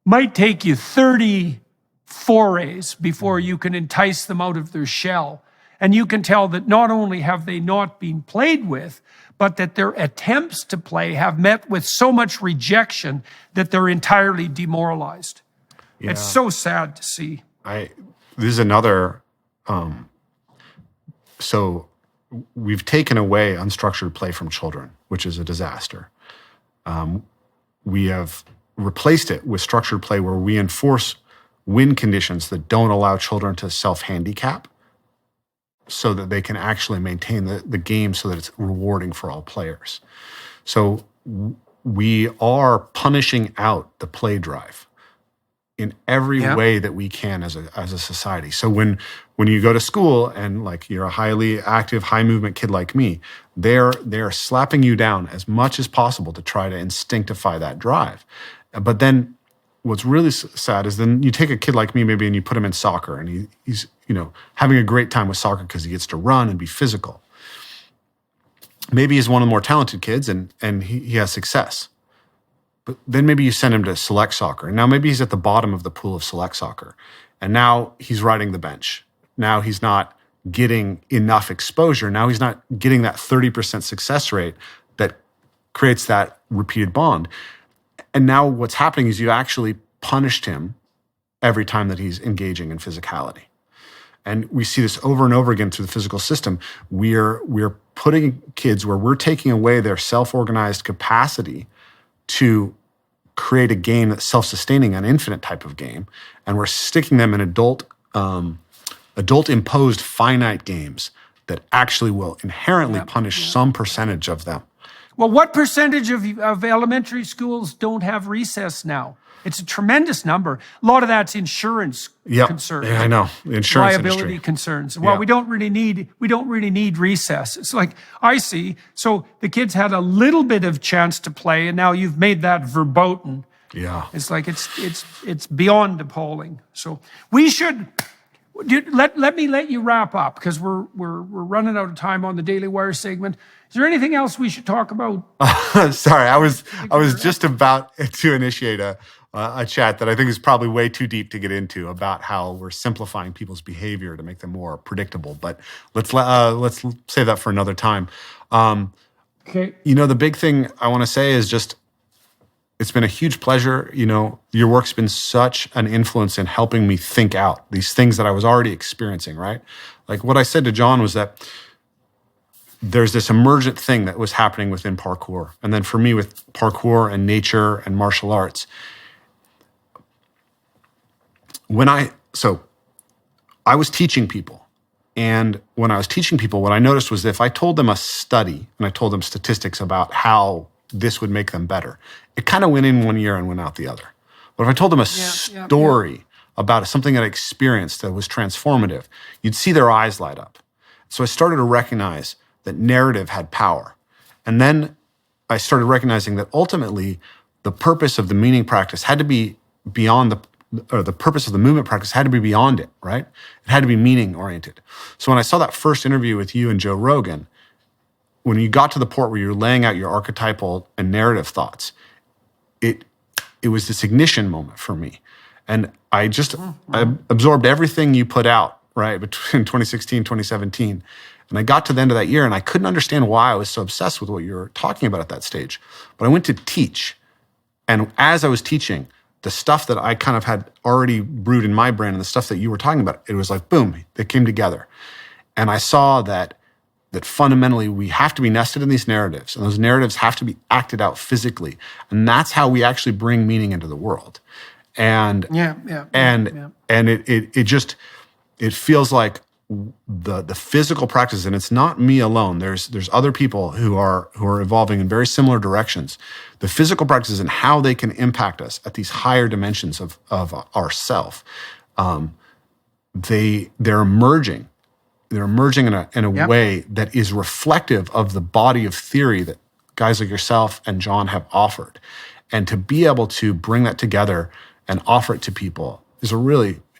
might take you 30 forays before you can entice them out of their shell. And you can tell that not only have they not been played with, but that their attempts to play have met with so much rejection that they're entirely demoralized. Yeah. It's so sad to see. This is another, so we've taken away unstructured play from children, which is a disaster. We have replaced it with structured play where we enforce win conditions that don't allow children to self-handicap so that they can actually maintain the game so that it's rewarding for all players. So we are punishing out the play drive in every way that we can as a society. So when you go to school and like you're a highly active, high movement kid like me, they're slapping you down as much as possible to try to instinctify that drive. But then what's really sad is then you take a kid like me maybe and you put him in soccer and he's having a great time with soccer because he gets to run and be physical. Maybe he's one of the more talented kids and he has success. But then maybe you send him to select soccer. And now maybe he's at the bottom of the pool of select soccer. And now he's riding the bench. Now he's not getting enough exposure. Now he's not getting that 30% success rate that creates that repeated bond. And now what's happening is you actually punished him every time that he's engaging in physicality. And we see this over and over again through the physical system. We're putting kids where we're taking away their self-organized capacity to create a game that's self-sustaining, an infinite type of game, and we're sticking them in adult-imposed finite games that actually will inherently punish some percentage of them. Well, what percentage of elementary schools don't have recess now? It's a tremendous number. A lot of that's insurance concerns. Yeah, I know. The insurance liability industry. Concerns. Well, we don't really need recess. It's like I see. So the kids had a little bit of chance to play, and now you've made that verboten. Yeah. It's like it's beyond appalling. So we should let me let you wrap up because we're running out of time on the Daily Wire segment. Is there anything else we should talk about? Sorry, I was just about to initiate a chat that I think is probably way too deep to get into about how we're simplifying people's behavior to make them more predictable. But let's save that for another time. Okay. The big thing I want to say is just it's been a huge pleasure. Your work's been such an influence in helping me think out these things that I was already experiencing. Right, like what I said to John was that there's this emergent thing that was happening within parkour. And then for me with parkour and nature and martial arts, I was teaching people. And when I was teaching people, what I noticed was that if I told them a study and I told them statistics about how this would make them better, it kind of went in one ear and went out the other. But if I told them a story about something that I experienced that was transformative, you'd see their eyes light up. So I started to recognize that narrative had power. And then I started recognizing that ultimately the purpose of the meaning practice had to be beyond the purpose of the movement practice had to be beyond it, right? It had to be meaning oriented. So when I saw that first interview with you and Joe Rogan, when you got to the point where you're laying out your archetypal and narrative thoughts, it was this ignition moment for me. And I absorbed everything you put out, right, between 2016, 2017. And I got to the end of that year and I couldn't understand why I was so obsessed with what you were talking about at that stage. But I went to teach. And as I was teaching, the stuff that I kind of had already brewed in my brain and the stuff that you were talking about, it was like, boom, they came together. And I saw that fundamentally we have to be nested in these narratives. And those narratives have to be acted out physically. And that's how we actually bring meaning into the world. And it feels like the physical practice, and it's not me alone. There's other people who are evolving in very similar directions. The physical practices and how they can impact us at these higher dimensions of ourself. They're emerging. They're emerging in a way that is reflective of the body of theory that guys like yourself and John have offered. And to be able to bring that together and offer it to people is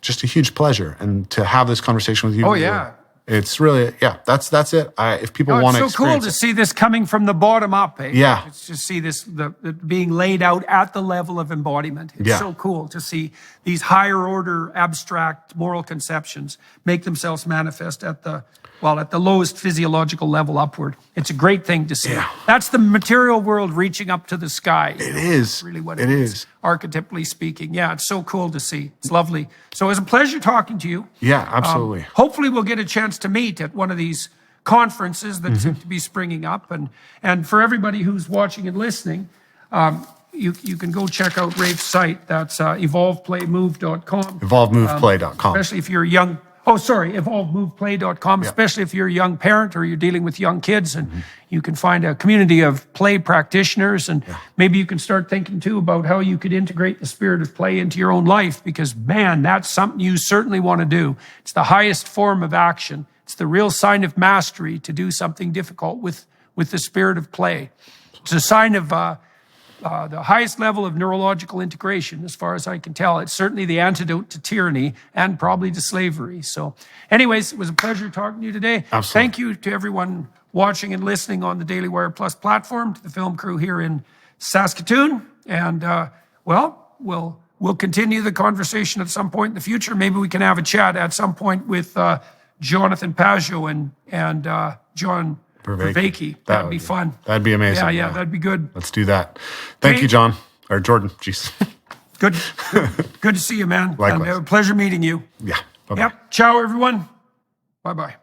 just a huge pleasure. And to have this conversation with you. Oh, yeah. It's really, that's it. If people want to experience, it's so cool to see this coming from the bottom up. Eh? Yeah. It's to see this the being laid out at the level of embodiment. It's so cool to see these higher order abstract moral conceptions make themselves manifest at the lowest physiological level upward. It's a great thing to see. Yeah. That's the material world reaching up to the sky. It is. That's really what it is. Archetypally speaking. Yeah, it's so cool to see. It's lovely. So it was a pleasure talking to you. Yeah, absolutely. Hopefully we'll get a chance to meet at one of these conferences that seem to be springing up. And for everybody who's watching and listening, you can go check out Rafe's site. That's evolveplaymove.com. Evolvemoveplay.com. Especially if you're a young... evolvemoveplay.com, especially if you're a young parent or you're dealing with young kids, and you can find a community of play practitioners, and maybe you can start thinking too about how you could integrate the spirit of play into your own life, because man, that's something you certainly want to do. It's the highest form of action. It's the real sign of mastery to do something difficult with the spirit of play. It's a sign of the highest level of neurological integration, as far as I can tell. It's certainly the antidote to tyranny and probably to slavery. So anyways, it was a pleasure talking to you today. Absolutely. Thank you to everyone watching and listening on the Daily Wire Plus platform, to the film crew here in Saskatoon. And we'll continue the conversation at some point in the future. Maybe we can have a chat at some point with Jonathan Pajot and John Vervaeke. That'd be fun. That'd be amazing. Yeah, that'd be good. Let's do that. Thank you, John. Or Jordan. Jeez. Good to see you, man. Likewise. And a pleasure meeting you. Yeah. Bye-bye. Yep. Ciao, everyone. Bye-bye.